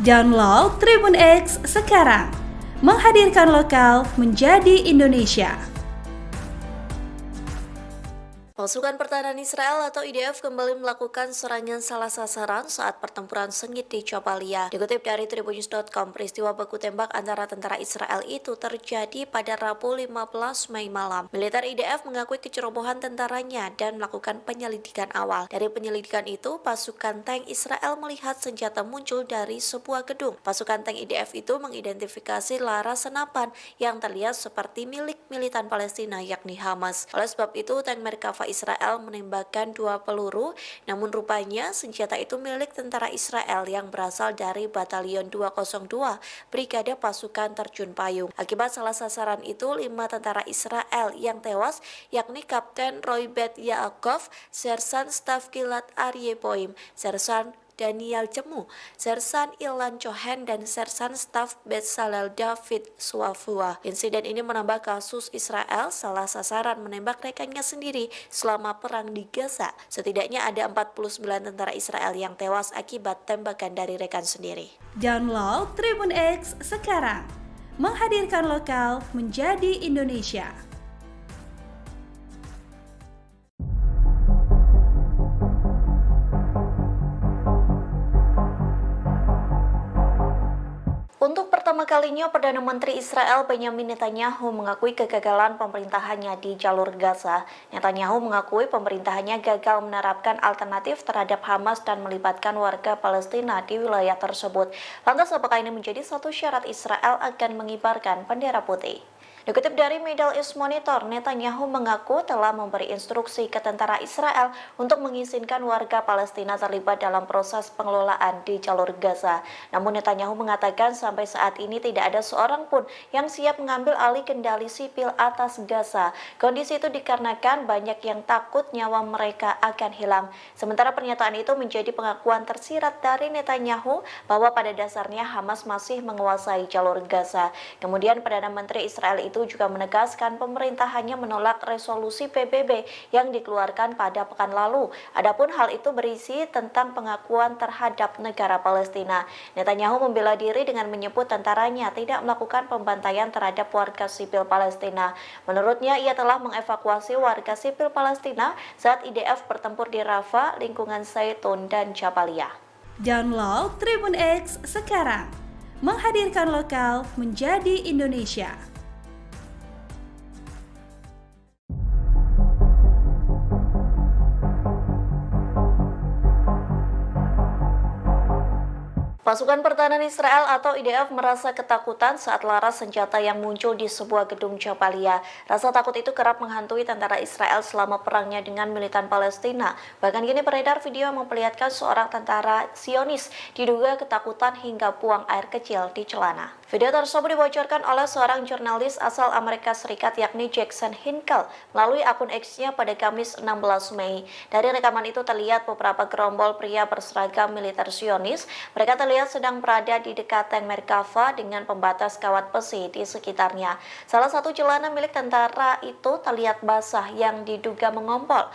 Download Tribun X sekarang, menghadirkan lokal menjadi Indonesia. Pasukan Pertahanan Israel atau IDF kembali melakukan serangan salah sasaran saat pertempuran sengit di Jabalia. Dikutip dari tribunnews.com, peristiwa baku tembak antara tentara Israel itu terjadi pada Rabu 15 Mei malam. Militer IDF mengakui kecerobohan tentaranya dan melakukan penyelidikan awal. Dari penyelidikan itu, pasukan tank Israel melihat senjata muncul dari sebuah gedung. Pasukan tank IDF itu mengidentifikasi laras senapan yang terlihat seperti milik militan Palestina yakni Hamas. Oleh sebab itu, tank Merkava Israel menembakkan 2 peluru, namun rupanya senjata itu milik tentara Israel yang berasal dari Batalion 202 Brigade Pasukan Terjun Payung. Akibat salah sasaran itu, 5 tentara Israel yang tewas, yakni Kapten Roy Bet Yaakov, Sersan Staf Gilad Aryeh Boim, Sersan Daniel Jemu, Sersan Ilan Cohen, dan Sersan Staf Bezalel David Suafua. Insiden ini menambah kasus Israel salah sasaran menembak rekannya sendiri selama perang di Gaza. Setidaknya ada 49 tentara Israel yang tewas akibat tembakan dari rekan sendiri. Download Tribun X sekarang, menghadirkan lokal menjadi Indonesia. Untuk pertama kalinya, Perdana Menteri Israel Benyamin Netanyahu mengakui kegagalan pemerintahannya di jalur Gaza. Netanyahu mengakui pemerintahannya gagal menerapkan alternatif terhadap Hamas dan melibatkan warga Palestina di wilayah tersebut. Lantas, apakah ini menjadi satu syarat Israel akan mengibarkan bendera putih? Dikutip dari Middle East Monitor, Netanyahu mengaku telah memberi instruksi ke tentara Israel untuk mengizinkan warga Palestina terlibat dalam proses pengelolaan di jalur Gaza. Namun Netanyahu mengatakan sampai saat ini tidak ada seorang pun yang siap mengambil alih kendali sipil atas Gaza. Kondisi itu dikarenakan banyak yang takut nyawa mereka akan hilang. Sementara pernyataan itu menjadi pengakuan tersirat dari Netanyahu bahwa pada dasarnya Hamas masih menguasai jalur Gaza. Kemudian Perdana Menteri Israel itu juga menegaskan pemerintahannya menolak resolusi PBB yang dikeluarkan pada pekan lalu. Adapun hal itu berisi tentang pengakuan terhadap negara Palestina. Netanyahu membela diri dengan menyebut tentaranya tidak melakukan pembantaian terhadap warga sipil Palestina. Menurutnya, ia telah mengevakuasi warga sipil Palestina saat IDF bertempur di Rafah, lingkungan Zaitun, dan Jabalia. Download Tribun X sekarang, menghadirkan lokal menjadi Indonesia. Pasukan Pertahanan Israel atau IDF merasa ketakutan saat laras senjata yang muncul di sebuah gedung Jabalia. Rasa takut itu kerap menghantui tentara Israel selama perangnya dengan militan Palestina. Bahkan kini beredar video yang memperlihatkan seorang tentara Zionis diduga ketakutan hingga buang air kecil di celana. Video tersebut dibocorkan oleh seorang jurnalis asal Amerika Serikat yakni Jackson Hinkle melalui akun X-nya pada Kamis 16 Mei. Dari rekaman itu terlihat beberapa gerombol pria berseragam militer Zionis. Mereka terlihat sedang berada di dekat tank Merkava dengan pembatas kawat besi di sekitarnya. Salah satu celana milik tentara itu terlihat basah yang diduga mengompol.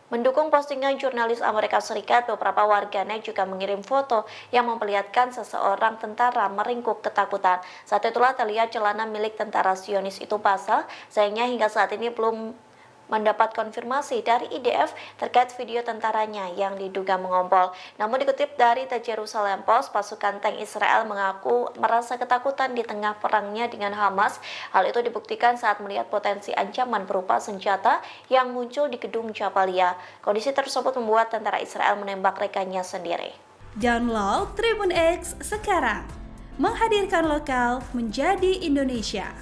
Mendukung postingan jurnalis Amerika Serikat, beberapa warganet juga mengirim foto yang memperlihatkan seseorang tentara meringkuk ketakutan. Saat itulah terlihat celana milik tentara Zionis itu basah. Sayangnya hingga saat ini belum mendapat konfirmasi dari IDF terkait video tentaranya yang diduga mengompol. Namun dikutip dari The Jerusalem Post, pasukan tank Israel mengaku merasa ketakutan di tengah perangnya dengan Hamas. Hal itu dibuktikan saat melihat potensi ancaman berupa senjata yang muncul di gedung Jabalia. Kondisi tersebut membuat tentara Israel menembak rekannya sendiri. Download Tribun X sekarang, menghadirkan lokal menjadi Indonesia.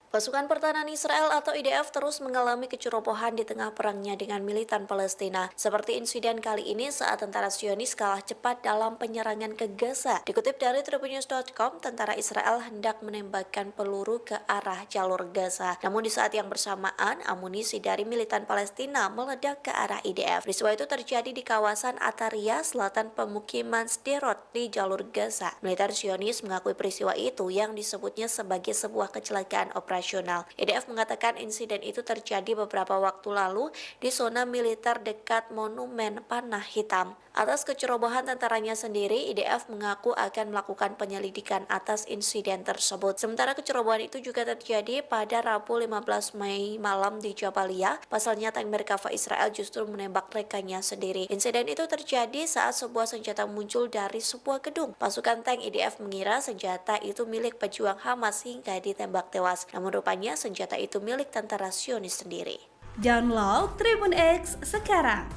Pasukan Pertahanan Israel atau IDF terus mengalami kecerobohan di tengah perangnya dengan militan Palestina. Seperti insiden kali ini saat tentara Zionis kalah cepat dalam penyerangan ke Gaza. Dikutip dari tribunnews.com, tentara Israel hendak menembakkan peluru ke arah jalur Gaza. Namun di saat yang bersamaan, amunisi dari militan Palestina meledak ke arah IDF. Peristiwa itu terjadi di kawasan Ataria, selatan pemukiman Sderot di jalur Gaza. Militer Zionis mengakui peristiwa itu yang disebutnya sebagai sebuah kecelakaan operasional operasional. IDF mengatakan insiden itu terjadi beberapa waktu lalu di zona militer dekat Monumen Panah Hitam. Atas kecerobohan tentaranya sendiri, IDF mengaku akan melakukan penyelidikan atas insiden tersebut. Sementara kecerobohan itu juga terjadi pada Rabu 15 Mei malam di Jabalia. Pasalnya tank Merkava Israel justru menembak rekannya sendiri. Insiden itu terjadi saat sebuah senjata muncul dari sebuah gedung. Pasukan tank IDF mengira senjata itu milik pejuang Hamas hingga ditembak tewas. Namun rupanya senjata itu milik tentara Zionis sendiri. Download Tribun X sekarang.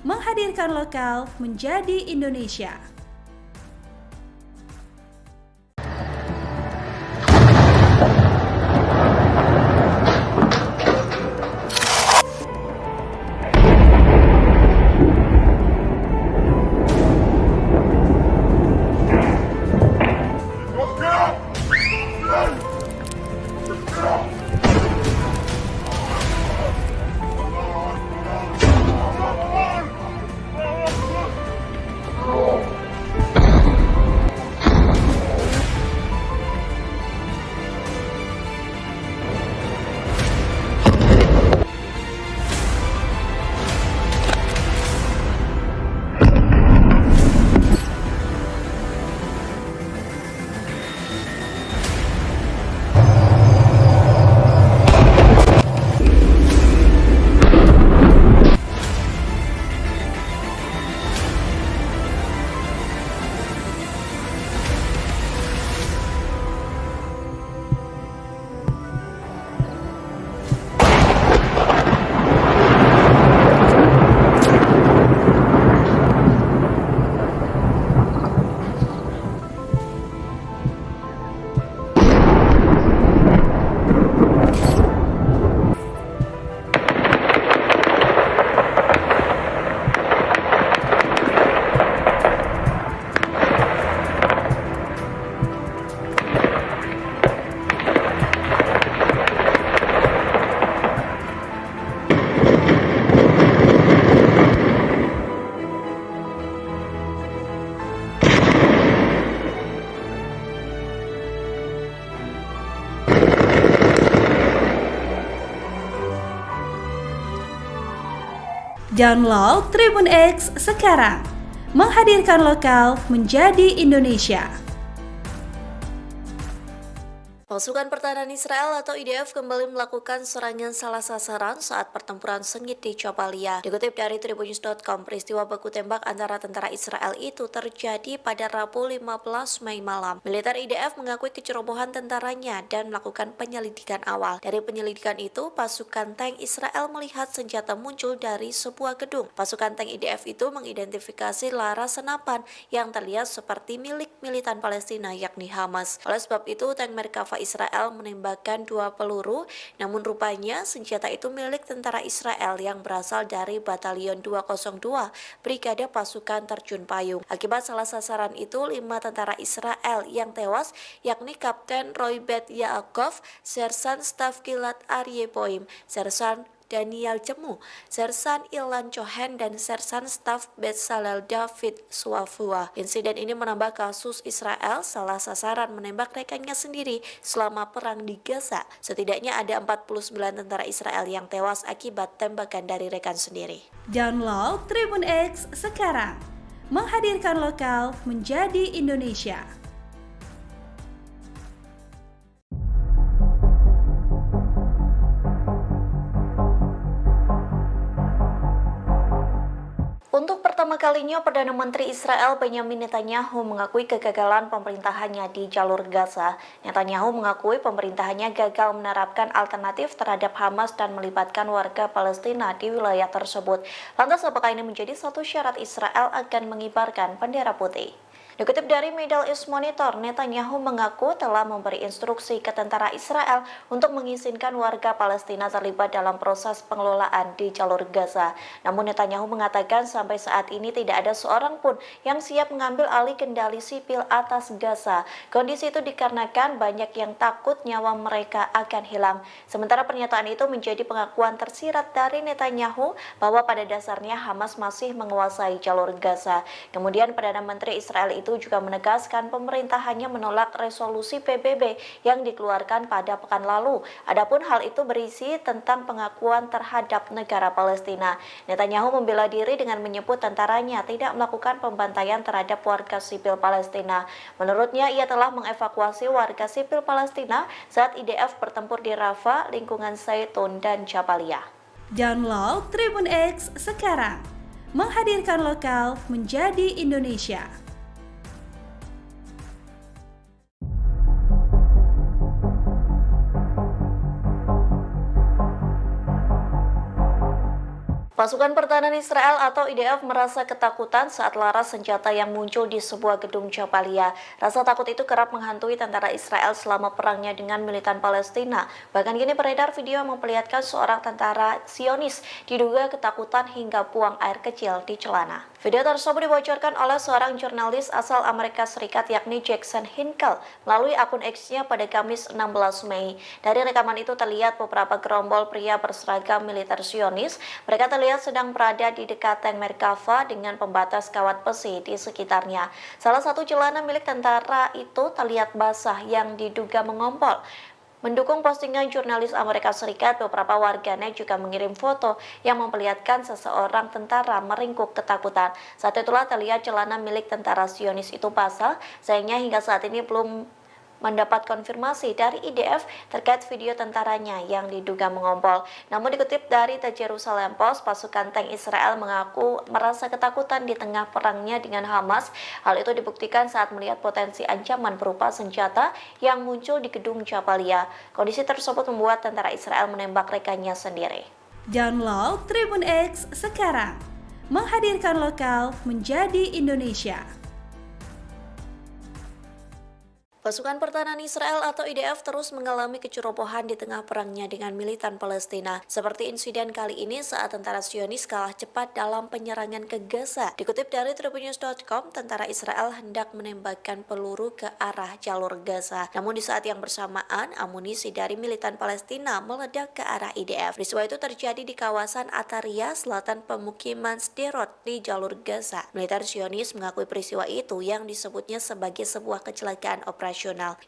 Menghadirkan lokal menjadi Indonesia. Download Tribun X sekarang. Menghadirkan lokal menjadi Indonesia. Pasukan Pertahanan Israel atau IDF kembali melakukan serangan salah sasaran saat pertempuran sengit di Jabalia. Dikutip dari tribunnews.com, peristiwa baku tembak antara tentara Israel itu terjadi pada Rabu 15 Mei malam. Militer IDF mengakui kecerobohan tentaranya dan melakukan penyelidikan awal. Dari penyelidikan itu, pasukan tank Israel melihat senjata muncul dari sebuah gedung. Pasukan tank IDF itu mengidentifikasi laras senapan yang terlihat seperti milik militan Palestina yakni Hamas. Oleh sebab itu, tank Merkava Israel menembakkan 2 peluru, namun rupanya senjata itu milik tentara Israel yang berasal dari Batalion 202 Brigade Pasukan Terjun Payung. Akibat salah sasaran itu, 5 tentara Israel yang tewas, yakni Kapten Roy Bet Yaakov, Sersan Staf Gilad Aryeh Boim, Sersan Daniel Cemu, Sersan Ilan Cohen, dan Sersan Staf Bezalel David Suafua. Insiden ini menambah kasus Israel salah sasaran menembak rekannya sendiri selama perang di Gaza. Setidaknya ada 49 tentara Israel yang tewas akibat tembakan dari rekan sendiri. Download Tribun X sekarang. Menghadirkan lokal menjadi Indonesia. Untuk pertama kalinya, Perdana Menteri Israel Benyamin Netanyahu mengakui kegagalan pemerintahannya di jalur Gaza. Netanyahu mengakui pemerintahannya gagal menerapkan alternatif terhadap Hamas dan melibatkan warga Palestina di wilayah tersebut. Lantas apakah ini menjadi satu syarat Israel akan mengibarkan bendera putih? Dikutip dari Middle East Monitor, Netanyahu mengaku telah memberi instruksi ke tentara Israel untuk mengizinkan warga Palestina terlibat dalam proses pengelolaan di jalur Gaza. Namun Netanyahu mengatakan sampai saat ini tidak ada seorang pun yang siap mengambil alih kendali sipil atas Gaza. Kondisi itu dikarenakan banyak yang takut nyawa mereka akan hilang. Sementara pernyataan itu menjadi pengakuan tersirat dari Netanyahu bahwa pada dasarnya Hamas masih menguasai jalur Gaza. Kemudian Perdana Menteri Israel itu juga menegaskan pemerintah hanya menolak resolusi PBB yang dikeluarkan pada pekan lalu. Adapun hal itu berisi tentang pengakuan terhadap negara Palestina. Netanyahu membela diri dengan menyebut tentaranya tidak melakukan pembantaian terhadap warga sipil Palestina. Menurutnya, ia telah mengevakuasi warga sipil Palestina saat IDF bertempur di Rafah, lingkungan Zaitun, dan Jabaliyah. Download Tribun X sekarang, menghadirkan lokal menjadi Indonesia. Pasukan Pertahanan Israel atau IDF merasa ketakutan saat laras senjata yang muncul di sebuah gedung Jabalia. Rasa takut itu kerap menghantui tentara Israel selama perangnya dengan militan Palestina. Bahkan kini beredar video yang memperlihatkan seorang tentara Zionis diduga ketakutan hingga buang air kecil di celana. Video tersebut dibocorkan oleh seorang jurnalis asal Amerika Serikat yakni Jackson Hinkle melalui akun X-nya pada Kamis 16 Mei. Dari rekaman itu terlihat beberapa gerombol pria berseragam militer Zionis. Mereka terlihat sedang berada di dekat tank Merkava dengan pembatas kawat besi di sekitarnya. Salah satu celana milik tentara itu terlihat basah yang diduga mengompol. Mendukung postingan jurnalis Amerika Serikat, beberapa warganet juga mengirim foto yang memperlihatkan seseorang tentara meringkuk ketakutan. Saat itulah terlihat celana milik tentara Zionis itu basah, sayangnya hingga saat ini belum mendapat konfirmasi dari IDF terkait video tentaranya yang diduga mengompol. Namun dikutip dari The Jerusalem Post, pasukan tank Israel mengaku merasa ketakutan di tengah perangnya dengan Hamas. Hal itu dibuktikan saat melihat potensi ancaman berupa senjata yang muncul di gedung Jabalia. Kondisi tersebut membuat tentara Israel menembak rekannya sendiri. Download Tribun X sekarang, menghadirkan lokal menjadi Indonesia. Pasukan Pertahanan Israel atau IDF terus mengalami kecerobohan di tengah perangnya dengan militan Palestina. Seperti insiden kali ini saat tentara Zionis kalah cepat dalam penyerangan ke Gaza. Dikutip dari tribunnews.com, tentara Israel hendak menembakkan peluru ke arah jalur Gaza. Namun di saat yang bersamaan, amunisi dari militan Palestina meledak ke arah IDF. Peristiwa itu terjadi di kawasan Ataria, selatan pemukiman Sderot di jalur Gaza. Militer Zionis mengakui peristiwa itu yang disebutnya sebagai sebuah kecelakaan operasional.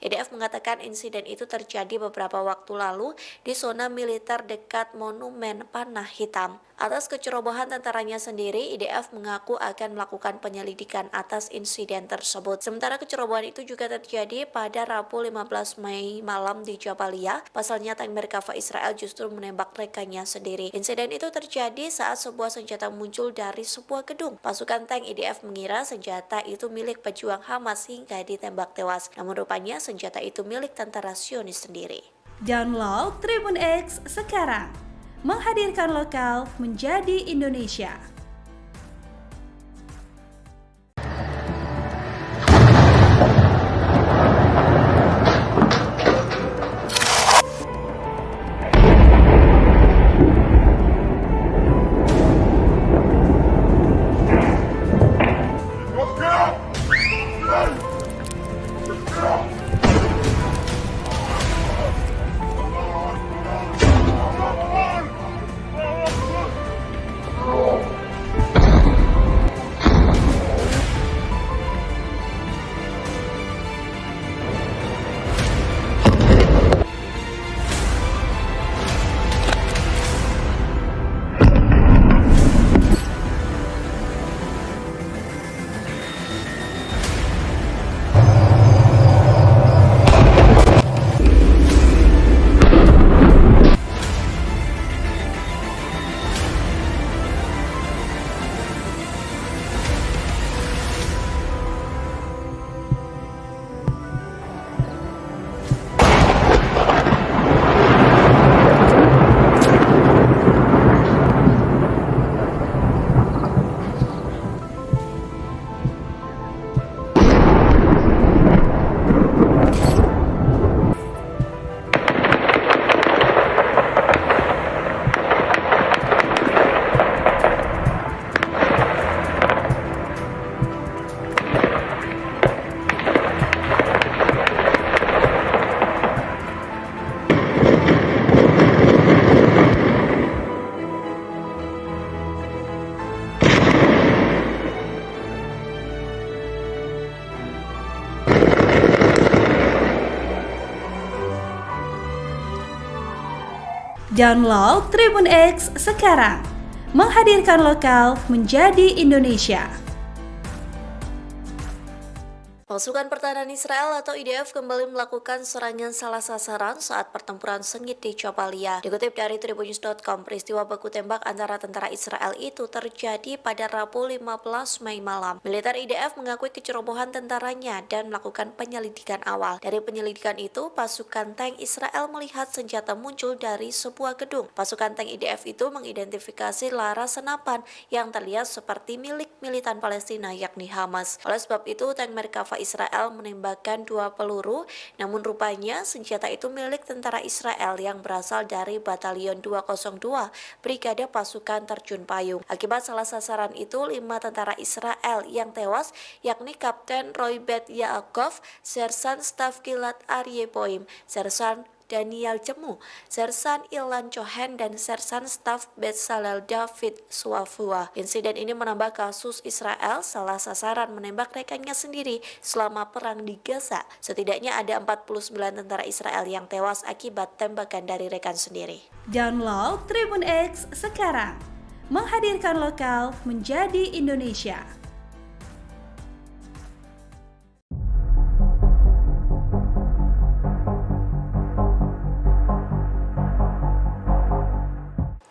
IDF mengatakan insiden itu terjadi beberapa waktu lalu di zona militer dekat Monumen Panah Hitam. Atas kecerobohan tentaranya sendiri, IDF mengaku akan melakukan penyelidikan atas insiden tersebut. Sementara kecerobohan itu juga terjadi pada Rabu 15 Mei malam di Jabalia. Pasalnya tank Merkava Israel justru menembak rekannya sendiri. Insiden itu terjadi saat sebuah senjata muncul dari sebuah gedung. Pasukan tank IDF mengira senjata itu milik pejuang Hamas hingga ditembak tewas. Namun rupanya senjata itu milik tentara Zionis sendiri. Download Tribun X sekarang, menghadirkan lokal menjadi Indonesia. Download Tribun X sekarang. Menghadirkan lokal menjadi Indonesia. Pasukan Pertahanan Israel atau IDF kembali melakukan serangan salah sasaran saat pertempuran sengit di Jabalia. Dikutip dari tribunnews.com, peristiwa baku tembak antara tentara Israel itu terjadi pada Rabu 15 Mei malam. Militer IDF mengakui kecerobohan tentaranya dan melakukan penyelidikan awal. Dari penyelidikan itu, pasukan tank Israel melihat senjata muncul dari sebuah gedung. Pasukan tank IDF itu mengidentifikasi laras senapan yang terlihat seperti milik militan Palestina yakni Hamas. Oleh sebab itu, tank Merkava Israel menembakkan 2 peluru, namun rupanya senjata itu milik tentara Israel yang berasal dari Batalion 202 Brigade Pasukan Terjun Payung. Akibat salah sasaran itu, 5 tentara Israel yang tewas, yakni Kapten Roy Bet Yaakov, Sersan Staf Gilad Aryeh Boim, Sersan Daniel Jemu, Sersan Ilan Cohen, dan Sersan Staf Bezalel David Suafua. Insiden ini menambah kasus Israel salah sasaran menembak rekannya sendiri selama perang di Gaza. Setidaknya ada 49 tentara Israel yang tewas akibat tembakan dari rekan sendiri. Download Tribun X sekarang. Menghadirkan lokal menjadi Indonesia.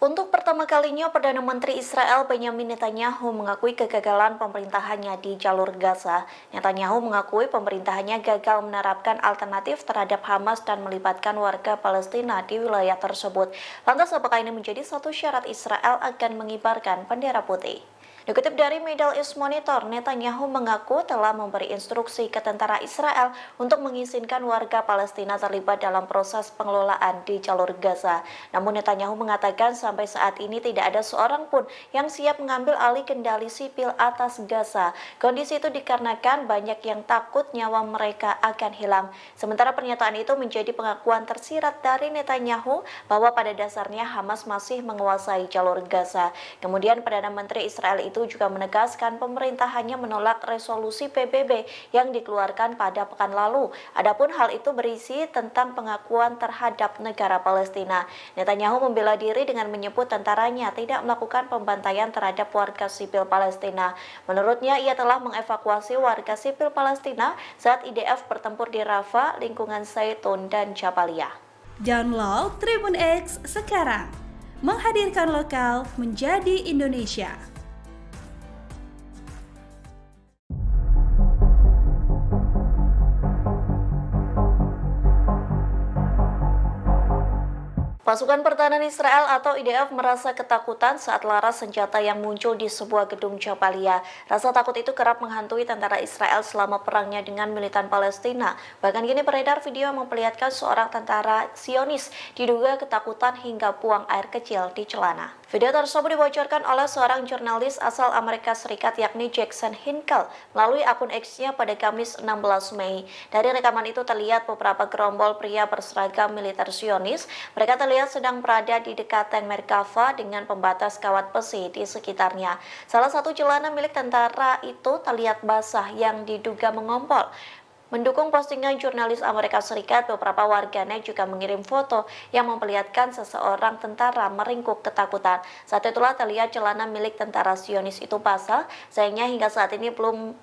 Untuk pertama kalinya, Perdana Menteri Israel Benjamin Netanyahu mengakui kegagalan pemerintahannya di jalur Gaza. Netanyahu mengakui pemerintahannya gagal menerapkan alternatif terhadap Hamas dan melibatkan warga Palestina di wilayah tersebut. Lantas, apakah ini menjadi satu syarat Israel akan mengibarkan bendera putih? Dikutip dari Middle East Monitor, Netanyahu mengaku telah memberi instruksi ke tentara Israel untuk mengizinkan warga Palestina terlibat dalam proses pengelolaan di jalur Gaza. Namun Netanyahu mengatakan sampai saat ini tidak ada seorang pun yang siap mengambil alih kendali sipil atas Gaza. Kondisi itu dikarenakan banyak yang takut nyawa mereka akan hilang. Sementara pernyataan itu menjadi pengakuan tersirat dari Netanyahu bahwa pada dasarnya Hamas masih menguasai jalur Gaza. Kemudian Perdana Menteri Israel itu juga menegaskan pemerintahannya menolak resolusi PBB yang dikeluarkan pada pekan lalu. Adapun hal itu berisi tentang pengakuan terhadap negara Palestina. Netanyahu membela diri dengan menyebut tentaranya tidak melakukan pembantaian terhadap warga sipil Palestina. Menurutnya, ia telah mengevakuasi warga sipil Palestina saat IDF bertempur di Rafah, lingkungan Zaitun, dan Jabalia. Download Tribun X sekarang. Menghadirkan lokal menjadi Indonesia. Pasukan Pertahanan Israel atau IDF merasa ketakutan saat laras senjata yang muncul di sebuah gedung Jabalia. Rasa takut itu kerap menghantui tentara Israel selama perangnya dengan militan Palestina. Bahkan kini beredar video yang memperlihatkan seorang tentara Zionis diduga ketakutan hingga buang air kecil di celana. Video tersebut dibocorkan oleh seorang jurnalis asal Amerika Serikat yakni Jackson Hinkle melalui akun X-nya pada Kamis 16 Mei. Dari rekaman itu terlihat beberapa gerombol pria berseragam militer Zionis. Mereka terlihat sedang berada di dekat tank Merkava dengan pembatas kawat besi di sekitarnya. Salah satu celana milik tentara itu terlihat basah yang diduga mengompol. Mendukung postingan jurnalis Amerika Serikat, beberapa warganet juga mengirim foto yang memperlihatkan seseorang tentara meringkuk ketakutan. Saat itulah terlihat celana milik tentara Zionis itu basah, sayangnya hingga saat ini belum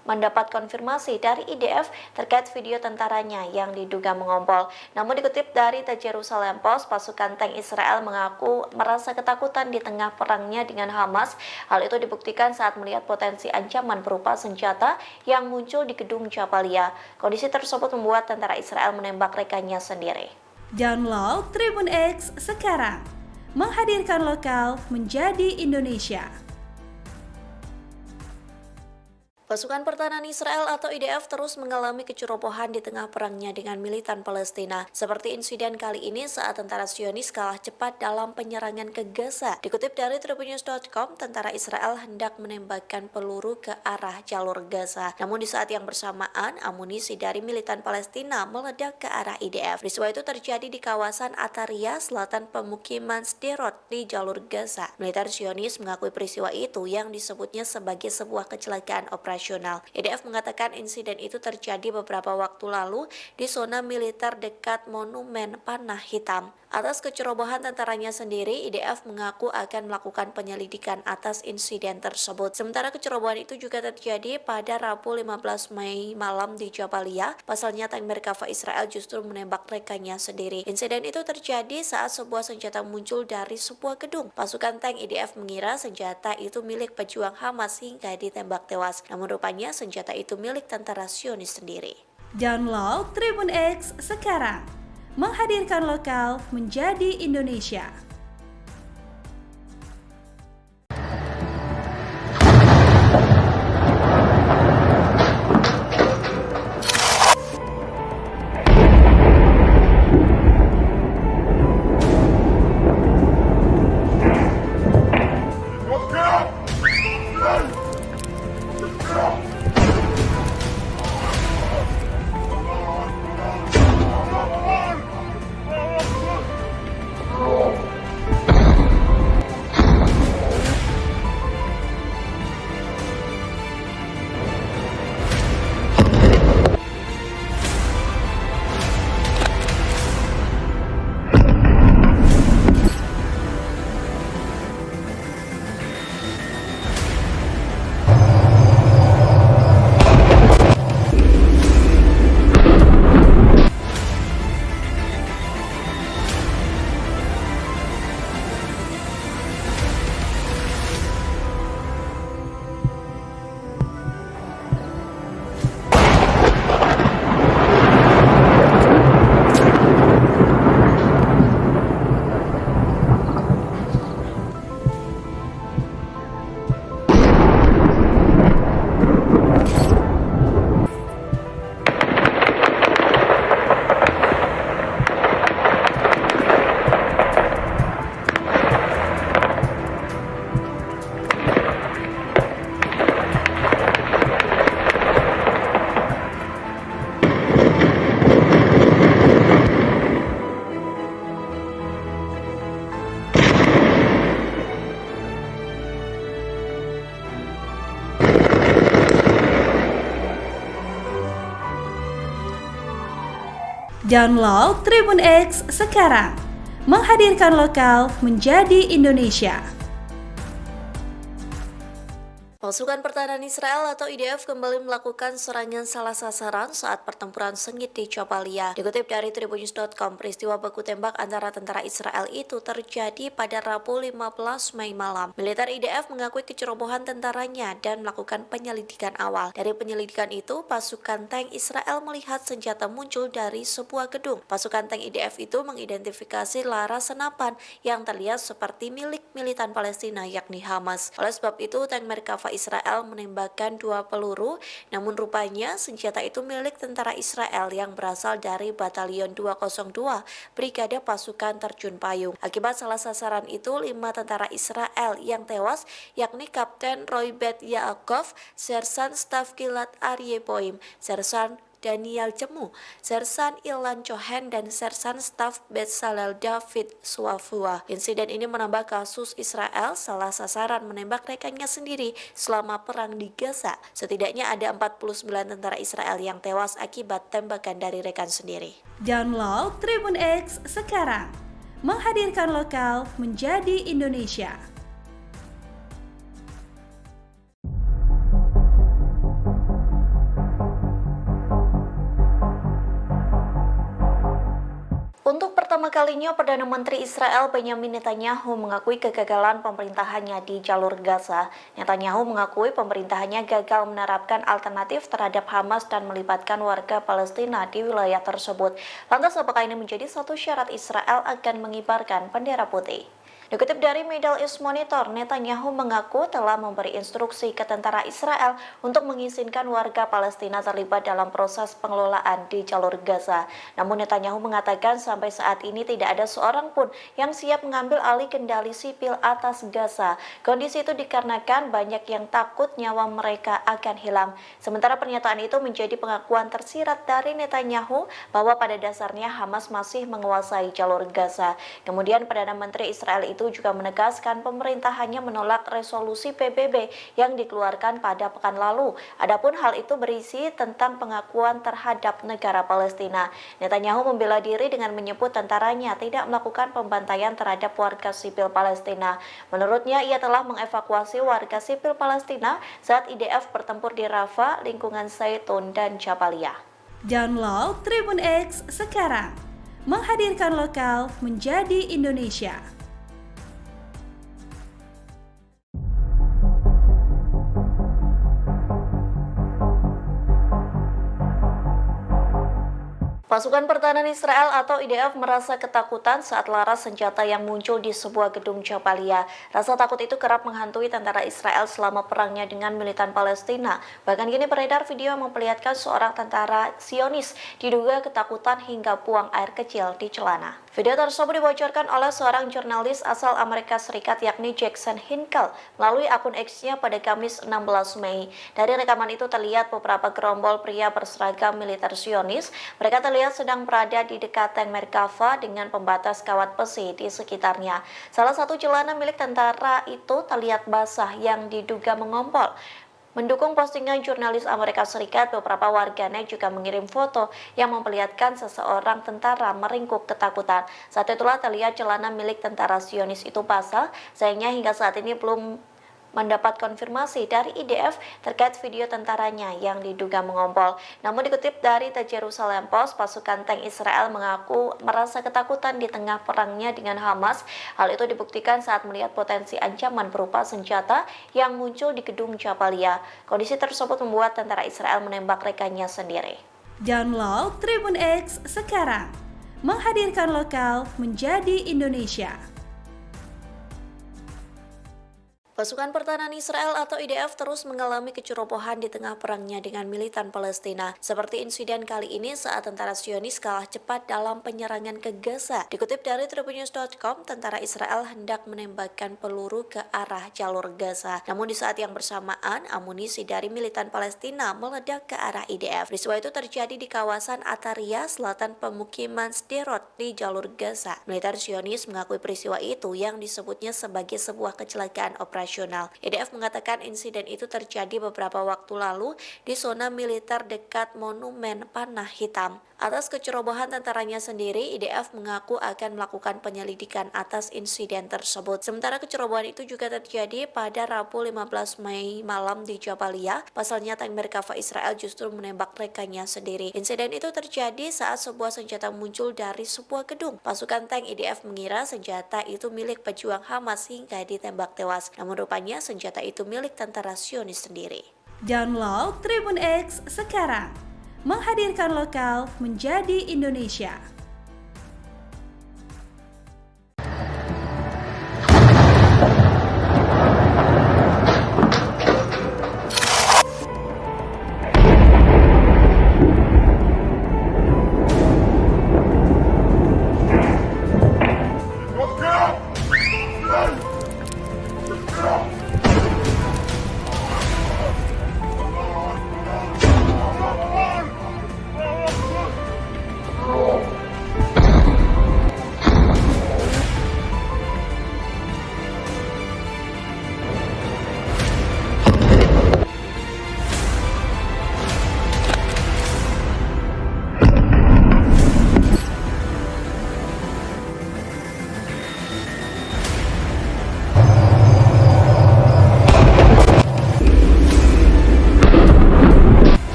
mendapat konfirmasi dari IDF terkait video tentaranya yang diduga mengompol. Namun dikutip dari The Jerusalem Post, pasukan tank Israel mengaku merasa ketakutan di tengah perangnya dengan Hamas. Hal itu dibuktikan saat melihat potensi ancaman berupa senjata yang muncul di gedung Jabalia. Kondisi tersebut membuat tentara Israel menembak rekannya sendiri. Download Tribun X sekarang. Menghadirkan lokal menjadi Indonesia. Pasukan Pertahanan Israel atau IDF terus mengalami kecerobohan di tengah perangnya dengan militan Palestina. Seperti insiden kali ini saat tentara Zionis kalah cepat dalam penyerangan ke Gaza. Dikutip dari tribunnews.com, tentara Israel hendak menembakkan peluru ke arah jalur Gaza. Namun di saat yang bersamaan, amunisi dari militan Palestina meledak ke arah IDF. Peristiwa itu terjadi di kawasan Ataria, selatan pemukiman Sderot di jalur Gaza. Militer Zionis mengakui peristiwa itu yang disebutnya sebagai sebuah kecelakaan operasional. internasional. IDF mengatakan insiden itu terjadi beberapa waktu lalu di zona militer dekat Monumen Panah Hitam. Atas kecerobohan tentaranya sendiri, IDF mengaku akan melakukan penyelidikan atas insiden tersebut. Sementara kecerobohan itu juga terjadi pada Rabu 15 Mei malam di Jabalia. Pasalnya tank Merkava Israel justru menembak rekannya sendiri. Insiden itu terjadi saat sebuah senjata muncul dari sebuah gedung. Pasukan tank IDF mengira senjata itu milik pejuang Hamas hingga ditembak tewas. Namun rupanya senjata itu milik tentara Zionis sendiri. Download Tribun X sekarang, menghadirkan lokal menjadi Indonesia. Download Tribun X sekarang, menghadirkan lokal menjadi Indonesia. Pasukan Pertahanan Israel atau IDF kembali melakukan serangan salah sasaran saat pertempuran sengit di Jabalia. Dikutip dari tribunnews.com, peristiwa baku tembak antara tentara Israel itu terjadi pada Rabu 15 Mei malam. Militer IDF mengakui kecerobohan tentaranya dan melakukan penyelidikan awal. Dari penyelidikan itu, pasukan tank Israel melihat senjata muncul dari sebuah gedung. Pasukan tank IDF itu mengidentifikasi laras senapan yang terlihat seperti milik militan Palestina yakni Hamas. Oleh sebab itu, tank Merkava Israel menembakkan 2 peluru, namun rupanya senjata itu milik tentara Israel yang berasal dari Batalion 202 Brigade Pasukan Terjun Payung. Akibat salah sasaran itu, 5 tentara Israel yang tewas, yakni Kapten Roy Bet Yaakov, Sersan Staf Gilad Aryeh Boim, Sersan Daniel Jemu, Sersan Ilan Cohen, dan Sersan Staf Bezalel David Suafua. Insiden ini menambah kasus Israel salah sasaran menembak rekannya sendiri selama perang di Gaza. Setidaknya ada 49 tentara Israel yang tewas akibat tembakan dari rekan sendiri. Download Tribun X sekarang, menghadirkan lokal menjadi Indonesia. Untuk pertama kalinya, Perdana Menteri Israel Benjamin Netanyahu mengakui kegagalan pemerintahannya di jalur Gaza. Netanyahu mengakui pemerintahannya gagal menerapkan alternatif terhadap Hamas dan melibatkan warga Palestina di wilayah tersebut. Lantas apakah ini menjadi satu syarat Israel akan mengibarkan bendera putih? Dikutip dari Middle East Monitor, Netanyahu mengaku telah memberi instruksi ke tentara Israel untuk mengizinkan warga Palestina terlibat dalam proses pengelolaan di jalur Gaza. Namun Netanyahu mengatakan sampai saat ini tidak ada seorang pun yang siap mengambil alih kendali sipil atas Gaza. Kondisi itu dikarenakan banyak yang takut nyawa mereka akan hilang. Sementara pernyataan itu menjadi pengakuan tersirat dari Netanyahu bahwa pada dasarnya Hamas masih menguasai jalur Gaza. Kemudian Perdana Menteri Israel itu itu juga menegaskan pemerintah hanya menolak resolusi PBB yang dikeluarkan pada pekan lalu. Adapun hal itu berisi tentang pengakuan terhadap negara Palestina. Netanyahu membela diri dengan menyebut tentaranya tidak melakukan pembantaian terhadap warga sipil Palestina. Menurutnya, ia telah mengevakuasi warga sipil Palestina saat IDF bertempur di Rafah, lingkungan Zaitun, dan Jabalia. Download Tribun X sekarang, menghadirkan lokal menjadi Indonesia. Pasukan Pertahanan Israel atau IDF merasa ketakutan saat laras senjata yang muncul di sebuah gedung Jabalia. Rasa takut itu kerap menghantui tentara Israel selama perangnya dengan militan Palestina. Bahkan kini beredar video yang memperlihatkan seorang tentara Zionis diduga ketakutan hingga buang air kecil di celana. Video tersebut dibocorkan oleh seorang jurnalis asal Amerika Serikat yakni Jackson Hinkle melalui akun X-nya pada Kamis 16 Mei. Dari rekaman itu terlihat beberapa gerombol pria berseragam militer Zionis. Mereka terlihat sedang berada di dekat tank Merkava dengan pembatas kawat besi di sekitarnya. Salah satu celana milik tentara itu terlihat basah yang diduga mengompol. Mendukung postingan jurnalis Amerika Serikat, beberapa warganet juga mengirim foto yang memperlihatkan seseorang tentara meringkuk ketakutan. Saat itulah terlihat celana milik tentara Zionis itu basah, sayangnya hingga saat ini belum mendapat konfirmasi dari IDF terkait video tentaranya yang diduga mengompol. Namun dikutip dari The Jerusalem Post, pasukan tank Israel mengaku merasa ketakutan di tengah perangnya dengan Hamas. Hal itu dibuktikan saat melihat potensi ancaman berupa senjata yang muncul di gedung Jabalia. Kondisi tersebut membuat tentara Israel menembak rekannya sendiri. Download Tribun X sekarang, menghadirkan lokal menjadi Indonesia. Pasukan Pertahanan Israel atau IDF terus mengalami kecerobohan di tengah perangnya dengan militan Palestina. Seperti insiden kali ini saat tentara Zionis kalah cepat dalam penyerangan ke Gaza. Dikutip dari tribunnews.com, tentara Israel hendak menembakkan peluru ke arah jalur Gaza. Namun di saat yang bersamaan, amunisi dari militan Palestina meledak ke arah IDF. Peristiwa itu terjadi di kawasan Ataria, selatan pemukiman Sderot di jalur Gaza. Militer Zionis mengakui peristiwa itu yang disebutnya sebagai sebuah kecelakaan operasional. IDF mengatakan insiden itu terjadi beberapa waktu lalu di zona militer dekat Monumen Panah Hitam. Atas kecerobohan tentaranya sendiri, IDF mengaku akan melakukan penyelidikan atas insiden tersebut. Sementara kecerobohan itu juga terjadi pada Rabu 15 Mei malam di Jabalia. Pasalnya tank Merkava Israel justru menembak rekannya sendiri. Insiden itu terjadi saat sebuah senjata muncul dari sebuah gedung. Pasukan tank IDF mengira senjata itu milik pejuang Hamas hingga ditembak tewas. Namun rupanya senjata itu milik tentara Zionis sendiri. Download Tribun X sekarang, menghadirkan lokal menjadi Indonesia.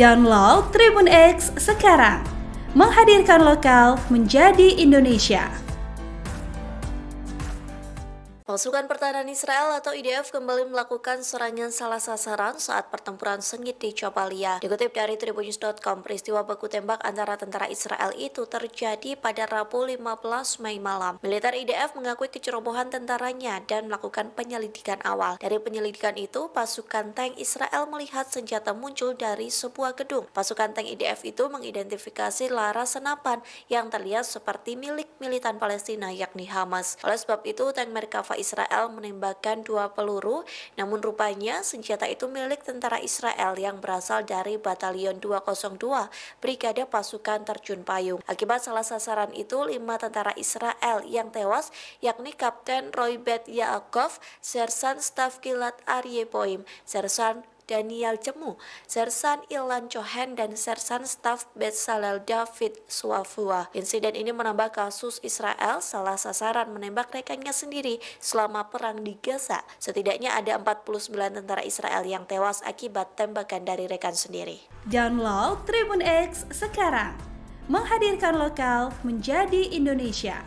Download Tribun X sekarang, menghadirkan lokal menjadi Indonesia. Pasukan Pertahanan Israel atau IDF kembali melakukan serangan salah sasaran saat pertempuran sengit di Jabalia. Dikutip dari Tribunnews.com, peristiwa baku tembak antara tentara Israel itu terjadi pada Rabu 15 Mei malam. Militer IDF mengakui kecerobohan tentaranya dan melakukan penyelidikan awal. Dari penyelidikan itu, pasukan tank Israel melihat senjata muncul dari sebuah gedung. Pasukan tank IDF itu mengidentifikasi laras senapan yang terlihat seperti milik militan Palestina yakni Hamas. Oleh sebab itu, tank Merkava Israel menembakkan 2 peluru, namun rupanya senjata itu milik tentara Israel yang berasal dari Batalion 202 Brigade Pasukan Terjun Payung. Akibat salah sasaran itu, 5 tentara Israel yang tewas, yakni Kapten Roy Bet Yaakov, Sersan Staf Gilad Aryeh Boim, Sersan Daniel Cemu, Sersan Ilan Cohen, dan Sersan Staf Bezalel David Suafua. Insiden ini menambah kasus Israel salah sasaran menembak rekannya sendiri selama perang di Gaza. Setidaknya ada 49 tentara Israel yang tewas akibat tembakan dari rekan sendiri. Download Tribun X sekarang, menghadirkan lokal menjadi Indonesia.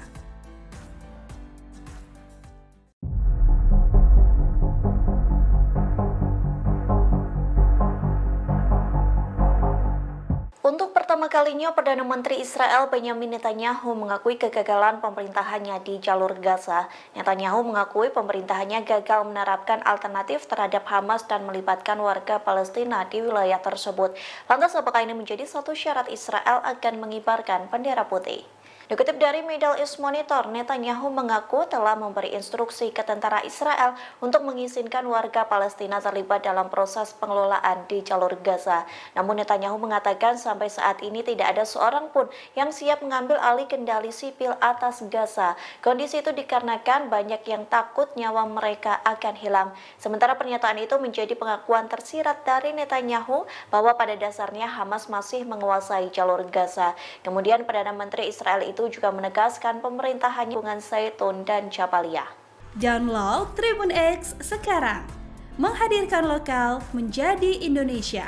Untuk pertama kalinya, Perdana Menteri Israel Benyamin Netanyahu mengakui kegagalan pemerintahannya di jalur Gaza. Netanyahu mengakui pemerintahannya gagal menerapkan alternatif terhadap Hamas dan melibatkan warga Palestina di wilayah tersebut. Lantas apakah ini menjadi satu syarat Israel akan mengibarkan bendera putih? Dikutip dari Middle East Monitor, Netanyahu mengaku telah memberi instruksi ke tentara Israel untuk mengizinkan warga Palestina terlibat dalam proses pengelolaan di jalur Gaza. Namun Netanyahu mengatakan sampai saat ini tidak ada seorang pun yang siap mengambil alih kendali sipil atas Gaza. Kondisi itu dikarenakan banyak yang takut nyawa mereka akan hilang. Sementara pernyataan itu menjadi pengakuan tersirat dari Netanyahu bahwa pada dasarnya Hamas masih menguasai jalur Gaza. Kemudian Perdana Menteri Israel itu juga menegaskan pemerintahannya hubungan Zaitun dan Jabalia. Download Tribun X sekarang, menghadirkan lokal menjadi Indonesia.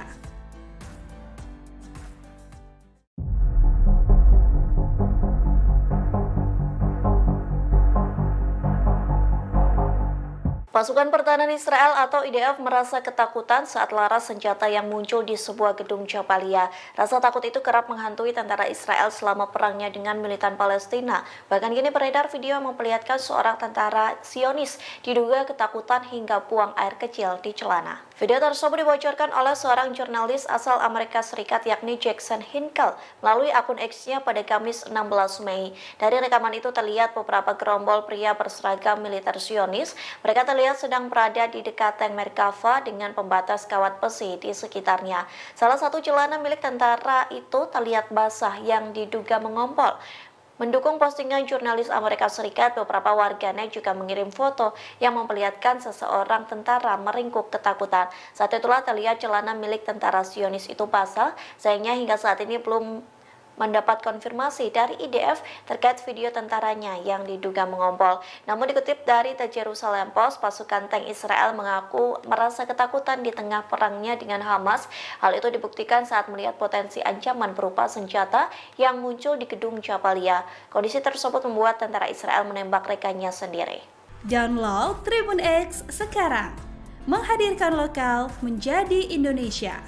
Pasukan Pertahanan Israel atau IDF merasa ketakutan saat laras senjata yang muncul di sebuah gedung Jabalia. Rasa takut itu kerap menghantui tentara Israel selama perangnya dengan militan Palestina. Bahkan kini beredar video yang memperlihatkan seorang tentara Zionis diduga ketakutan hingga buang air kecil di celana. Video tersebut dibocorkan oleh seorang jurnalis asal Amerika Serikat yakni Jackson Hinkle melalui akun X-nya pada Kamis 16 Mei. Dari rekaman itu terlihat beberapa gerombol pria berseragam militer Zionis. Mereka terlihat sedang berada di dekat tank Merkava dengan pembatas kawat besi di sekitarnya. Salah satu celana milik tentara itu terlihat basah yang diduga mengompol. Mendukung postingan jurnalis Amerika Serikat, beberapa warganet juga mengirim foto yang memperlihatkan seseorang tentara meringkuk ketakutan. Saat itulah terlihat celana milik tentara Zionis itu basah, sayangnya hingga saat ini belum mendapat konfirmasi dari IDF terkait video tentaranya yang diduga mengompol. Namun dikutip dari The Jerusalem Post, pasukan tank Israel mengaku merasa ketakutan di tengah perangnya dengan Hamas. Hal itu dibuktikan saat melihat potensi ancaman berupa senjata yang muncul di gedung Jabalia. Kondisi tersebut membuat tentara Israel menembak rekannya sendiri. Download Tribun X sekarang, menghadirkan lokal menjadi Indonesia.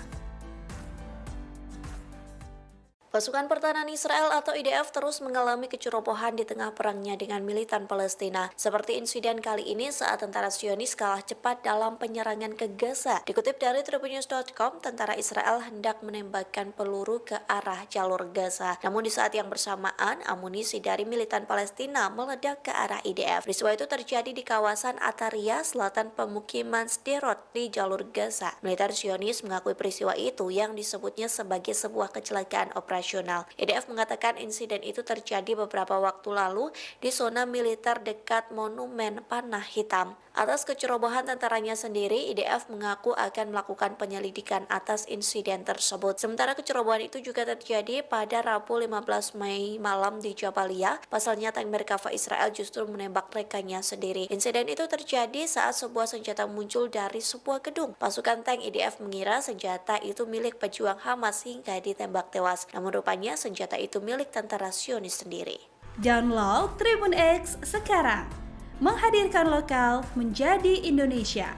Pasukan Pertahanan Israel atau IDF terus mengalami kecerobohan di tengah perangnya dengan militan Palestina. Seperti insiden kali ini saat tentara Zionis kalah cepat dalam penyerangan ke Gaza. Dikutip dari Tribunnews.com, tentara Israel hendak menembakkan peluru ke arah jalur Gaza. Namun di saat yang bersamaan, amunisi dari militan Palestina meledak ke arah IDF. Peristiwa itu terjadi di kawasan Ataria, selatan pemukiman Sderot di jalur Gaza. Militer Zionis mengakui peristiwa itu yang disebutnya sebagai sebuah kecelakaan operasional. IDF mengatakan insiden itu terjadi beberapa waktu lalu di zona militer dekat Monumen Panah Hitam. Atas kecerobohan tentaranya sendiri, IDF mengaku akan melakukan penyelidikan atas insiden tersebut. Sementara kecerobohan itu juga terjadi pada Rabu 15 Mei malam di Jabalia. Pasalnya tank Merkava Israel justru menembak rekannya sendiri. Insiden itu terjadi saat sebuah senjata muncul dari sebuah gedung. Pasukan tank IDF mengira senjata itu milik pejuang Hamas hingga ditembak tewas. Namun rupanya senjata itu milik tentara Zionis sendiri. Download Tribun X sekarang, menghadirkan lokal menjadi Indonesia.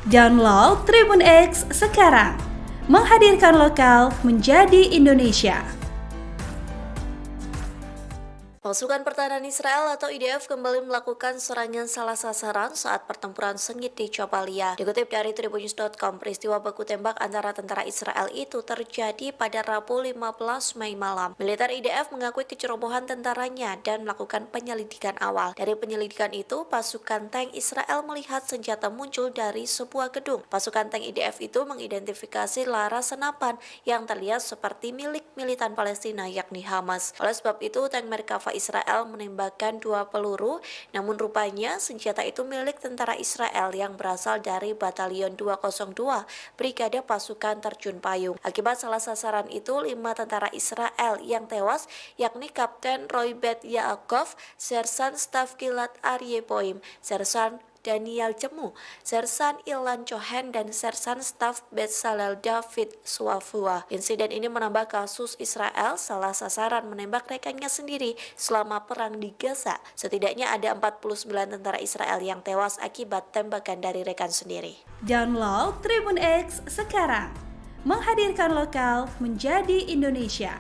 Download Tribun X sekarang, menghadirkan lokal menjadi Indonesia. Pasukan Pertahanan Israel atau IDF kembali melakukan serangan salah sasaran saat pertempuran sengit di Jabalia. Dikutip dari tribunnews.com, peristiwa baku tembak antara tentara Israel itu terjadi pada Rabu 15 Mei malam. Militer IDF mengakui kecerobohan tentaranya dan melakukan penyelidikan awal. Dari penyelidikan itu, pasukan tank Israel melihat senjata muncul dari sebuah gedung. Pasukan tank IDF itu mengidentifikasi laras senapan yang terlihat seperti milik militan Palestina yakni Hamas. Oleh sebab itu, tank Merkava Israel menembakkan 2 peluru, namun rupanya senjata itu milik tentara Israel yang berasal dari Batalion 202 Brigade Pasukan Terjun Payung. Akibat salah sasaran itu, 5 tentara Israel yang tewas, yakni Kapten Roy Bet Yaakov, Sersan Staf Gilad Aryeh Boim, Sersan Daniel Cemu, Sersan Ilan Cohen, dan Sersan Staf Bezalel David Suafua. Insiden ini menambah kasus Israel salah sasaran menembak rekannya sendiri selama perang di Gaza. Setidaknya ada 49 tentara Israel yang tewas akibat tembakan dari rekan sendiri. Download Tribun X sekarang, menghadirkan lokal menjadi Indonesia.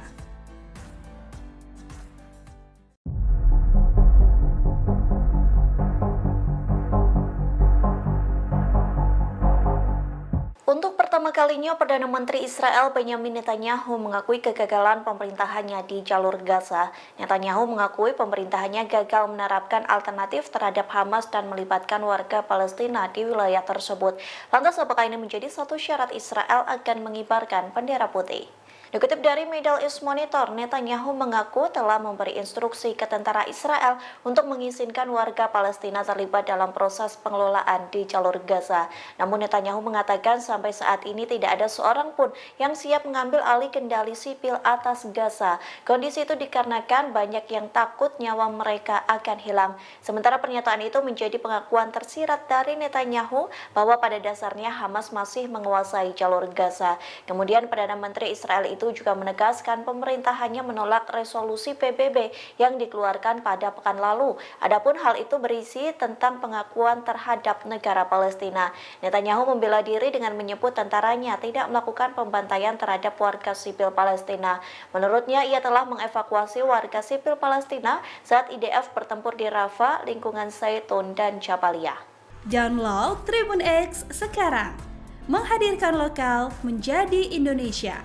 Untuk pertama kalinya, Perdana Menteri Israel Benyamin Netanyahu mengakui kegagalan pemerintahannya di jalur Gaza. Netanyahu mengakui pemerintahannya gagal menerapkan alternatif terhadap Hamas dan melibatkan warga Palestina di wilayah tersebut. Lantas apakah ini menjadi satu syarat Israel akan mengibarkan bendera putih? Dikutip dari Middle East Monitor, Netanyahu mengaku telah memberi instruksi ke tentara Israel untuk mengizinkan warga Palestina terlibat dalam proses pengelolaan di jalur Gaza. Namun Netanyahu mengatakan sampai saat ini tidak ada seorang pun yang siap mengambil alih kendali sipil atas Gaza. Kondisi itu dikarenakan banyak yang takut nyawa mereka akan hilang. Sementara pernyataan itu menjadi pengakuan tersirat dari Netanyahu bahwa pada dasarnya Hamas masih menguasai jalur Gaza. Kemudian Perdana Menteri Israel itu juga menegaskan pemerintah hanya menolak resolusi PBB yang dikeluarkan pada pekan lalu. Adapun hal itu berisi tentang pengakuan terhadap negara Palestina. Netanyahu membela diri dengan menyebut tentaranya tidak melakukan pembantaian terhadap warga sipil Palestina. Menurutnya, ia telah mengevakuasi warga sipil Palestina saat IDF bertempur di Rafah, lingkungan Zaitun, dan Jabaliyah. Download Tribun X sekarang, menghadirkan lokal menjadi Indonesia.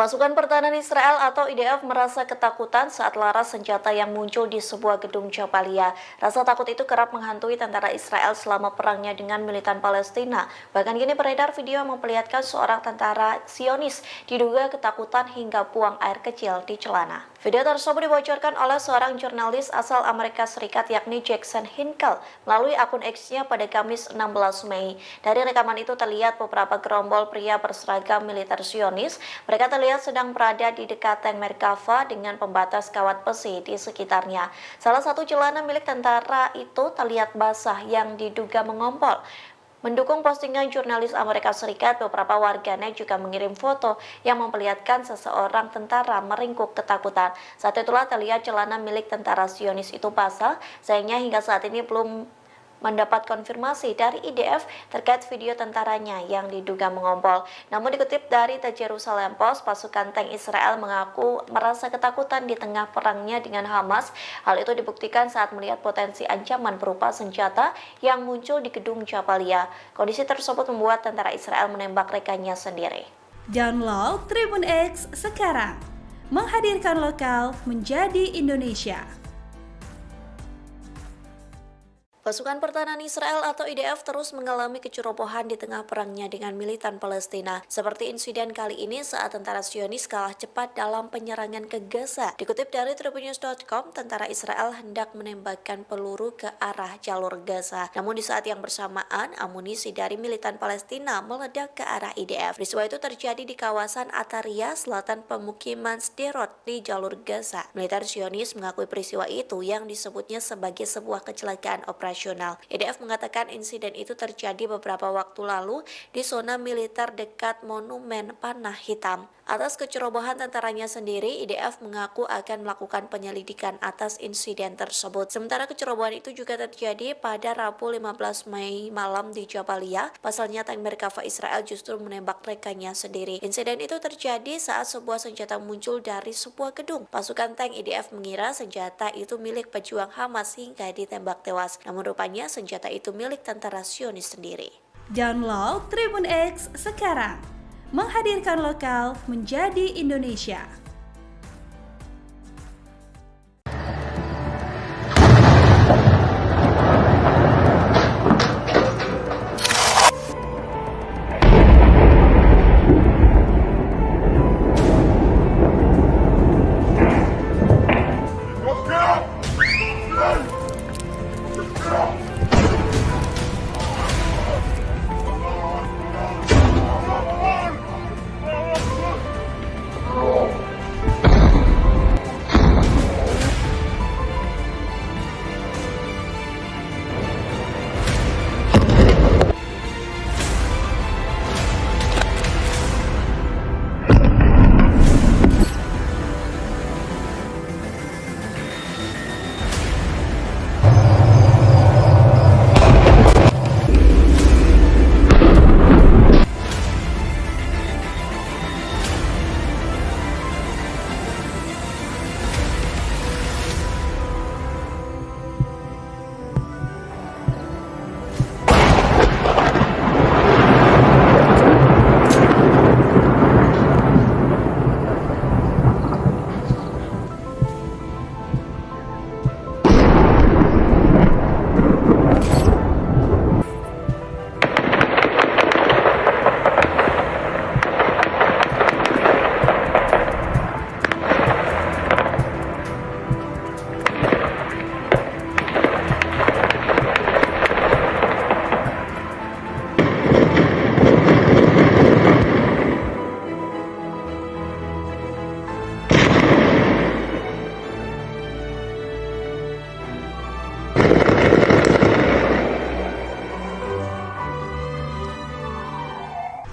Pasukan Pertahanan Israel atau IDF merasa ketakutan saat laras senjata yang muncul di sebuah gedung Jabaliyah. Rasa takut itu kerap menghantui tentara Israel selama perangnya dengan militan Palestina. Bahkan kini beredar video yang memperlihatkan seorang tentara Zionis diduga ketakutan hingga buang air kecil di celana. Video tersebut dibocorkan oleh seorang jurnalis asal Amerika Serikat yakni Jackson Hinkle melalui akun X-nya pada Kamis 16 Mei. Dari rekaman itu terlihat beberapa gerombol pria berseragam militer Zionis. Mereka terlihat sedang berada di dekat tank Merkava dengan pembatas kawat besi di sekitarnya. Salah satu celana milik tentara itu terlihat basah yang diduga mengompol. Mendukung postingan jurnalis Amerika Serikat, beberapa warganet juga mengirim foto yang memperlihatkan seseorang tentara meringkuk ketakutan. Saat itulah terlihat celana milik tentara Zionis itu basah. Sayangnya hingga saat ini belum mendapat konfirmasi dari IDF terkait video tentaranya yang diduga mengompol. Namun dikutip dari The Jerusalem Post, pasukan tank Israel mengaku merasa ketakutan di tengah perangnya dengan Hamas. Hal itu dibuktikan saat melihat potensi ancaman berupa senjata yang muncul di gedung Jabaliyah. Kondisi tersebut membuat tentara Israel menembak rekannya sendiri. Download Tribun X sekarang, menghadirkan lokal menjadi Indonesia. Pasukan Pertahanan Israel atau IDF terus mengalami kecerobohan di tengah perangnya dengan militan Palestina. Seperti insiden kali ini saat tentara Zionis kalah cepat dalam penyerangan ke Gaza. Dikutip dari tribunnews.com, tentara Israel hendak menembakkan peluru ke arah jalur Gaza. Namun di saat yang bersamaan, amunisi dari militan Palestina meledak ke arah IDF. Peristiwa itu terjadi di kawasan Ataria, selatan pemukiman Sderot di jalur Gaza. Militer Zionis mengakui peristiwa itu yang disebutnya sebagai sebuah kecelakaan operasional. IDF mengatakan insiden itu terjadi beberapa waktu lalu di zona militer dekat Monumen Panah Hitam. Atas kecerobohan tentaranya sendiri, IDF mengaku akan melakukan penyelidikan atas insiden tersebut. Sementara kecerobohan itu juga terjadi pada Rabu 15 Mei malam di Jabaliyah. Pasalnya tank Merkava Israel justru menembak rekannya sendiri. Insiden itu terjadi saat sebuah senjata muncul dari sebuah gedung. Pasukan tank IDF mengira senjata itu milik pejuang Hamas hingga ditembak tewas. Namun rupanya senjata itu milik tentara Zionis sendiri. Download Tribun X sekarang, menghadirkan lokal menjadi Indonesia.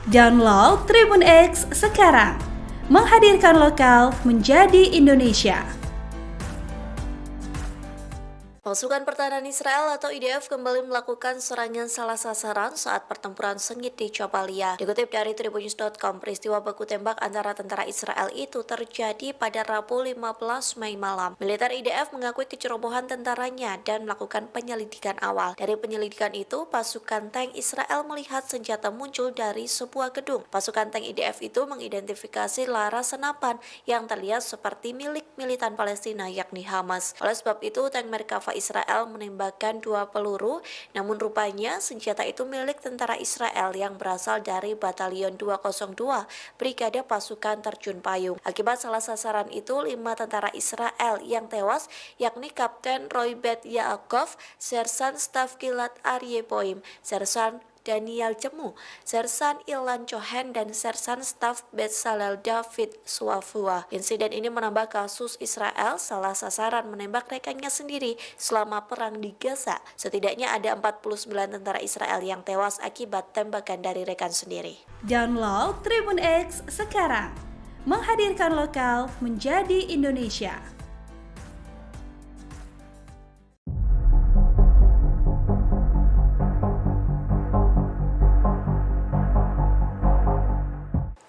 Download Tribun X sekarang. Menghadirkan lokal menjadi Indonesia. Pasukan Pertahanan Israel atau IDF kembali melakukan serangan salah sasaran saat pertempuran sengit di Jabalia. Dikutip dari tribunnews.com, peristiwa baku tembak antara tentara Israel itu terjadi pada Rabu 15 Mei malam. Militer IDF mengakui kecerobohan tentaranya dan melakukan penyelidikan awal. Dari penyelidikan itu, pasukan tank Israel melihat senjata muncul dari sebuah gedung. Pasukan tank IDF itu mengidentifikasi laras senapan yang terlihat seperti milik militan Palestina yakni Hamas. Oleh sebab itu, tank Merkava Israel menembakkan 2 peluru, namun rupanya senjata itu milik tentara Israel yang berasal dari Batalion 202 Brigade Pasukan Terjun Payung. Akibat salah sasaran itu, 5 tentara Israel yang tewas, yakni Kapten Roy Bet Yaakov, Sersan Staf Gilad Aryeh Boim, Sersan Daniel Cemu, Sersan Ilan Cohen, dan Sersan Staf Bezalel David Suafua. Insiden ini menambah kasus Israel salah sasaran menembak rekannya sendiri selama perang di Gaza. Setidaknya ada 49 tentara Israel yang tewas akibat tembakan dari rekan sendiri. Download Tribun X sekarang. Menghadirkan lokal menjadi Indonesia.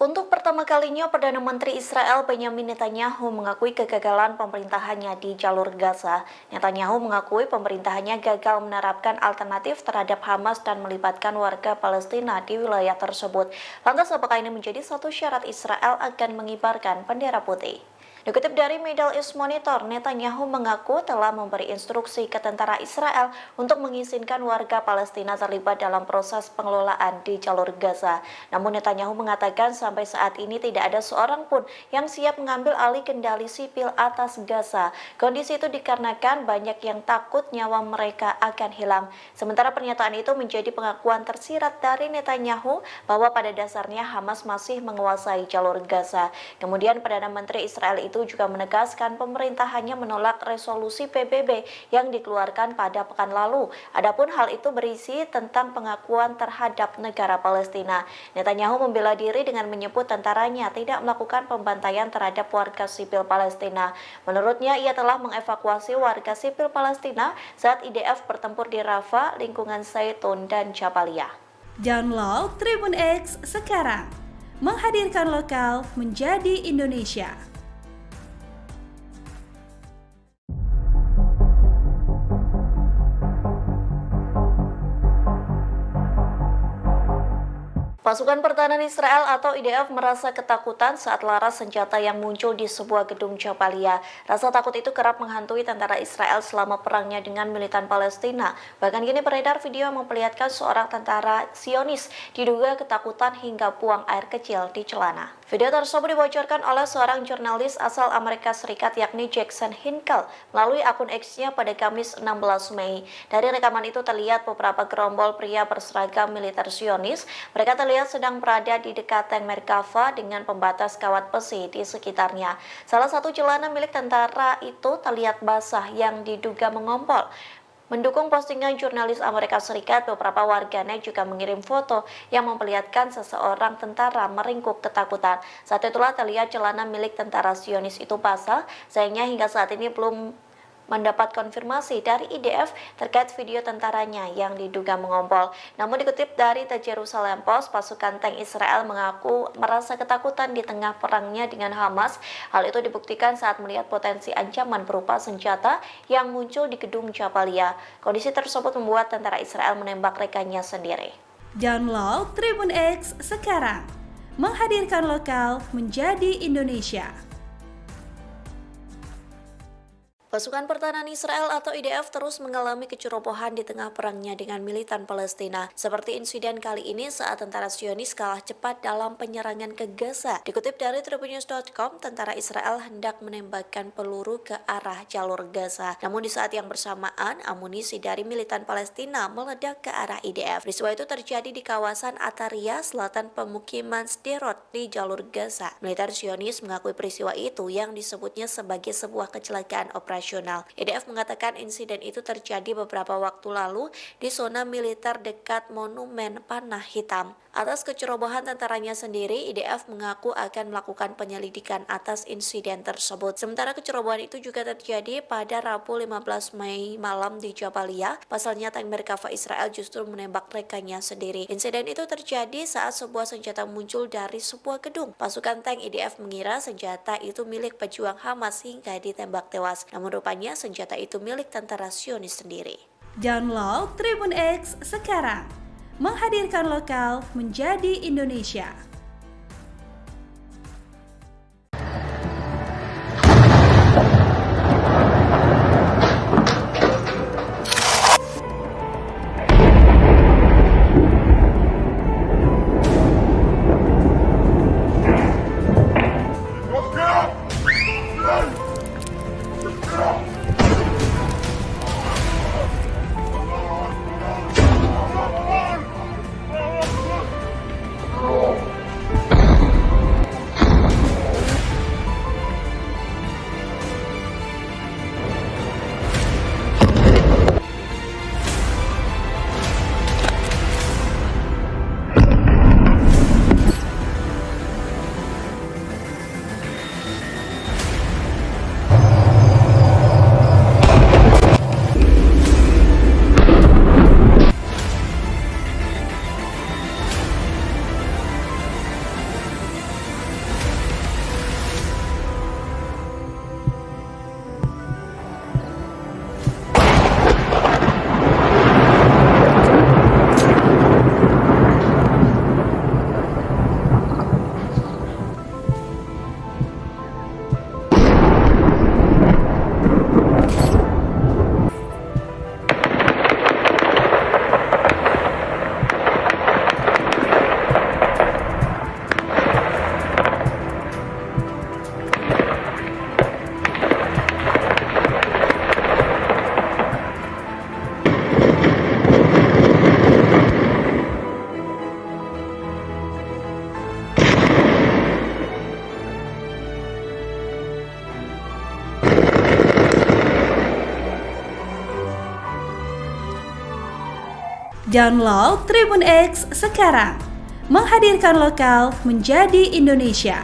Untuk pertama kalinya, Perdana Menteri Israel Benyamin Netanyahu mengakui kegagalan pemerintahannya di jalur Gaza. Netanyahu mengakui pemerintahannya gagal menerapkan alternatif terhadap Hamas dan melibatkan warga Palestina di wilayah tersebut. Lantas apakah ini menjadi satu syarat Israel akan mengibarkan bendera putih? Dikutip dari Middle East Monitor, Netanyahu mengaku telah memberi instruksi ke tentara Israel untuk mengizinkan warga Palestina terlibat dalam proses pengelolaan di jalur Gaza. Namun Netanyahu mengatakan sampai saat ini tidak ada seorang pun yang siap mengambil alih kendali sipil atas Gaza. Kondisi itu dikarenakan banyak yang takut nyawa mereka akan hilang. Sementara pernyataan itu menjadi pengakuan tersirat dari Netanyahu bahwa pada dasarnya Hamas masih menguasai jalur Gaza. Kemudian Perdana Menteri Israel itu juga menegaskan pemerintahannya menolak resolusi PBB yang dikeluarkan pada pekan lalu. Adapun hal itu berisi tentang pengakuan terhadap negara Palestina. Netanyahu membela diri dengan menyebut tentaranya tidak melakukan pembantaian terhadap warga sipil Palestina. Menurutnya, ia telah mengevakuasi warga sipil Palestina saat IDF bertempur di Rafah, lingkungan Zaitun, dan Jabalia. Download Tribun X sekarang. Menghadirkan lokal menjadi Indonesia. Pasukan Pertahanan Israel atau IDF merasa ketakutan saat laras senjata yang muncul di sebuah gedung Jabalia. Rasa takut itu kerap menghantui tentara Israel selama perangnya dengan militan Palestina. Bahkan kini beredar video yang memperlihatkan seorang tentara Zionis diduga ketakutan hingga buang air kecil di celana. Video tersebut dibocorkan oleh seorang jurnalis asal Amerika Serikat yakni Jackson Hinkle melalui akun X-nya pada Kamis 16 Mei. Dari rekaman itu terlihat beberapa gerombol pria berseragam militer Zionis. Mereka terlihat sedang berada di dekat tank Merkava dengan pembatas kawat besi di sekitarnya. Salah satu celana milik tentara itu terlihat basah yang diduga mengompol. Mendukung postingan jurnalis Amerika Serikat, beberapa warganet juga mengirim foto yang memperlihatkan seseorang tentara meringkuk ketakutan. Saat itulah terlihat celana milik tentara Zionis itu basah. Sayangnya hingga saat ini belum mendapat konfirmasi dari IDF terkait video tentaranya yang diduga mengompol. Namun dikutip dari The Jerusalem Post, pasukan tank Israel mengaku merasa ketakutan di tengah perangnya dengan Hamas. Hal itu dibuktikan saat melihat potensi ancaman berupa senjata yang muncul di gedung Jabalia. Kondisi tersebut membuat tentara Israel menembak rekannya sendiri. Download Tribun X sekarang. Menghadirkan lokal menjadi Indonesia. Pasukan Pertahanan Israel atau IDF terus mengalami kecerobohan di tengah perangnya dengan militan Palestina. Seperti insiden kali ini saat tentara Zionis kalah cepat dalam penyerangan ke Gaza. Dikutip dari tribunnews.com, tentara Israel hendak menembakkan peluru ke arah jalur Gaza. Namun di saat yang bersamaan, amunisi dari militan Palestina meledak ke arah IDF. Peristiwa itu terjadi di kawasan Ataria, selatan pemukiman Sderot di jalur Gaza. Militer Zionis mengakui peristiwa itu yang disebutnya sebagai sebuah kecelakaan operasional. IDF mengatakan insiden itu terjadi beberapa waktu lalu di zona militer dekat Monumen Panah Hitam. Atas kecerobohan tentaranya sendiri, IDF mengaku akan melakukan penyelidikan atas insiden tersebut. Sementara kecerobohan itu juga terjadi pada Rabu 15 Mei malam di Jabalia. Pasalnya tank Merkava Israel justru menembak rekannya sendiri. Insiden itu terjadi saat sebuah senjata muncul dari sebuah gedung. Pasukan tank IDF mengira senjata itu milik pejuang Hamas hingga ditembak tewas. Namun rupanya senjata itu milik tentara Zionis sendiri. Download Tribun X sekarang. Menghadirkan lokal menjadi Indonesia. Download Tribun X sekarang. Menghadirkan lokal menjadi Indonesia.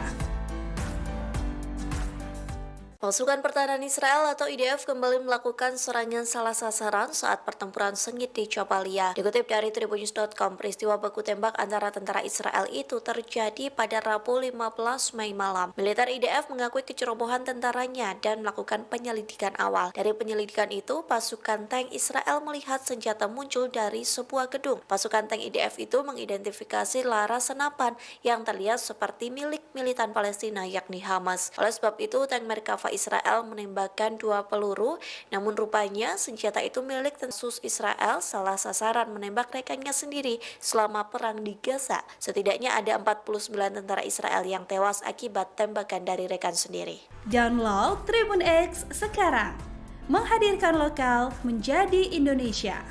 Pasukan Pertahanan Israel atau IDF kembali melakukan serangan salah sasaran saat pertempuran sengit di Jabalia. Dikutip dari tribunnews.com, peristiwa baku tembak antara tentara Israel itu terjadi pada Rabu 15 Mei malam. Militer IDF mengakui kecerobohan tentaranya dan melakukan penyelidikan awal. Dari penyelidikan itu, pasukan tank Israel melihat senjata muncul dari sebuah gedung. Pasukan tank IDF itu mengidentifikasi laras senapan yang terlihat seperti milik militan Palestina yakni Hamas. Oleh sebab itu, tank Merkava Israel menembakkan 2 peluru, namun rupanya senjata itu milik tentara Israel salah sasaran menembak rekannya sendiri selama perang di Gaza. Setidaknya ada 49 tentara Israel yang tewas akibat tembakan dari rekan sendiri. Download Tribun X sekarang. Menghadirkan lokal menjadi Indonesia.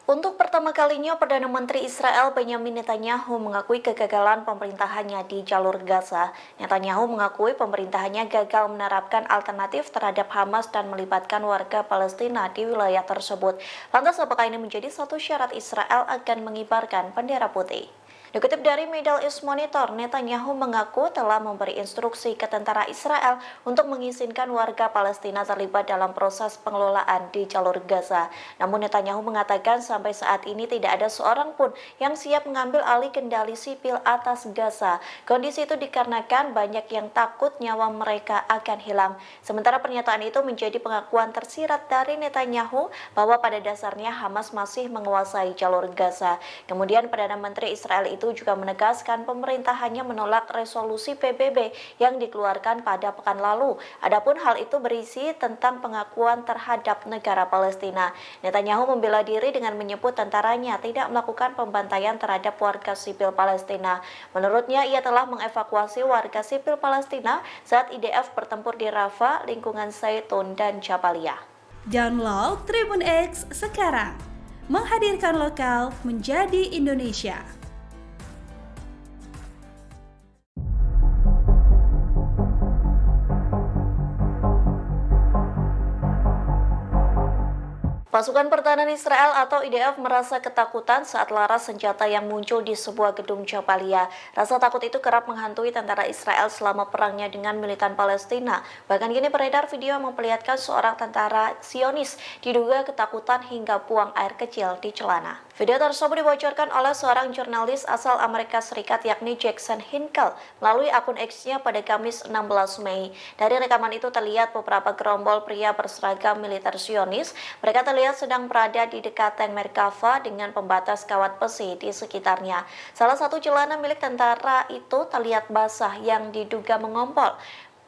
Untuk pertama kalinya, Perdana Menteri Israel Benjamin Netanyahu mengakui kegagalan pemerintahannya di jalur Gaza. Netanyahu mengakui pemerintahannya gagal menerapkan alternatif terhadap Hamas dan melibatkan warga Palestina di wilayah tersebut. Lantas apakah ini menjadi satu syarat Israel akan mengibarkan bendera putih? Dikutip dari Middle East Monitor, Netanyahu mengaku telah memberi instruksi ke tentara Israel untuk mengizinkan warga Palestina terlibat dalam proses pengelolaan di jalur Gaza. Namun Netanyahu mengatakan sampai saat ini tidak ada seorang pun yang siap mengambil alih kendali sipil atas Gaza. Kondisi itu dikarenakan banyak yang takut nyawa mereka akan hilang. Sementara pernyataan itu menjadi pengakuan tersirat dari Netanyahu bahwa pada dasarnya Hamas masih menguasai jalur Gaza. Kemudian Perdana Menteri Israel itu juga menegaskan pemerintahannya menolak resolusi PBB yang dikeluarkan pada pekan lalu. Adapun hal itu berisi tentang pengakuan terhadap negara Palestina. Netanyahu membela diri dengan menyebut tentaranya tidak melakukan pembantaian terhadap warga sipil Palestina. Menurutnya, ia telah mengevakuasi warga sipil Palestina saat IDF bertempur di Rafah, lingkungan Zaitun, dan Jabalia. Download Tribun X sekarang. Menghadirkan lokal menjadi Indonesia. Pasukan Pertahanan Israel atau IDF merasa ketakutan saat laras senjata yang muncul di sebuah gedung Jabalia. Rasa takut itu kerap menghantui tentara Israel selama perangnya dengan militan Palestina. Bahkan kini beredar video yang memperlihatkan seorang tentara Zionis diduga ketakutan hingga buang air kecil di celana. Video tersebut dibocorkan oleh seorang jurnalis asal Amerika Serikat yakni Jackson Hinkle melalui akun X-nya pada Kamis 16 Mei. Dari rekaman itu terlihat beberapa gerombol pria berseragam militer Zionis. Mereka terlihat sedang berada di dekat tank Merkava dengan pembatas kawat besi di sekitarnya. Salah satu celana milik tentara itu terlihat basah yang diduga mengompol.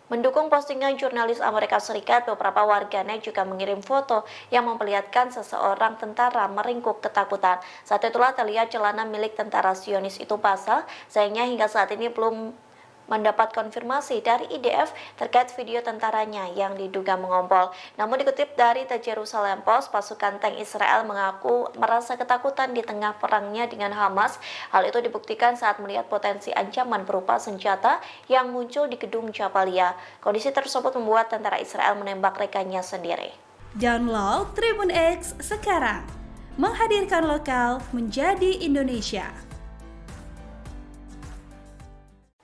Mendukung postingan jurnalis Amerika Serikat, beberapa warganet juga mengirim foto yang memperlihatkan seseorang tentara meringkuk ketakutan. Saat itulah terlihat celana milik tentara Zionis itu basah, sayangnya hingga saat ini belum mendapat konfirmasi dari IDF terkait video tentaranya yang diduga mengompol. Namun dikutip dari The Jerusalem Post, pasukan tank Israel mengaku merasa ketakutan di tengah perangnya dengan Hamas. Hal itu dibuktikan saat melihat potensi ancaman berupa senjata yang muncul di gedung Jabalia. Kondisi tersebut membuat tentara Israel menembak rekannya sendiri. Download Tribun X sekarang, menghadirkan lokal menjadi Indonesia.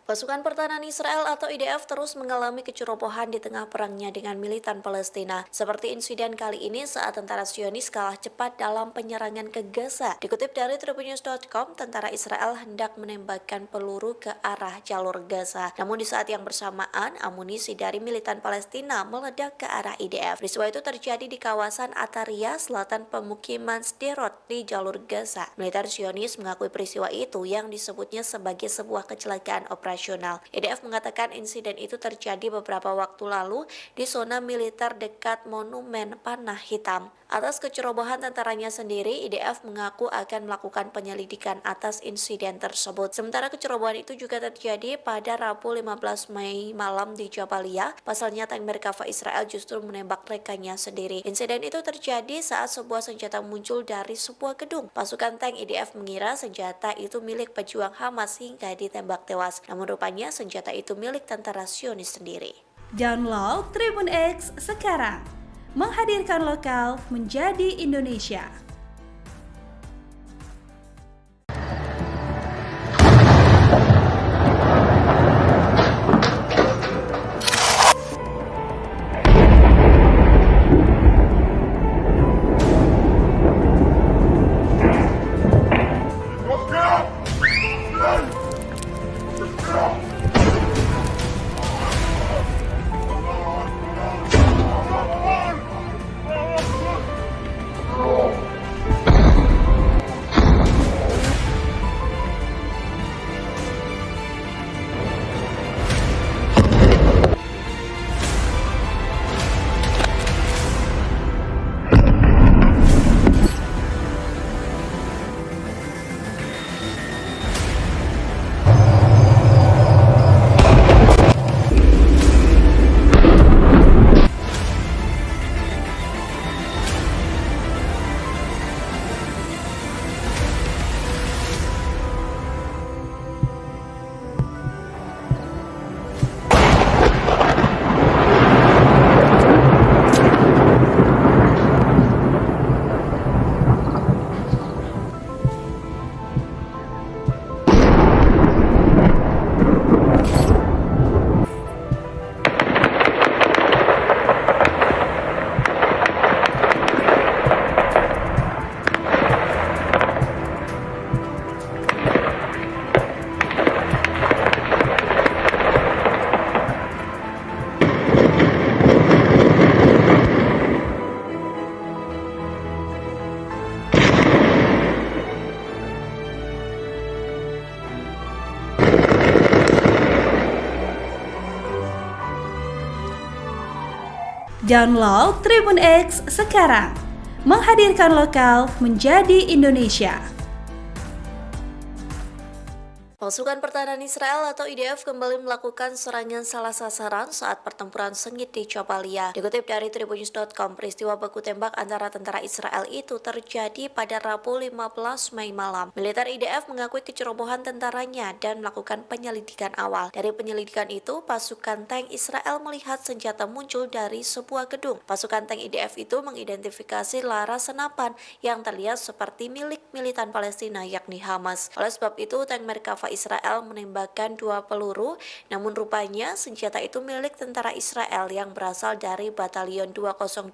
Pasukan Pertahanan Israel atau IDF terus mengalami kecerobohan di tengah perangnya dengan militan Palestina. Seperti insiden kali ini saat tentara Zionis kalah cepat dalam penyerangan ke Gaza. Dikutip dari tribunnews.com, tentara Israel hendak menembakkan peluru ke arah jalur Gaza. Namun di saat yang bersamaan, amunisi dari militan Palestina meledak ke arah IDF. Peristiwa itu terjadi di kawasan Ataria, selatan pemukiman Sderot di jalur Gaza. Militer Zionis mengakui peristiwa itu yang disebutnya sebagai sebuah kecelakaan operasional. IDF mengatakan insiden itu terjadi beberapa waktu lalu di zona militer dekat Monumen Panah Hitam. Atas kecerobohan tentaranya sendiri, IDF mengaku akan melakukan penyelidikan atas insiden tersebut. Sementara kecerobohan itu juga terjadi pada Rabu 15 Mei malam di Jabalia. Pasalnya tank Merkava Israel justru menembak rekannya sendiri. Insiden itu terjadi saat sebuah senjata muncul dari sebuah gedung. Pasukan tank IDF mengira senjata itu milik pejuang Hamas hingga ditembak tewas. Namun rupanya senjata itu milik tentara Zionis sendiri. Download Tribun X sekarang, menghadirkan lokal menjadi Indonesia. Download Tribun X sekarang, menghadirkan lokal menjadi Indonesia. Pasukan Pertahanan Israel atau IDF kembali melakukan serangan salah sasaran saat pertempuran sengit di Jabalia. Dikutip dari tribunnews.com, peristiwa baku tembak antara tentara Israel itu terjadi pada Rabu 15 Mei malam. Militer IDF mengakui kecerobohan tentaranya dan melakukan penyelidikan awal. Dari penyelidikan itu, pasukan tank Israel melihat senjata muncul dari sebuah gedung. Pasukan tank IDF itu mengidentifikasi laras senapan yang terlihat seperti milik militan Palestina yakni Hamas. Oleh sebab itu, tank Merkava Israel menembakkan 2 peluru, namun rupanya senjata itu milik tentara Israel yang berasal dari Batalion 202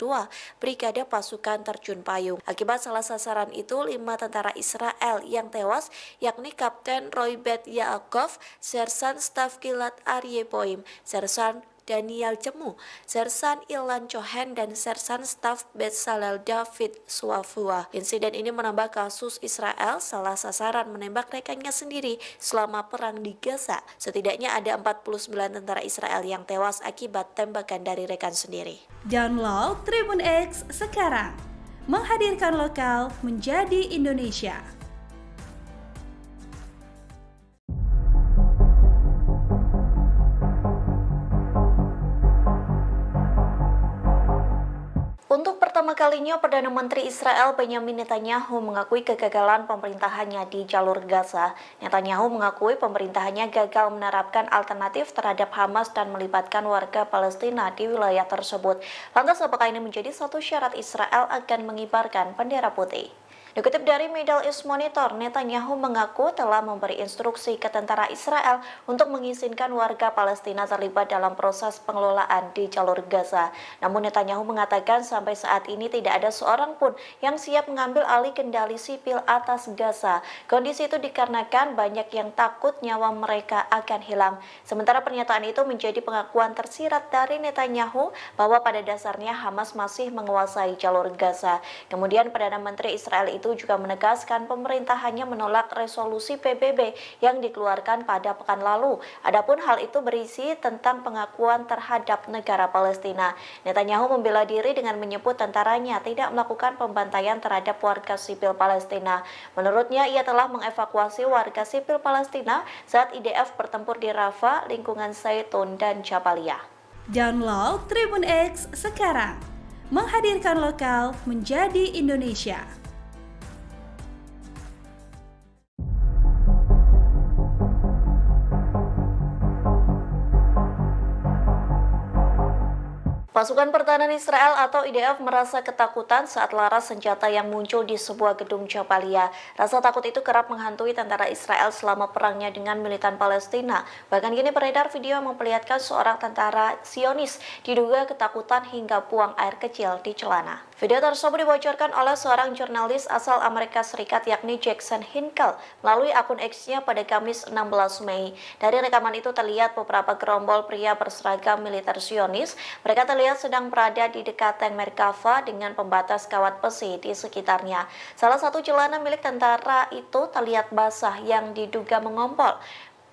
Brigade Pasukan Terjun Payung. Akibat salah sasaran itu, 5 tentara Israel yang tewas, yakni Kapten Roy Bet Yaakov, Sersan Staf Gilad Aryeh Boim, Sersan Daniel Jemu, Sersan Ilan Cohen, dan Sersan Staf Bezalel David Suafua. Insiden ini menambah kasus Israel salah sasaran menembak rekannya sendiri selama perang di Gaza. Setidaknya ada 49 tentara Israel yang tewas akibat tembakan dari rekan sendiri. Download Tribun X sekarang, menghadirkan lokal menjadi Indonesia. Untuk pertama kalinya, Perdana Menteri Israel Benyamin Netanyahu mengakui kegagalan pemerintahannya di jalur Gaza. Netanyahu mengakui pemerintahannya gagal menerapkan alternatif terhadap Hamas dan melibatkan warga Palestina di wilayah tersebut. Lantas, apakah ini menjadi satu syarat Israel akan mengibarkan bendera putih? Dikutip dari Middle East Monitor, Netanyahu mengaku telah memberi instruksi ke tentara Israel untuk mengizinkan warga Palestina terlibat dalam proses pengelolaan di jalur Gaza. Namun Netanyahu mengatakan sampai saat ini tidak ada seorang pun yang siap mengambil alih kendali sipil atas Gaza. Kondisi itu dikarenakan banyak yang takut nyawa mereka akan hilang. Sementara pernyataan itu menjadi pengakuan tersirat dari Netanyahu bahwa pada dasarnya Hamas masih menguasai jalur Gaza. Kemudian Perdana Menteri Israel itu juga menegaskan pemerintahannya menolak resolusi PBB yang dikeluarkan pada pekan lalu. Adapun hal itu berisi tentang pengakuan terhadap negara Palestina. Netanyahu membela diri dengan menyebut tentaranya tidak melakukan pembantaian terhadap warga sipil Palestina. Menurutnya, ia telah mengevakuasi warga sipil Palestina saat IDF bertempur di Rafah, lingkungan Zaitun, dan Jabalia. Download Tribun X sekarang, menghadirkan lokal menjadi Indonesia. Pasukan Pertahanan Israel atau IDF merasa ketakutan saat laras senjata yang muncul di sebuah gedung Jabalia. Rasa takut itu kerap menghantui tentara Israel selama perangnya dengan militan Palestina. Bahkan kini beredar video yang memperlihatkan seorang tentara Zionis diduga ketakutan hingga buang air kecil di celana. Video tersebut dibocorkan oleh seorang jurnalis asal Amerika Serikat yakni Jackson Hinkle melalui akun X-nya pada Kamis 16 Mei. Dari rekaman itu terlihat beberapa gerombol pria berseragam militer Zionis. Mereka terlihat sedang berada di dekat tank Merkava dengan pembatas kawat besi di sekitarnya. Salah satu celana milik tentara itu terlihat basah yang diduga mengompol.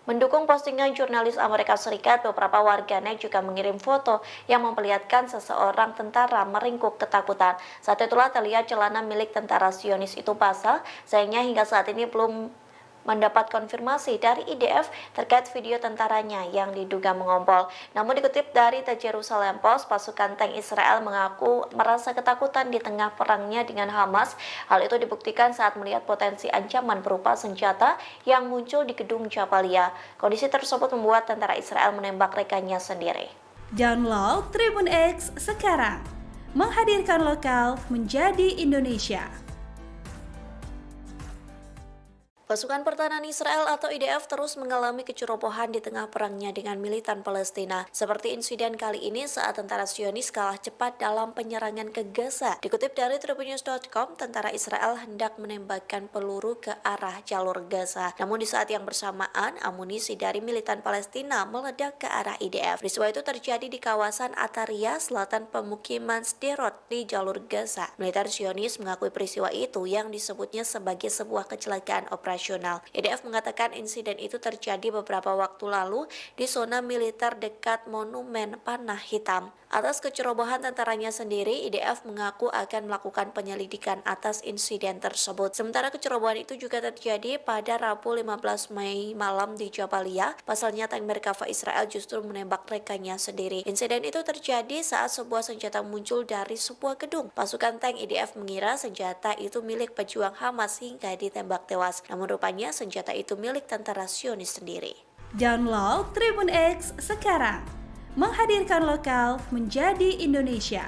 Mendukung postingan jurnalis Amerika Serikat, beberapa warganet juga mengirim foto yang memperlihatkan seseorang tentara meringkuk ketakutan. Saat itulah terlihat celana milik tentara Zionis itu basah. Sayangnya hingga saat ini belum mendapat konfirmasi dari IDF terkait video tentaranya yang diduga mengompol. Namun dikutip dari The Jerusalem Post, pasukan tank Israel mengaku merasa ketakutan di tengah perangnya dengan Hamas. Hal itu dibuktikan saat melihat potensi ancaman berupa senjata yang muncul di gedung Jabalia. Kondisi tersebut membuat tentara Israel menembak rekannya sendiri. Download Tribun X sekarang, menghadirkan lokal menjadi Indonesia. Pasukan Pertahanan Israel atau IDF terus mengalami kecerobohan di tengah perangnya dengan militan Palestina. Seperti insiden kali ini saat tentara Zionis kalah cepat dalam penyerangan ke Gaza. Dikutip dari tribunnews.com, tentara Israel hendak menembakkan peluru ke arah jalur Gaza. Namun di saat yang bersamaan, amunisi dari militan Palestina meledak ke arah IDF. Peristiwa itu terjadi di kawasan Ataria, selatan pemukiman Sderot di jalur Gaza. Militer Zionis mengakui peristiwa itu yang disebutnya sebagai sebuah kecelakaan operasional. IDF mengatakan insiden itu terjadi beberapa waktu lalu di zona militer dekat Monumen Panah Hitam. Atas kecerobohan tentaranya sendiri, IDF mengaku akan melakukan penyelidikan atas insiden tersebut. Sementara kecerobohan itu juga terjadi pada Rabu 15 Mei malam di Jabalia. Pasalnya tank Merkava Israel justru menembak rekannya sendiri. Insiden itu terjadi saat sebuah senjata muncul dari sebuah gedung. Pasukan tank IDF mengira senjata itu milik pejuang Hamas hingga ditembak tewas. Namun rupanya senjata itu milik tentara Zionis sendiri. Download Tribun X sekarang. Menghadirkan lokal menjadi Indonesia.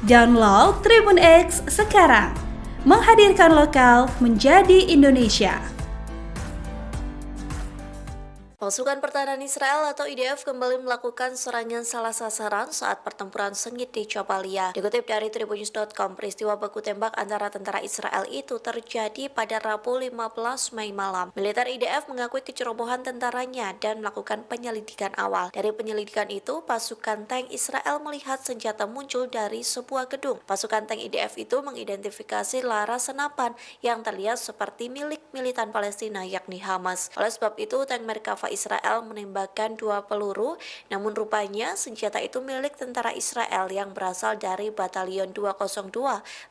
Download Tribun X sekarang. Menghadirkan lokal menjadi Indonesia. Pasukan Pertahanan Israel atau IDF kembali melakukan serangan salah sasaran saat pertempuran sengit di Jabalia. Dikutip dari tribunnews.com, peristiwa baku tembak antara tentara Israel itu terjadi pada Rabu 15 Mei malam. Militer IDF mengakui kecerobohan tentaranya dan melakukan penyelidikan awal. Dari penyelidikan itu, pasukan tank Israel melihat senjata muncul dari sebuah gedung. Pasukan tank IDF itu mengidentifikasi laras senapan yang terlihat seperti milik militan Palestina yakni Hamas. Oleh sebab itu, tank Merkava Israel menembakkan 2 peluru, namun rupanya senjata itu milik tentara Israel yang berasal dari Batalion 202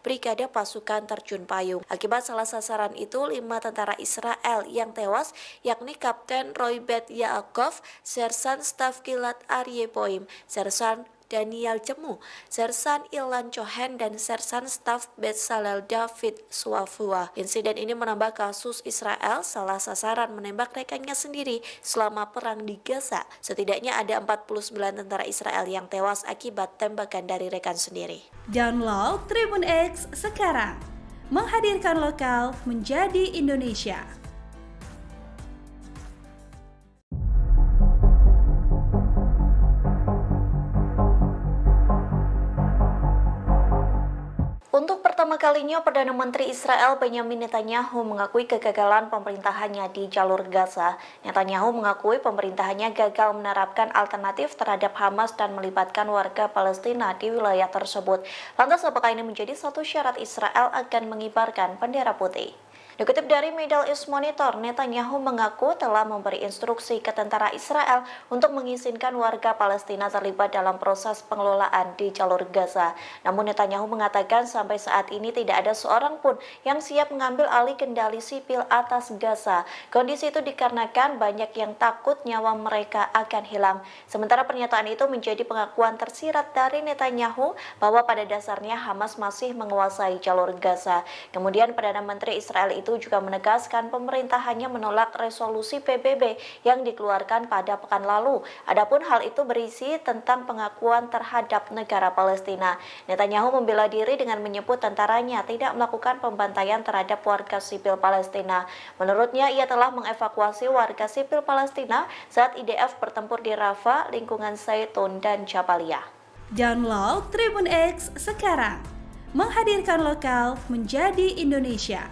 Brigade Pasukan Terjun Payung. Akibat salah sasaran itu, 5 tentara Israel yang tewas, yakni Kapten Roy Bet Yaakov, Sersan Staf Gilad Aryeh Boim, Sersan Daniel Cemu, Sersan Ilan Cohen, dan Sersan Staf Bezalel David Suafua. Insiden ini menambah kasus Israel salah sasaran menembak rekannya sendiri selama perang di Gaza. Setidaknya ada 49 tentara Israel yang tewas akibat tembakan dari rekan sendiri. Download Tribun X sekarang. Menghadirkan lokal menjadi Indonesia. Untuk pertama kalinya, Perdana Menteri Israel Benyamin Netanyahu mengakui kegagalan pemerintahannya di jalur Gaza. Netanyahu mengakui pemerintahannya gagal menerapkan alternatif terhadap Hamas dan melibatkan warga Palestina di wilayah tersebut. Lantas apakah ini menjadi satu syarat Israel akan mengibarkan bendera putih? Dikutip dari Middle East Monitor, Netanyahu mengaku telah memberi instruksi ke tentara Israel untuk mengizinkan warga Palestina terlibat dalam proses pengelolaan di jalur Gaza. Namun Netanyahu mengatakan sampai saat ini tidak ada seorang pun yang siap mengambil alih kendali sipil atas Gaza. Kondisi itu dikarenakan banyak yang takut nyawa mereka akan hilang. Sementara pernyataan itu menjadi pengakuan tersirat dari Netanyahu bahwa pada dasarnya Hamas masih menguasai jalur Gaza. Kemudian Perdana Menteri Israel itu juga menegaskan pemerintah hanya menolak resolusi PBB yang dikeluarkan pada pekan lalu. Adapun hal itu berisi tentang pengakuan terhadap negara Palestina. Netanyahu membela diri dengan menyebut tentaranya tidak melakukan pembantaian terhadap warga sipil Palestina. Menurutnya, ia telah mengevakuasi warga sipil Palestina saat IDF bertempur di Rafah, lingkungan Zaitun, dan Jabaliyah. Download Tribun X sekarang, menghadirkan lokal menjadi Indonesia.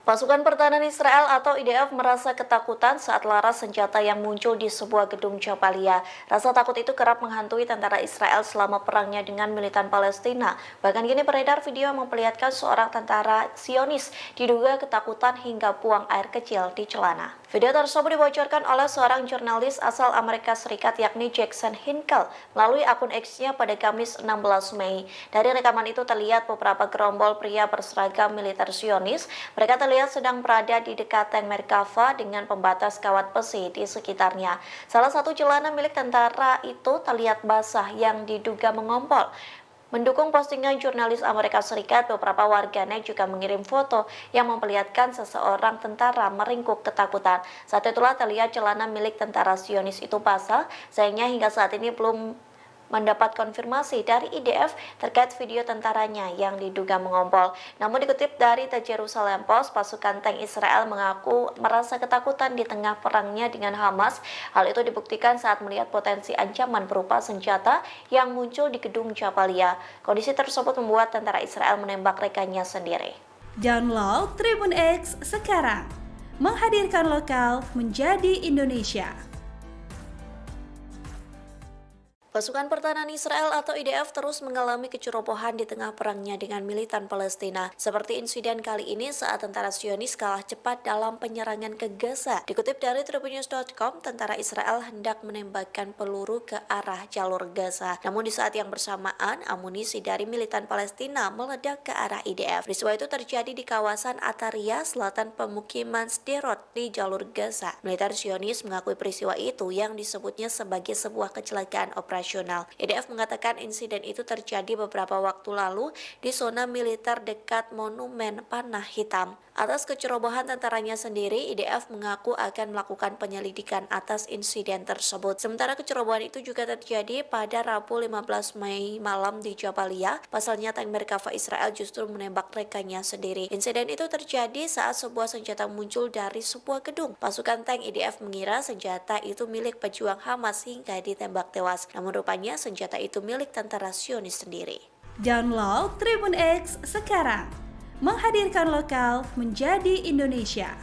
Pasukan Pertahanan Israel atau IDF merasa ketakutan saat laras senjata yang muncul di sebuah gedung Jabalia. Rasa takut itu kerap menghantui tentara Israel selama perangnya dengan militan Palestina. Bahkan kini beredar video yang memperlihatkan seorang tentara Zionis diduga ketakutan hingga buang air kecil di celana. Video tersebut dibocorkan oleh seorang jurnalis asal Amerika Serikat yakni Jackson Hinkle melalui akun X-nya pada Kamis 16 Mei. Dari rekaman itu terlihat beberapa gerombol pria berseragam militer Zionis. Mereka terlihat sedang berada di dekat tank Merkava dengan pembatas kawat besi di sekitarnya. Salah satu celana milik tentara itu terlihat basah yang diduga mengompol. Mendukung postingan jurnalis Amerika Serikat, beberapa warganet juga mengirim foto yang memperlihatkan seseorang tentara meringkuk ketakutan. Saat itulah terlihat celana milik tentara Zionis itu basah. Sayangnya hingga saat ini belum mendapat konfirmasi dari IDF terkait video tentaranya yang diduga mengompol. Namun dikutip dari The Jerusalem Post, pasukan tank Israel mengaku merasa ketakutan di tengah perangnya dengan Hamas. Hal itu dibuktikan saat melihat potensi ancaman berupa senjata yang muncul di gedung Jabalia. Kondisi tersebut membuat tentara Israel menembak rekannya sendiri. Download Tribun X sekarang, menghadirkan lokal menjadi Indonesia. Pasukan Pertahanan Israel atau IDF terus mengalami kecerobohan di tengah perangnya dengan militan Palestina. Seperti insiden kali ini saat tentara Zionis kalah cepat dalam penyerangan ke Gaza. Dikutip dari tribunnews.com, tentara Israel hendak menembakkan peluru ke arah jalur Gaza. Namun di saat yang bersamaan, amunisi dari militan Palestina meledak ke arah IDF. Peristiwa itu terjadi di kawasan Ataria, selatan pemukiman Sderot di jalur Gaza. Militer Zionis mengakui peristiwa itu yang disebutnya sebagai sebuah kecelakaan operasional. IDF mengatakan insiden itu terjadi beberapa waktu lalu di zona militer dekat Monumen Panah Hitam. Atas kecerobohan tentaranya sendiri, IDF mengaku akan melakukan penyelidikan atas insiden tersebut. Sementara kecerobohan itu juga terjadi pada Rabu 15 Mei malam di Jabalia. Pasalnya tank Merkava Israel justru menembak rekannya sendiri. Insiden itu terjadi saat sebuah senjata muncul dari sebuah gedung. Pasukan tank IDF mengira senjata itu milik pejuang Hamas hingga ditembak tewas. Namun rupanya senjata itu milik tentara Zionis sendiri. Download Tribun X sekarang, menghadirkan lokal menjadi Indonesia.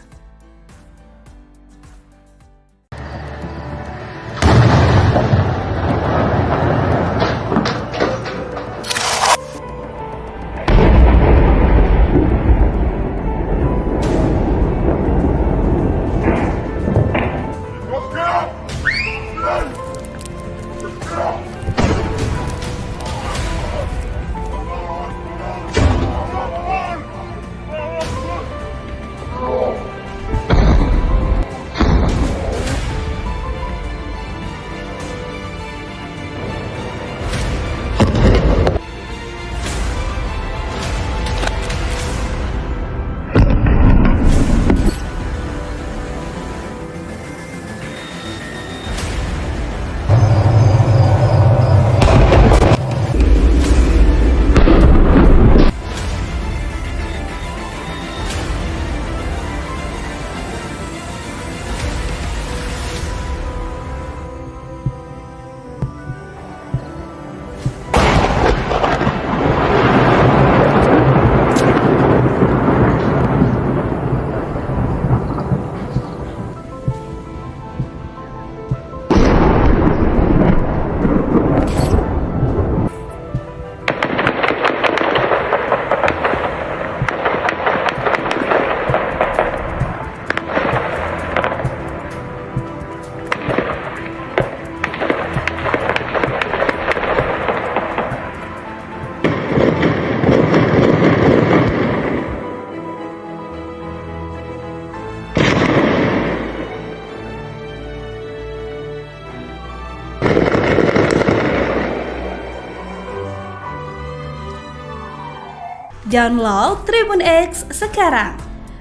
Download Tribun X sekarang.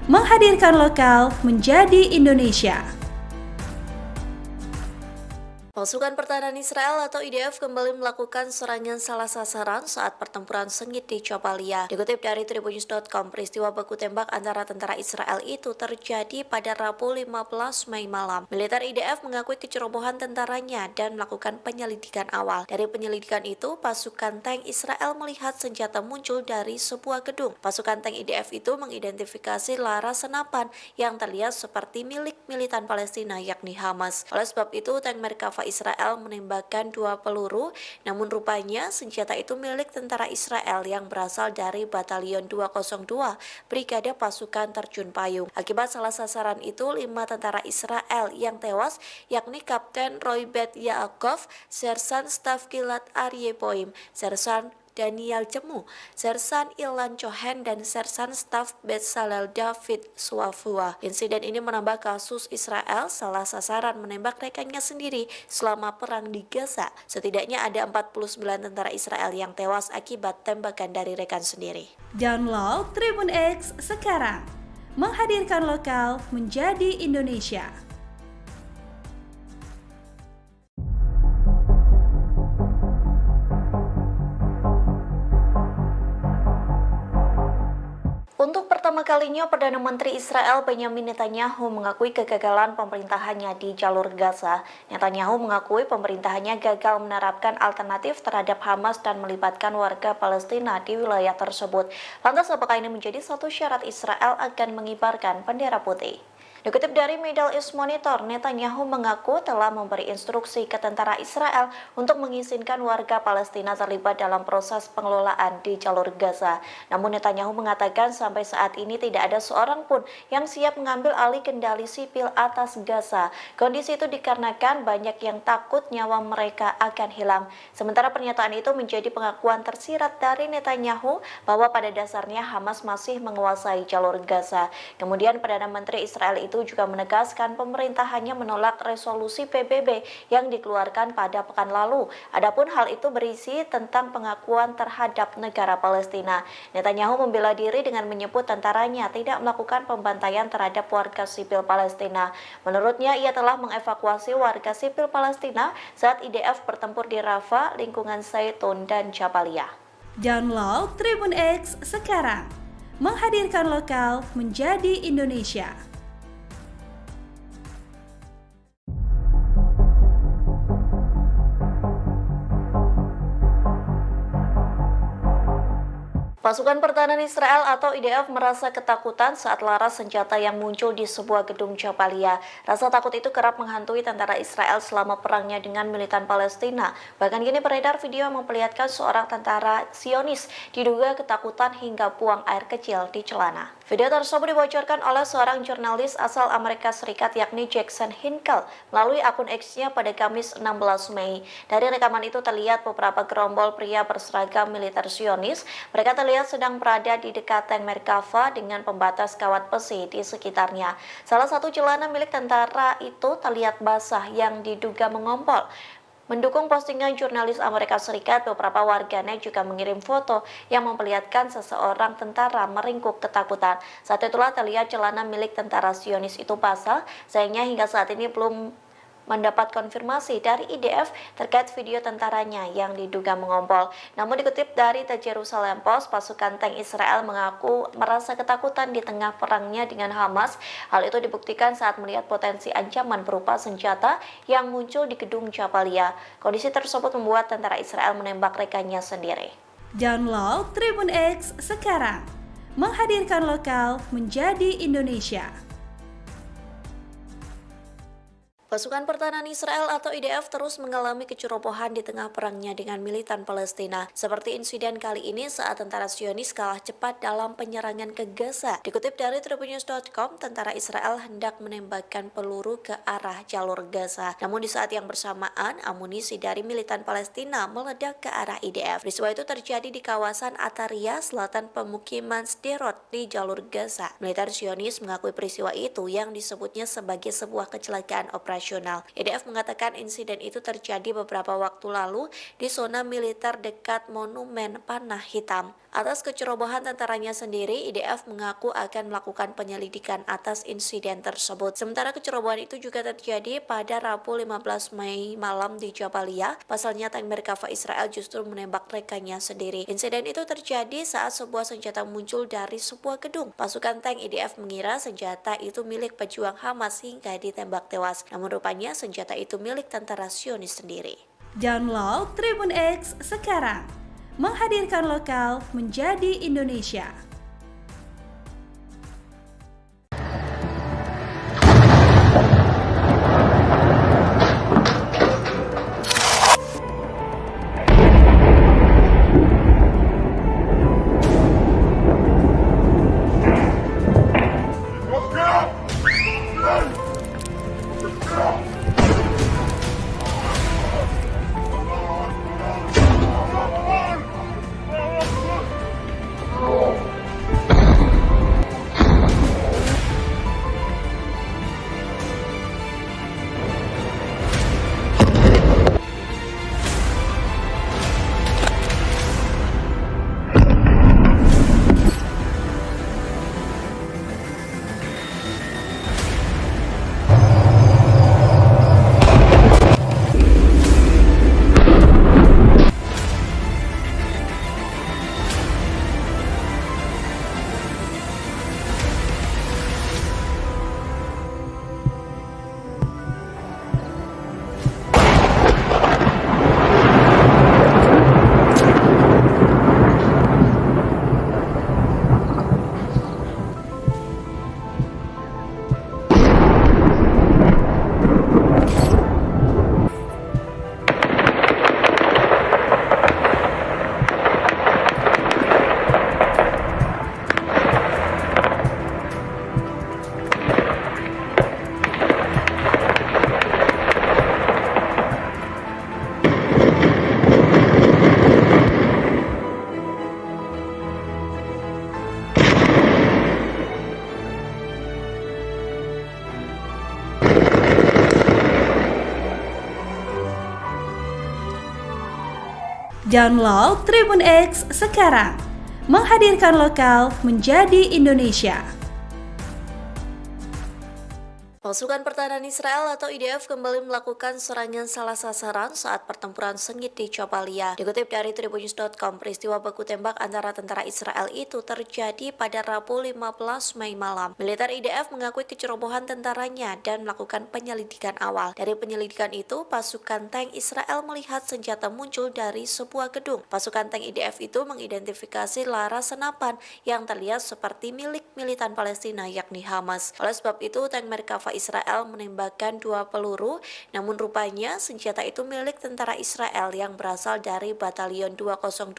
Menghadirkan lokal menjadi Indonesia. Pasukan Pertahanan Israel atau IDF kembali melakukan serangan salah sasaran saat pertempuran sengit di Jabalia. Dikutip dari tribunnews.com, peristiwa baku tembak antara tentara Israel itu terjadi pada Rabu 15 Mei malam. Militer IDF mengakui kecerobohan tentaranya dan melakukan penyelidikan awal. Dari penyelidikan itu, pasukan tank Israel melihat senjata muncul dari sebuah gedung. Pasukan tank IDF itu mengidentifikasi laras senapan yang terlihat seperti milik militan Palestina yakni Hamas. Oleh sebab itu, tank Merkava Israel menembakkan 2 peluru, namun rupanya senjata itu milik tentara Israel yang berasal dari Batalion 202 Brigade Pasukan Terjun Payung. Akibat salah sasaran itu, 5 tentara Israel yang tewas, yakni Kapten Roy Bet Yaakov, Sersan Staf Gilad Aryeh Boim, Sersan Daniel Cemu, Sersan Ilan Cohen, dan Sersan Staf Bezalel David Suafua. Insiden ini menambah kasus Israel salah sasaran menembak rekannya sendiri selama perang di Gaza. Setidaknya ada 49 tentara Israel yang tewas akibat tembakan dari rekan sendiri. Download Tribun X sekarang. Menghadirkan lokal menjadi Indonesia. Untuk pertama kalinya, Perdana Menteri Israel Benyamin Netanyahu mengakui kegagalan pemerintahannya di jalur Gaza. Netanyahu mengakui pemerintahannya gagal menerapkan alternatif terhadap Hamas dan melibatkan warga Palestina di wilayah tersebut. Lantas apakah ini menjadi satu syarat Israel akan mengibarkan bendera putih? Dikutip dari Middle East Monitor, Netanyahu mengaku telah memberi instruksi ke tentara Israel untuk mengizinkan warga Palestina terlibat dalam proses pengelolaan di jalur Gaza. Namun Netanyahu mengatakan sampai saat ini tidak ada seorang pun yang siap mengambil alih kendali sipil atas Gaza. Kondisi itu dikarenakan banyak yang takut nyawa mereka akan hilang. Sementara pernyataan itu menjadi pengakuan tersirat dari Netanyahu bahwa pada dasarnya Hamas masih menguasai jalur Gaza. Kemudian Perdana Menteri Israel itu juga menegaskan pemerintahannya menolak resolusi PBB yang dikeluarkan pada pekan lalu. Adapun hal itu berisi tentang pengakuan terhadap negara Palestina. Netanyahu membela diri dengan menyebut tentaranya tidak melakukan pembantaian terhadap warga sipil Palestina. Menurutnya, ia telah mengevakuasi warga sipil Palestina saat IDF bertempur di Rafah, lingkungan Zaitun, dan Jabalia. Download Tribun X sekarang. Menghadirkan lokal menjadi Indonesia. Pasukan Pertahanan Israel atau IDF merasa ketakutan saat laras senjata yang muncul di sebuah gedung Jabalia. Rasa takut itu kerap menghantui tentara Israel selama perangnya dengan militan Palestina. Bahkan kini beredar video yang memperlihatkan seorang tentara Zionis diduga ketakutan hingga buang air kecil di celana. Video tersebut dibocorkan oleh seorang jurnalis asal Amerika Serikat yakni Jackson Hinkle melalui akun X-nya pada Kamis 16 Mei. Dari rekaman itu terlihat beberapa gerombol pria berseragam militer Zionis. Mereka terlihat sedang berada di dekat tank Merkava dengan pembatas kawat besi di sekitarnya. Salah satu celana milik tentara itu terlihat basah yang diduga mengompol. Mendukung postingan jurnalis Amerika Serikat, beberapa warganet juga mengirim foto yang memperlihatkan seseorang tentara meringkuk ketakutan. Saat itulah terlihat celana milik tentara Zionis itu basah. Sayangnya hingga saat ini belum mendapat konfirmasi dari IDF terkait video tentaranya yang diduga mengompol. Namun dikutip dari The Jerusalem Post, pasukan tank Israel mengaku merasa ketakutan di tengah perangnya dengan Hamas. Hal itu dibuktikan saat melihat potensi ancaman berupa senjata yang muncul di gedung Jabalia. Kondisi tersebut membuat tentara Israel menembak rekannya sendiri. Download Tribun X sekarang. Menghadirkan lokal menjadi Indonesia. Pasukan Pertahanan Israel atau IDF terus mengalami kecerobohan di tengah perangnya dengan militan Palestina. Seperti insiden kali ini saat tentara Zionis kalah cepat dalam penyerangan ke Gaza. Dikutip dari tribunnews.com, tentara Israel hendak menembakkan peluru ke arah jalur Gaza. Namun di saat yang bersamaan, amunisi dari militan Palestina meledak ke arah IDF. Peristiwa itu terjadi di kawasan Ataria, selatan pemukiman Sderot di jalur Gaza. Militer Zionis mengakui peristiwa itu yang disebutnya sebagai sebuah kecelakaan operasional. internasional. IDF mengatakan insiden itu terjadi beberapa waktu lalu di zona militer dekat Monumen Panah Hitam. Atas kecerobohan tentaranya sendiri, IDF mengaku akan melakukan penyelidikan atas insiden tersebut. Sementara kecerobohan itu juga terjadi pada Rabu 15 Mei malam di Jabalia. Pasalnya tank Merkava Israel justru menembak rekannya sendiri. Insiden itu terjadi saat sebuah senjata muncul dari sebuah gedung. Pasukan tank IDF mengira senjata itu milik pejuang Hamas hingga ditembak tewas. Namun rupanya senjata itu milik tentara Zionis sendiri. Download Tribun X sekarang. Menghadirkan lokal menjadi Indonesia. Download Tribun X sekarang. Menghadirkan lokal menjadi Indonesia. Pasukan Pertahanan Israel atau IDF kembali melakukan serangan salah sasaran saat pertempuran sengit di Jabalia. Dikutip dari tribunnews.com, peristiwa baku tembak antara tentara Israel itu terjadi pada Rabu 15 Mei malam. Militer IDF mengakui kecerobohan tentaranya dan melakukan penyelidikan awal. Dari penyelidikan itu, pasukan tank Israel melihat senjata muncul dari sebuah gedung. Pasukan tank IDF itu mengidentifikasi laras senapan yang terlihat seperti milik militan Palestina yakni Hamas. Oleh sebab itu, tank Merkava Israel menembakkan 2 peluru, namun rupanya senjata itu milik tentara Israel yang berasal dari Batalion 202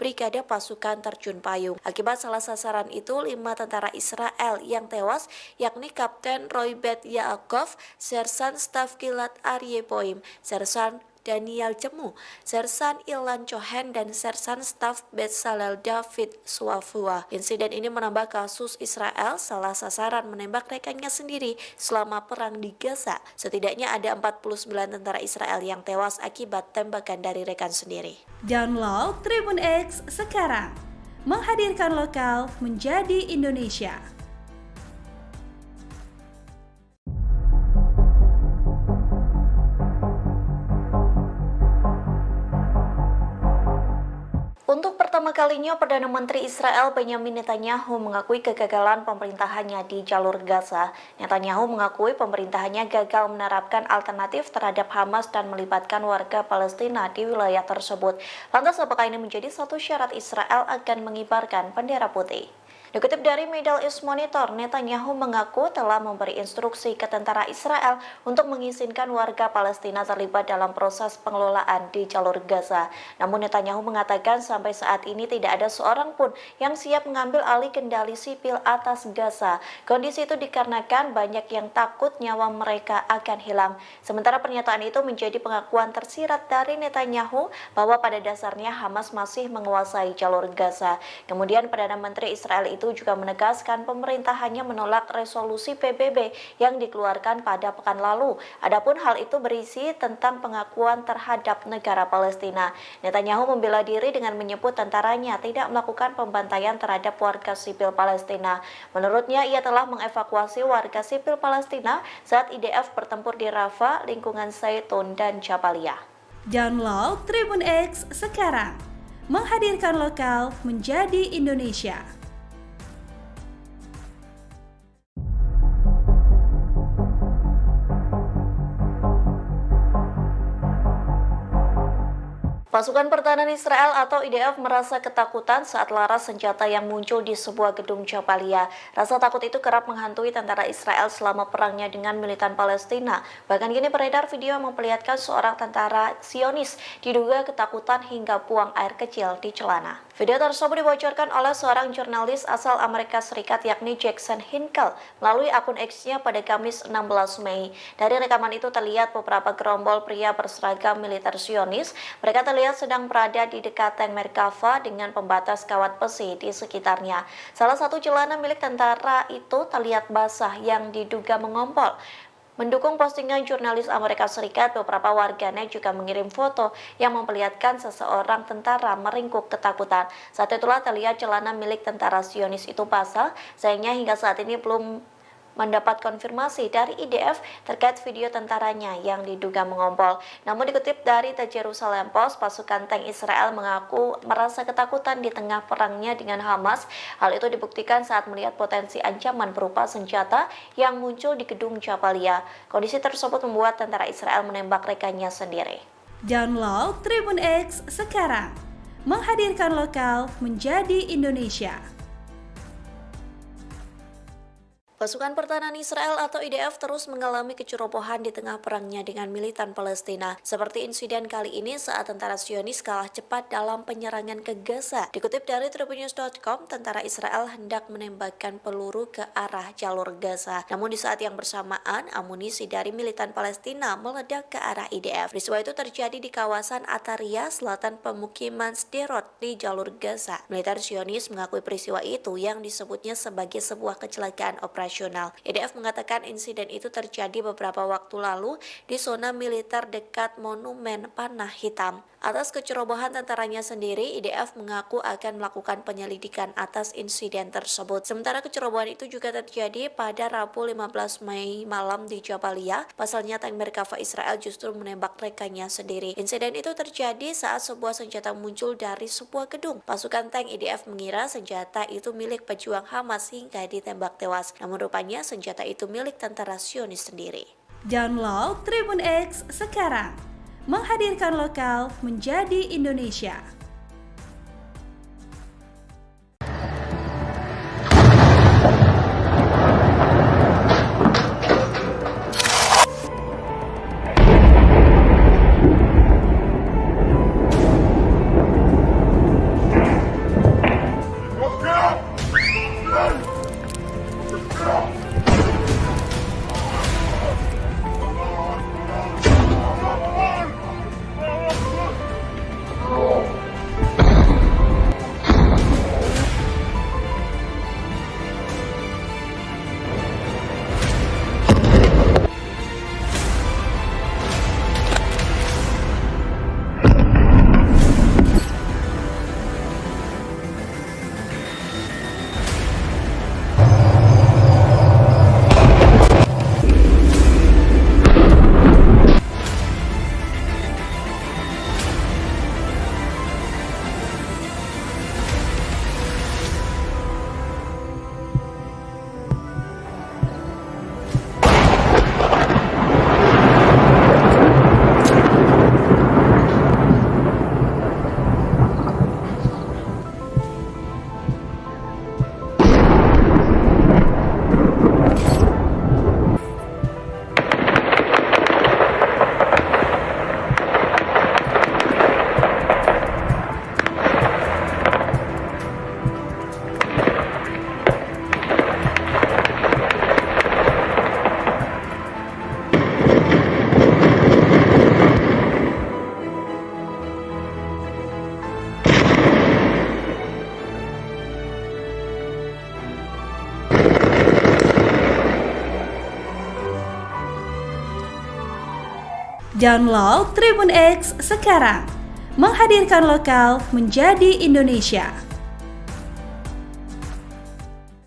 Brigade Pasukan Terjun Payung. Akibat salah sasaran itu, 5 tentara Israel yang tewas, yakni Kapten Roy Bet Yaakov, Sersan Staf Gilad Aryeh Boim, Sersan Daniel Jemu, Sersan Ilan Cohen, dan Sersan Staf Bezalel David Swafua. Insiden ini menambah kasus Israel salah sasaran menembak rekannya sendiri selama perang di Gaza. Setidaknya ada 49 tentara Israel yang tewas akibat tembakan dari rekan sendiri. Download Tribun X sekarang. Menghadirkan lokal menjadi Indonesia. Untuk pertama kalinya, Perdana Menteri Israel Benyamin Netanyahu mengakui kegagalan pemerintahannya di jalur Gaza. Netanyahu mengakui pemerintahannya gagal menerapkan alternatif terhadap Hamas dan melibatkan warga Palestina di wilayah tersebut. Lantas, apakah ini menjadi satu syarat Israel akan mengibarkan bendera putih? Dikutip dari Middle East Monitor, Netanyahu mengaku telah memberi instruksi ke tentara Israel untuk mengizinkan warga Palestina terlibat dalam proses pengelolaan di jalur Gaza. Namun Netanyahu mengatakan sampai saat ini tidak ada seorang pun yang siap mengambil alih kendali sipil atas Gaza. Kondisi itu dikarenakan banyak yang takut nyawa mereka akan hilang. Sementara pernyataan itu menjadi pengakuan tersirat dari Netanyahu bahwa pada dasarnya Hamas masih menguasai jalur Gaza. Kemudian Perdana Menteri Israel itu itu juga menegaskan pemerintah hanya menolak resolusi PBB yang dikeluarkan pada pekan lalu. Adapun hal itu berisi tentang pengakuan terhadap negara Palestina. Netanyahu membela diri dengan menyebut tentaranya tidak melakukan pembantaian terhadap warga sipil Palestina. Menurutnya, ia telah mengevakuasi warga sipil Palestina saat IDF bertempur di Rafah, lingkungan Zaitun, dan Jabaliyah. Download Tribun X sekarang, menghadirkan lokal menjadi Indonesia. Pasukan Pertahanan Israel atau IDF merasa ketakutan saat laras senjata yang muncul di sebuah gedung Jabalia. Rasa takut itu kerap menghantui tentara Israel selama perangnya dengan militan Palestina. Bahkan kini beredar video yang memperlihatkan seorang tentara Zionis diduga ketakutan hingga buang air kecil di celana. Video tersebut dibocorkan oleh seorang jurnalis asal Amerika Serikat yakni Jackson Hinkle melalui akun X-nya pada Kamis 16 Mei. Dari rekaman itu terlihat beberapa gerombol pria berseragam militer Zionis. Mereka terlihat sedang berada di dekat tank Merkava dengan pembatas kawat besi di sekitarnya. Salah satu celana milik tentara itu terlihat basah yang diduga mengompol. Mendukung postingan jurnalis Amerika Serikat, beberapa warganet juga mengirim foto yang memperlihatkan seseorang tentara meringkuk ketakutan. Saat itulah terlihat celana milik tentara Zionis itu basah, sayangnya hingga saat ini belum mendapat konfirmasi dari IDF terkait video tentaranya yang diduga mengompol. Namun dikutip dari The Jerusalem Post, pasukan tank Israel mengaku merasa ketakutan di tengah perangnya dengan Hamas. Hal itu dibuktikan saat melihat potensi ancaman berupa senjata yang muncul di gedung Jabalia. Kondisi tersebut membuat tentara Israel menembak rekannya sendiri. Download Tribun X sekarang, menghadirkan lokal menjadi Indonesia. Pasukan Pertahanan Israel atau IDF terus mengalami kecerobohan di tengah perangnya dengan militan Palestina. Seperti insiden kali ini saat tentara Zionis kalah cepat dalam penyerangan ke Gaza. Dikutip dari tribunnews.com, tentara Israel hendak menembakkan peluru ke arah jalur Gaza. Namun di saat yang bersamaan, amunisi dari militan Palestina meledak ke arah IDF. Peristiwa itu terjadi di kawasan Ataria, selatan pemukiman Sderot di jalur Gaza. Militer Zionis mengakui peristiwa itu yang disebutnya sebagai sebuah kecelakaan operasional. IDF mengatakan insiden itu terjadi beberapa waktu lalu di zona militer dekat Monumen Panah Hitam. Atas kecerobohan tentaranya sendiri, IDF mengaku akan melakukan penyelidikan atas insiden tersebut. Sementara kecerobohan itu juga terjadi pada Rabu 15 Mei malam di Jabalia. Pasalnya tank Merkava Israel justru menembak rekannya sendiri. Insiden itu terjadi saat sebuah senjata muncul dari sebuah gedung. Pasukan tank IDF mengira senjata itu milik pejuang Hamas hingga ditembak tewas. Namun rupanya senjata itu milik tentara Zionis sendiri. Download Tribun X sekarang, menghadirkan lokal menjadi Indonesia. Download Tribun X sekarang. Menghadirkan lokal menjadi Indonesia.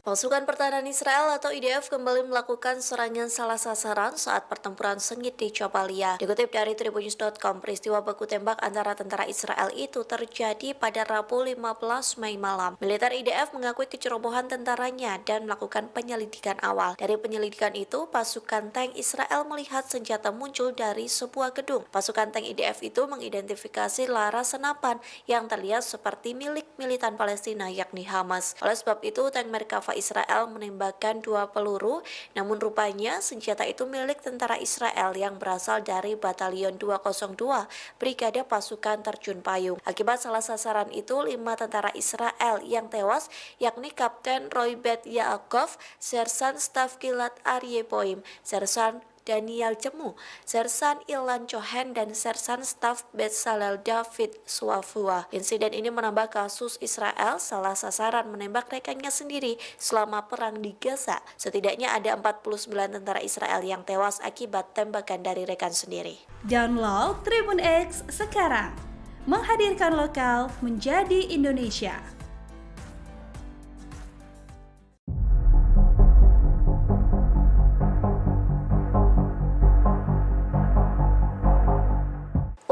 Pasukan Pertahanan Israel atau IDF kembali melakukan serangan salah sasaran saat pertempuran sengit di Jabalia. Dikutip dari tribunnews.com, peristiwa baku tembak antara tentara Israel itu terjadi pada Rabu 15 Mei malam. Militer IDF mengakui kecerobohan tentaranya dan melakukan penyelidikan awal. Dari penyelidikan itu, pasukan tank Israel melihat senjata muncul dari sebuah gedung. Pasukan tank IDF itu mengidentifikasi laras senapan yang terlihat seperti milik militan Palestina yakni Hamas. Oleh sebab itu, tank Merkava Israel menembakkan 2 peluru, namun rupanya senjata itu milik tentara Israel yang berasal dari Batalion 202 Brigade Pasukan Terjun Payung. Akibat salah sasaran itu, 5 tentara Israel yang tewas, yakni Kapten Roy Bet Yaakov, Sersan Staf Gilad Aryeh Boim, Sersan Daniel Jemu, Sersan Ilan Cohen, dan Sersan Staf Bezalel David Suafua. Insiden ini menambah kasus Israel salah sasaran menembak rekannya sendiri selama perang di Gaza. Setidaknya ada 49 tentara Israel yang tewas akibat tembakan dari rekan sendiri. Download Tribun X sekarang. Menghadirkan lokal menjadi Indonesia.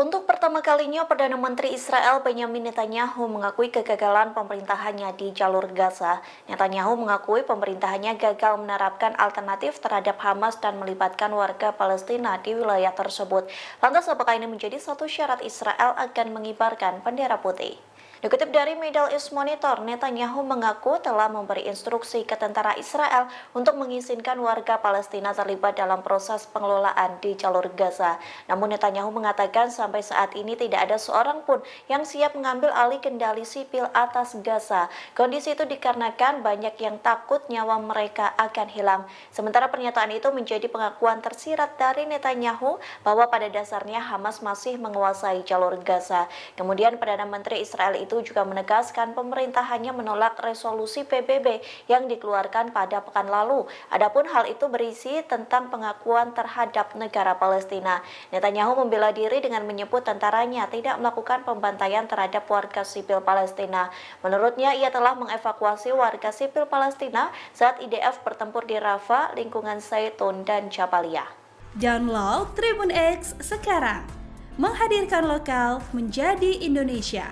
Untuk pertama kalinya, Perdana Menteri Israel Benjamin Netanyahu mengakui kegagalan pemerintahannya di jalur Gaza. Netanyahu mengakui pemerintahannya gagal menerapkan alternatif terhadap Hamas dan melibatkan warga Palestina di wilayah tersebut. Lantas, apakah ini menjadi satu syarat Israel akan mengibarkan bendera putih? Dikutip dari Middle East Monitor, Netanyahu mengaku telah memberi instruksi ke tentara Israel untuk mengizinkan warga Palestina terlibat dalam proses pengelolaan di jalur Gaza. Namun Netanyahu mengatakan sampai saat ini tidak ada seorang pun yang siap mengambil alih kendali sipil atas Gaza. Kondisi itu dikarenakan banyak yang takut nyawa mereka akan hilang. Sementara pernyataan itu menjadi pengakuan tersirat dari Netanyahu bahwa pada dasarnya Hamas masih menguasai jalur Gaza. Kemudian Perdana Menteri Israel itu juga menegaskan pemerintahannya menolak resolusi PBB yang dikeluarkan pada pekan lalu. Adapun hal itu berisi tentang pengakuan terhadap negara Palestina. Netanyahu membela diri dengan menyebut tentaranya tidak melakukan pembantaian terhadap warga sipil Palestina. Menurutnya, ia telah mengevakuasi warga sipil Palestina saat IDF bertempur di Rafah, lingkungan Zaitun, dan Jabalia. Download Tribun X sekarang. Menghadirkan lokal menjadi Indonesia.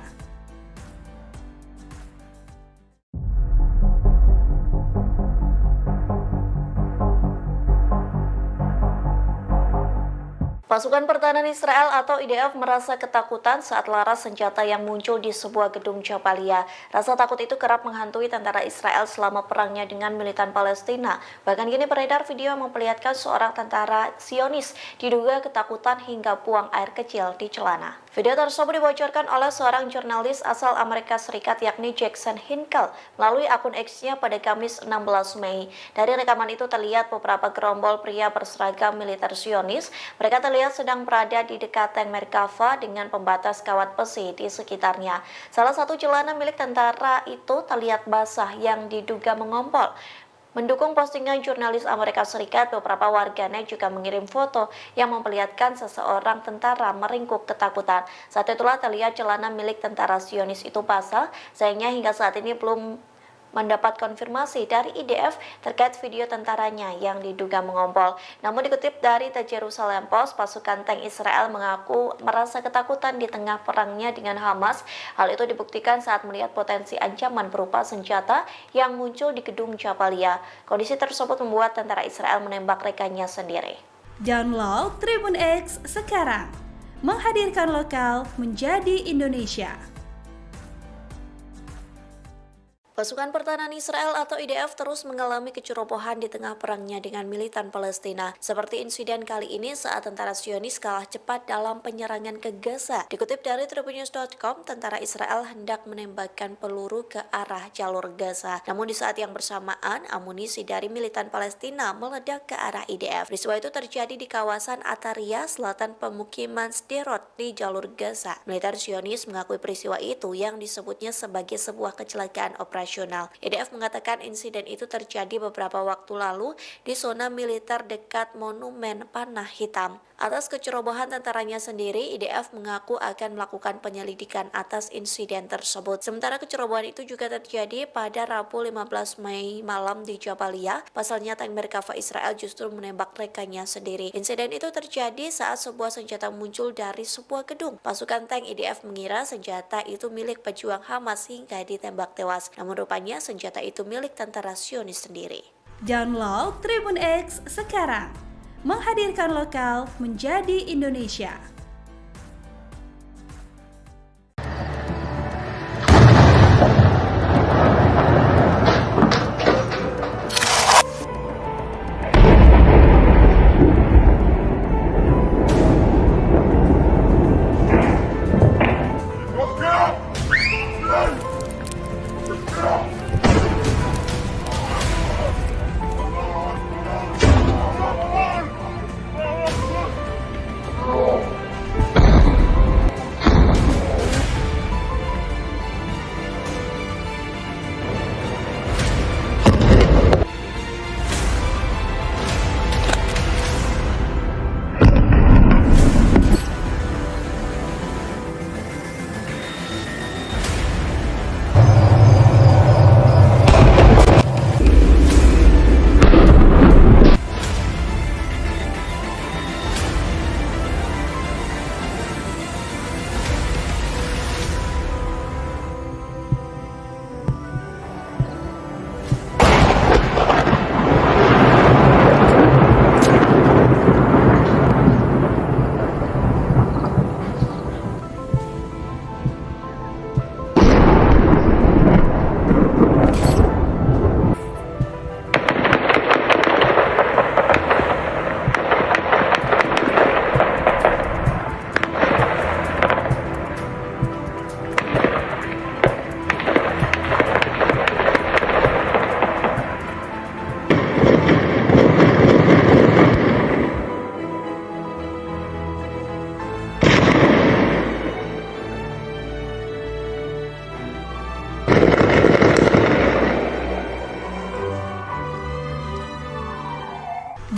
Pasukan Pertahanan Israel atau IDF merasa ketakutan saat laras senjata yang muncul di sebuah gedung Jabalia. Rasa takut itu kerap menghantui tentara Israel selama perangnya dengan militan Palestina. Bahkan kini beredar video yang memperlihatkan seorang tentara Zionis diduga ketakutan hingga buang air kecil di celana. Video tersebut dibocorkan oleh seorang jurnalis asal Amerika Serikat yakni Jackson Hinkle melalui akun X-nya pada Kamis 16 Mei. Dari rekaman itu terlihat beberapa gerombol pria berseragam militer Zionis. Mereka terlihat sedang berada di dekat tank Merkava dengan pembatas kawat besi di sekitarnya. Salah satu celana milik tentara itu terlihat basah yang diduga mengompol. Mendukung postingan jurnalis Amerika Serikat, beberapa warganet juga mengirim foto yang memperlihatkan seseorang tentara meringkuk ketakutan. Saat itulah terlihat celana milik tentara Zionis itu basah, sayangnya hingga saat ini belum mendapat konfirmasi dari IDF terkait video tentaranya yang diduga mengompol. Namun dikutip dari The Jerusalem Post, pasukan tank Israel mengaku merasa ketakutan di tengah perangnya dengan Hamas. Hal itu dibuktikan saat melihat potensi ancaman berupa senjata yang muncul di gedung Jabalia. Kondisi tersebut membuat tentara Israel menembak rekannya sendiri. Download Tribun X sekarang. Menghadirkan lokal menjadi Indonesia. Pasukan Pertahanan Israel atau IDF terus mengalami kecerobohan di tengah perangnya dengan militan Palestina. Seperti insiden kali ini saat tentara Zionis kalah cepat dalam penyerangan ke Gaza. Dikutip dari tribunnews.com, tentara Israel hendak menembakkan peluru ke arah jalur Gaza. Namun di saat yang bersamaan, amunisi dari militan Palestina meledak ke arah IDF. Peristiwa itu terjadi di kawasan Ataria, selatan pemukiman Sderot di jalur Gaza. Militer Zionis mengakui peristiwa itu yang disebutnya sebagai sebuah kecelakaan operasional. internasional. IDF mengatakan insiden itu terjadi beberapa waktu lalu di zona militer dekat Monumen Panah Hitam. Atas kecerobohan tentaranya sendiri, IDF mengaku akan melakukan penyelidikan atas insiden tersebut. Sementara kecerobohan itu juga terjadi pada Rabu 15 Mei malam di Jabalia. Pasalnya tank Merkava Israel justru menembak rekannya sendiri. Insiden itu terjadi saat sebuah senjata muncul dari sebuah gedung. Pasukan tank IDF mengira senjata itu milik pejuang Hamas hingga ditembak tewas. Namun rupanya senjata itu milik tentara Zionis sendiri. Download Tribun X sekarang, menghadirkan lokal menjadi Indonesia.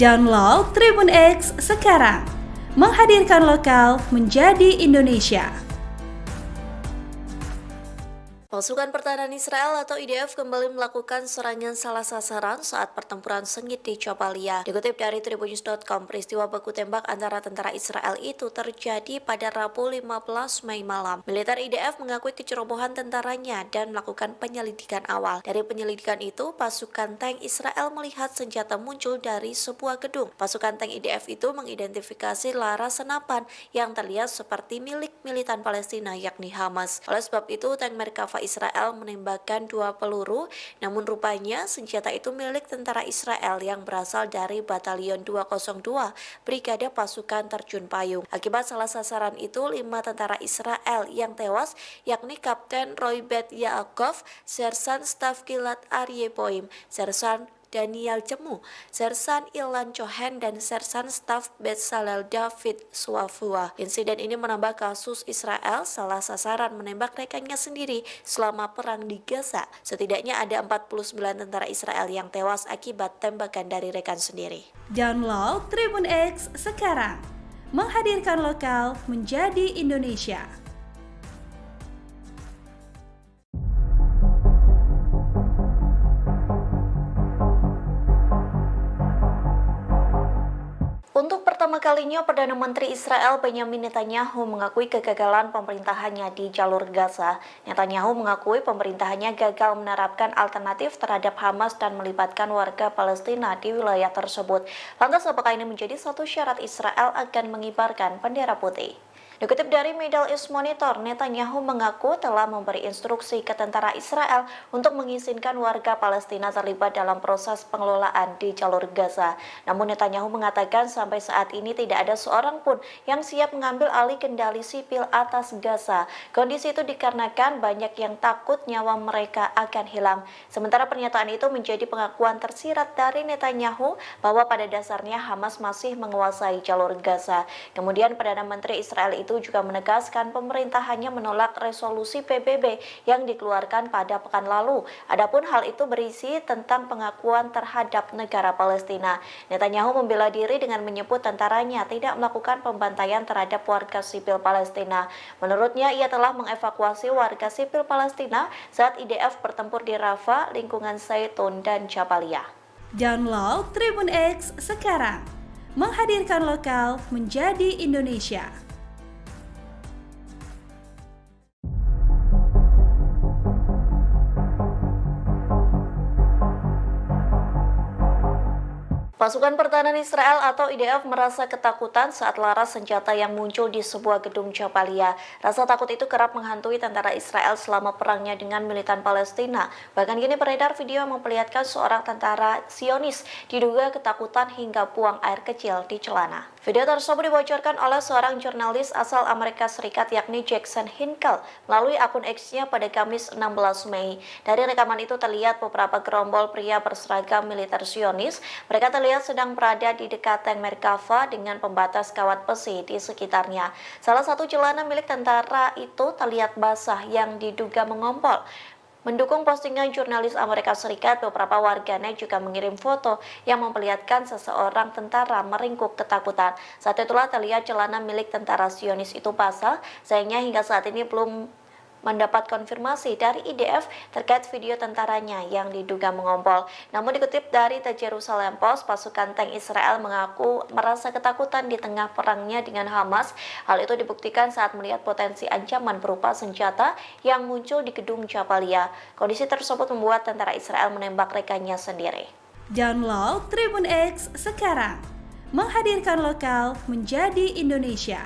Download Tribun X sekarang, menghadirkan lokal menjadi Indonesia. Pasukan Pertahanan Israel atau IDF kembali melakukan serangan salah sasaran saat pertempuran sengit di Jabalia. Dikutip dari tribunnews.com, peristiwa baku tembak antara tentara Israel itu terjadi pada Rabu 15 Mei malam. Militer IDF mengakui kecerobohan tentaranya dan melakukan penyelidikan awal. Dari penyelidikan itu, pasukan tank Israel melihat senjata muncul dari sebuah gedung. Pasukan tank IDF itu mengidentifikasi laras senapan yang terlihat seperti milik militan Palestina yakni Hamas. Oleh sebab itu, tank Merkava Israel menembakkan 2 peluru, namun rupanya senjata itu milik tentara Israel yang berasal dari Batalion 202 Brigade Pasukan Terjun Payung. Akibat salah sasaran itu, 5 tentara Israel yang tewas, yakni Kapten Roy Bet Yaakov, Sersan Staf Gilad Aryeh Boim, Sersan Daniel Jemu, Sersan Ilan Cohen, dan Sersan Staf Bezalel David Suafua. Insiden ini menambah kasus Israel salah sasaran menembak rekannya sendiri selama perang di Gaza. Setidaknya ada 49 tentara Israel yang tewas akibat tembakan dari rekan sendiri. Download Tribun X sekarang, menghadirkan lokal menjadi Indonesia. Untuk pertama kalinya, Perdana Menteri Israel Benjamin Netanyahu mengakui kegagalan pemerintahannya di jalur Gaza. Netanyahu mengakui pemerintahannya gagal menerapkan alternatif terhadap Hamas dan melibatkan warga Palestina di wilayah tersebut. Lantas, apakah ini menjadi satu syarat Israel akan mengibarkan bendera putih? Dikutip dari Middle East Monitor, Netanyahu mengaku telah memberi instruksi ke tentara Israel untuk mengizinkan warga Palestina terlibat dalam proses pengelolaan di jalur Gaza. Namun Netanyahu mengatakan sampai saat ini tidak ada seorang pun yang siap mengambil alih kendali sipil atas Gaza. Kondisi itu dikarenakan banyak yang takut nyawa mereka akan hilang. Sementara pernyataan itu menjadi pengakuan tersirat dari Netanyahu bahwa pada dasarnya Hamas masih menguasai jalur Gaza. Kemudian Perdana Menteri Israel itu itu juga menegaskan pemerintah hanya menolak resolusi PBB yang dikeluarkan pada pekan lalu. Adapun hal itu berisi tentang pengakuan terhadap negara Palestina. Netanyahu membela diri dengan menyebut tentaranya tidak melakukan pembantaian terhadap warga sipil Palestina. Menurutnya, ia telah mengevakuasi warga sipil Palestina saat IDF bertempur di Rafah, lingkungan Zaitun, dan Jabalia. Download Tribun X sekarang, menghadirkan lokal menjadi Indonesia. Pasukan Pertahanan Israel atau IDF merasa ketakutan saat laras senjata yang muncul di sebuah gedung Jabalia. Rasa takut itu kerap menghantui tentara Israel selama perangnya dengan militan Palestina. Bahkan kini beredar video yang memperlihatkan seorang tentara Zionis diduga ketakutan hingga buang air kecil di celana. Video tersebut dibocorkan oleh seorang jurnalis asal Amerika Serikat yakni Jackson Hinkle melalui akun X-nya pada Kamis 16 Mei. Dari rekaman itu terlihat beberapa gerombol pria berseragam militer Zionis. Mereka terlihat sedang berada di dekat tank Merkava dengan pembatas kawat besi di sekitarnya. Salah satu celana milik tentara itu terlihat basah yang diduga mengompol. Mendukung postingan jurnalis Amerika Serikat, beberapa warganet juga mengirim foto yang memperlihatkan seseorang tentara meringkuk ketakutan. Saat itulah terlihat celana milik tentara Zionis itu basah, sayangnya hingga saat ini belum mendapat konfirmasi dari IDF terkait video tentaranya yang diduga mengompol. Namun dikutip dari The Jerusalem Post, pasukan tank Israel mengaku merasa ketakutan di tengah perangnya dengan Hamas. Hal itu dibuktikan saat melihat potensi ancaman berupa senjata yang muncul di gedung Jabalia. Kondisi tersebut membuat tentara Israel menembak rekannya sendiri. Download Tribun X sekarang, menghadirkan lokal menjadi Indonesia.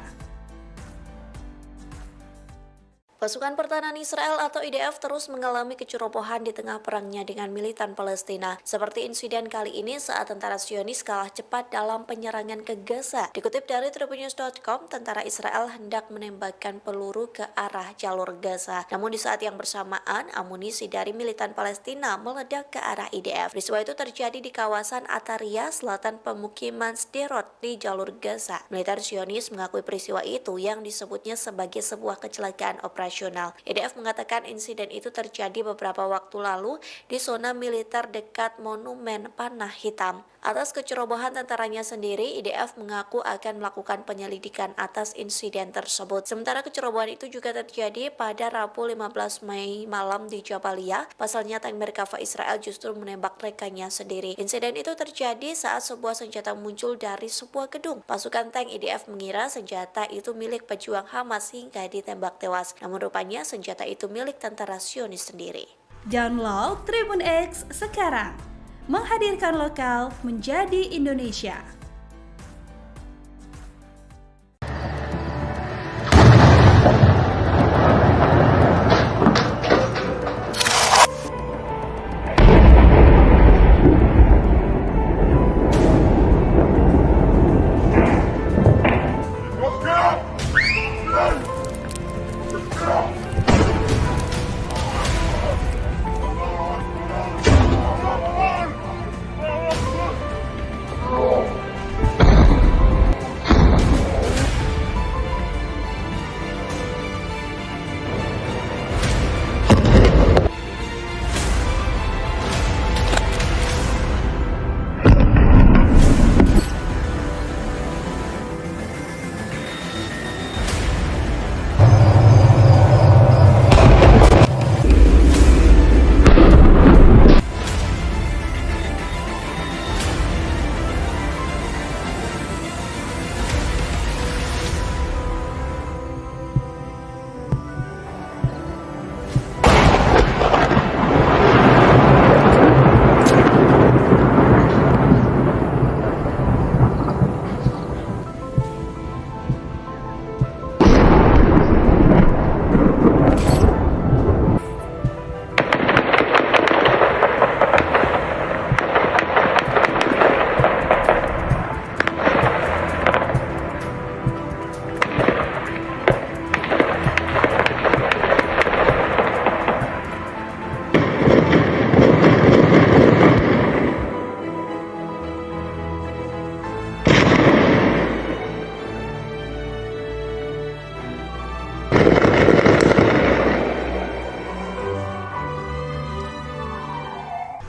Pasukan Pertahanan Israel atau IDF terus mengalami kecerobohan di tengah perangnya dengan militan Palestina. Seperti insiden kali ini saat tentara Zionis kalah cepat dalam penyerangan ke Gaza. Dikutip dari tribunnews.com, tentara Israel hendak menembakkan peluru ke arah jalur Gaza. Namun di saat yang bersamaan, amunisi dari militan Palestina meledak ke arah IDF. Peristiwa itu terjadi di kawasan Ataria, selatan pemukiman Sderot di jalur Gaza. Militer Zionis mengakui peristiwa itu yang disebutnya sebagai sebuah kecelakaan operasional. IDF mengatakan insiden itu terjadi beberapa waktu lalu di zona militer dekat Monumen Panah Hitam. Atas kecerobohan tentaranya sendiri, IDF mengaku akan melakukan penyelidikan atas insiden tersebut. Sementara kecerobohan itu juga terjadi pada Rabu 15 Mei malam di Jabalia. Pasalnya tank Merkava Israel justru menembak rekannya sendiri. Insiden itu terjadi saat sebuah senjata muncul dari sebuah gedung. Pasukan tank IDF mengira senjata itu milik pejuang Hamas hingga ditembak tewas. Namun rupanya senjata itu milik tentara Zionis sendiri. Download Tribun X sekarang, menghadirkan lokal menjadi Indonesia.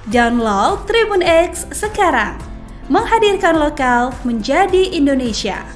Download Tribun X sekarang. Menghadirkan lokal menjadi Indonesia.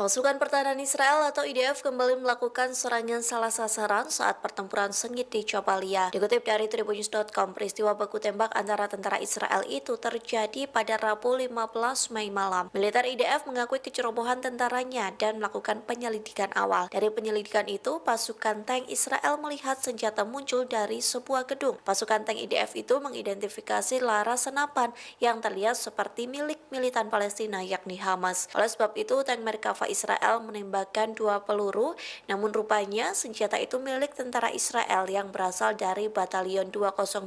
Pasukan Pertahanan Israel atau IDF kembali melakukan serangan salah sasaran saat pertempuran sengit di Jabalia. Dikutip dari tribunnews.com, peristiwa baku tembak antara tentara Israel itu terjadi pada Rabu 15 Mei malam. Militer IDF mengakui kecerobohan tentaranya dan melakukan penyelidikan awal. Dari penyelidikan itu, pasukan tank Israel melihat senjata muncul dari sebuah gedung. Pasukan tank IDF itu mengidentifikasi laras senapan yang terlihat seperti milik militan Palestina yakni Hamas. Oleh sebab itu, tank Merkava Israel menembakkan 2 peluru, namun rupanya senjata itu milik tentara Israel yang berasal dari Batalion 202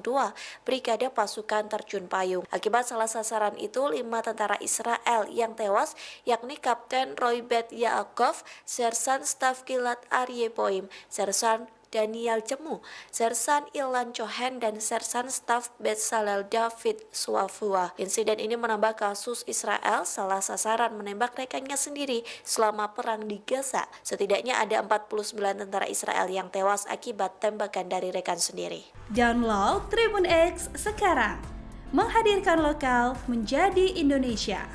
Brigade Pasukan Terjun Payung. Akibat salah sasaran itu, 5 tentara Israel yang tewas, yakni Kapten Roy Bet Yaakov, Sersan Staf Gilad Aryeh Boim, Sersan Daniel Jemu, Sersan Ilan Cohen, dan Sersan Staf Bezalel David Suafua. Insiden ini menambah kasus Israel salah sasaran menembak rekannya sendiri selama perang di Gaza. Setidaknya ada 49 tentara Israel yang tewas akibat tembakan dari rekan sendiri. Download Tribun X sekarang. Menghadirkan lokal menjadi Indonesia.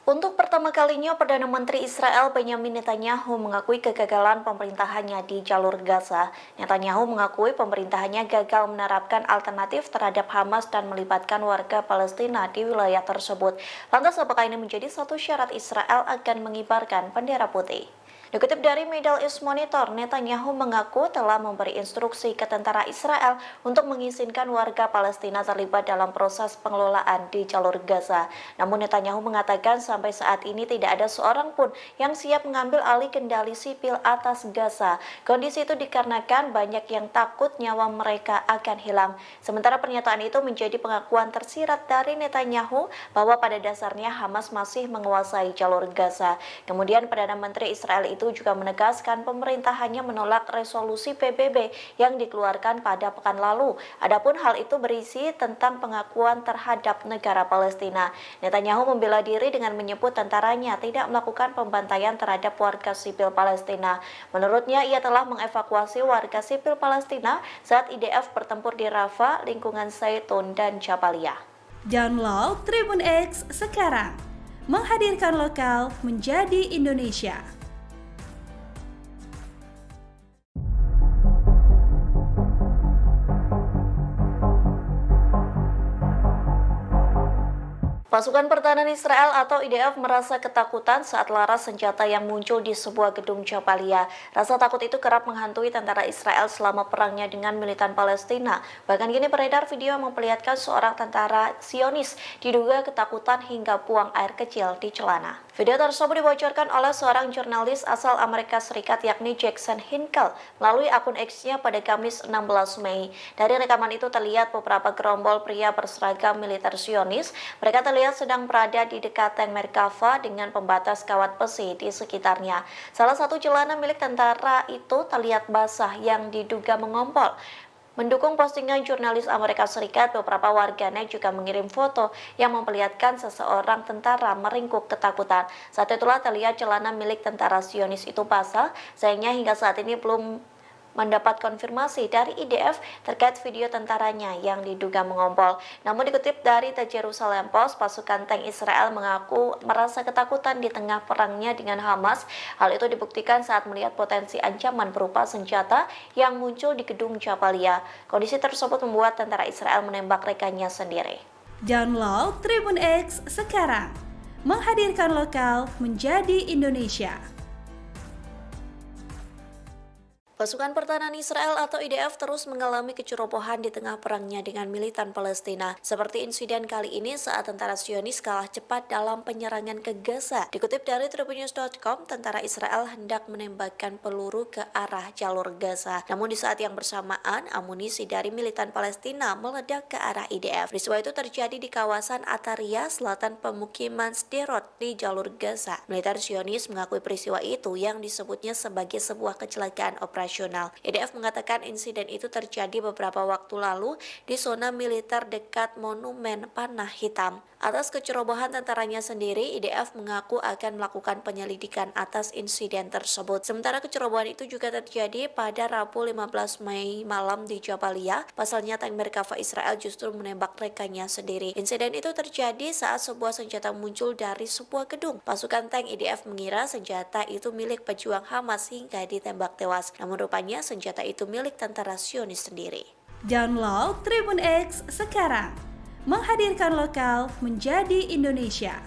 Untuk pertama kalinya, Perdana Menteri Israel Benyamin Netanyahu mengakui kegagalan pemerintahannya di jalur Gaza. Netanyahu mengakui pemerintahannya gagal menerapkan alternatif terhadap Hamas dan melibatkan warga Palestina di wilayah tersebut. Lantas, apakah ini menjadi satu syarat Israel akan mengibarkan bendera putih? Dikutip dari Middle East Monitor, Netanyahu mengaku telah memberi instruksi ke tentara Israel untuk mengizinkan warga Palestina terlibat dalam proses pengelolaan di jalur Gaza. Namun Netanyahu mengatakan sampai saat ini tidak ada seorang pun yang siap mengambil alih kendali sipil atas Gaza. Kondisi itu dikarenakan banyak yang takut nyawa mereka akan hilang. Sementara pernyataan itu menjadi pengakuan tersirat dari Netanyahu bahwa pada dasarnya Hamas masih menguasai jalur Gaza. Kemudian Perdana Menteri Israel itu juga menegaskan pemerintahannya menolak resolusi PBB yang dikeluarkan pada pekan lalu. Adapun hal itu berisi tentang pengakuan terhadap negara Palestina. Netanyahu membela diri dengan menyebut tentaranya tidak melakukan pembantaian terhadap warga sipil Palestina. Menurutnya, ia telah mengevakuasi warga sipil Palestina saat IDF bertempur di Rafah, lingkungan Zaitun, dan Jabalia. Download Tribun X sekarang. Menghadirkan lokal menjadi Indonesia. Pasukan Pertahanan Israel atau IDF merasa ketakutan saat laras senjata yang muncul di sebuah gedung Jabalia. Rasa takut itu kerap menghantui tentara Israel selama perangnya dengan militan Palestina. Bahkan kini beredar video yang memperlihatkan seorang tentara Zionis diduga ketakutan hingga buang air kecil di celana. Video tersebut dibocorkan oleh seorang jurnalis asal Amerika Serikat yakni Jackson Hinkle melalui akun X-nya pada Kamis 16 Mei. Dari rekaman itu terlihat beberapa gerombol pria berseragam militer Zionis. Mereka terlihat sedang berada di dekat tank Merkava dengan pembatas kawat besi di sekitarnya. Salah satu celana milik tentara itu terlihat basah yang diduga mengompol. Mendukung postingan jurnalis Amerika Serikat, beberapa warganet juga mengirim foto yang memperlihatkan seseorang tentara meringkuk ketakutan. Saat itulah terlihat celana milik tentara Zionis itu basah. Sayangnya hingga saat ini belum mendapat konfirmasi dari IDF terkait video tentaranya yang diduga mengompol. Namun dikutip dari The Jerusalem Post, pasukan tank Israel mengaku merasa ketakutan di tengah perangnya dengan Hamas. Hal itu dibuktikan saat melihat potensi ancaman berupa senjata yang muncul di gedung Jabalia. Kondisi tersebut membuat tentara Israel menembak rekannya sendiri. Download Tribun X sekarang. Menghadirkan lokal menjadi Indonesia. Pasukan Pertahanan Israel atau IDF terus mengalami kecerobohan di tengah perangnya dengan militan Palestina. Seperti insiden kali ini saat tentara Zionis kalah cepat dalam penyerangan ke Gaza. Dikutip dari tribunnews.com, tentara Israel hendak menembakkan peluru ke arah jalur Gaza. Namun di saat yang bersamaan, amunisi dari militan Palestina meledak ke arah IDF. Peristiwa itu terjadi di kawasan Ataria, selatan pemukiman Sderot di jalur Gaza. Militer Zionis mengakui peristiwa itu yang disebutnya sebagai sebuah kecelakaan operasional operasional. IDF mengatakan insiden itu terjadi beberapa waktu lalu di zona militer dekat Monumen Panah Hitam. Atas kecerobohan tentaranya sendiri, IDF mengaku akan melakukan penyelidikan atas insiden tersebut. Sementara kecerobohan itu juga terjadi pada Rabu 15 Mei malam di Jabalia. Pasalnya tank Merkava Israel justru menembak rekannya sendiri. Insiden itu terjadi saat sebuah senjata muncul dari sebuah gedung. Pasukan tank IDF mengira senjata itu milik pejuang Hamas hingga ditembak tewas. Namun rupanya senjata itu milik tentara Zionis sendiri. Download Tribun X sekarang. Menghadirkan lokal menjadi Indonesia.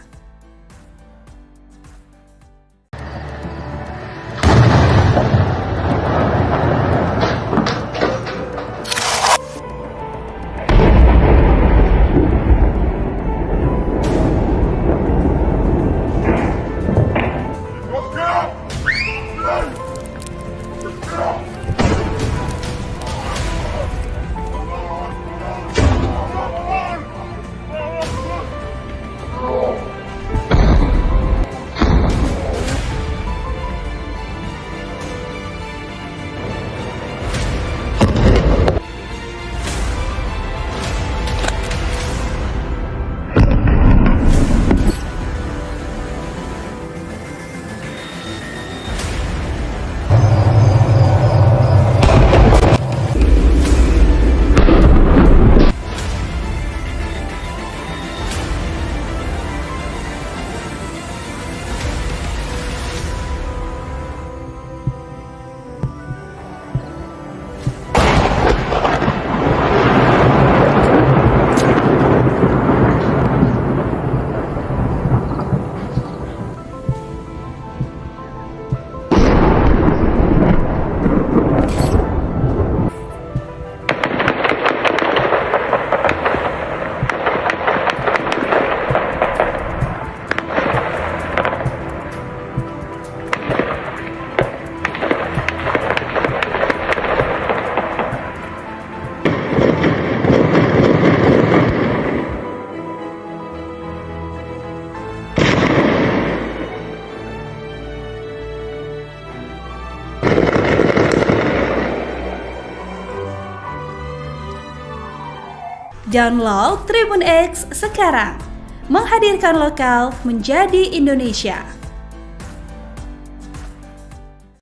Download Tribun X sekarang. Menghadirkan lokal menjadi Indonesia.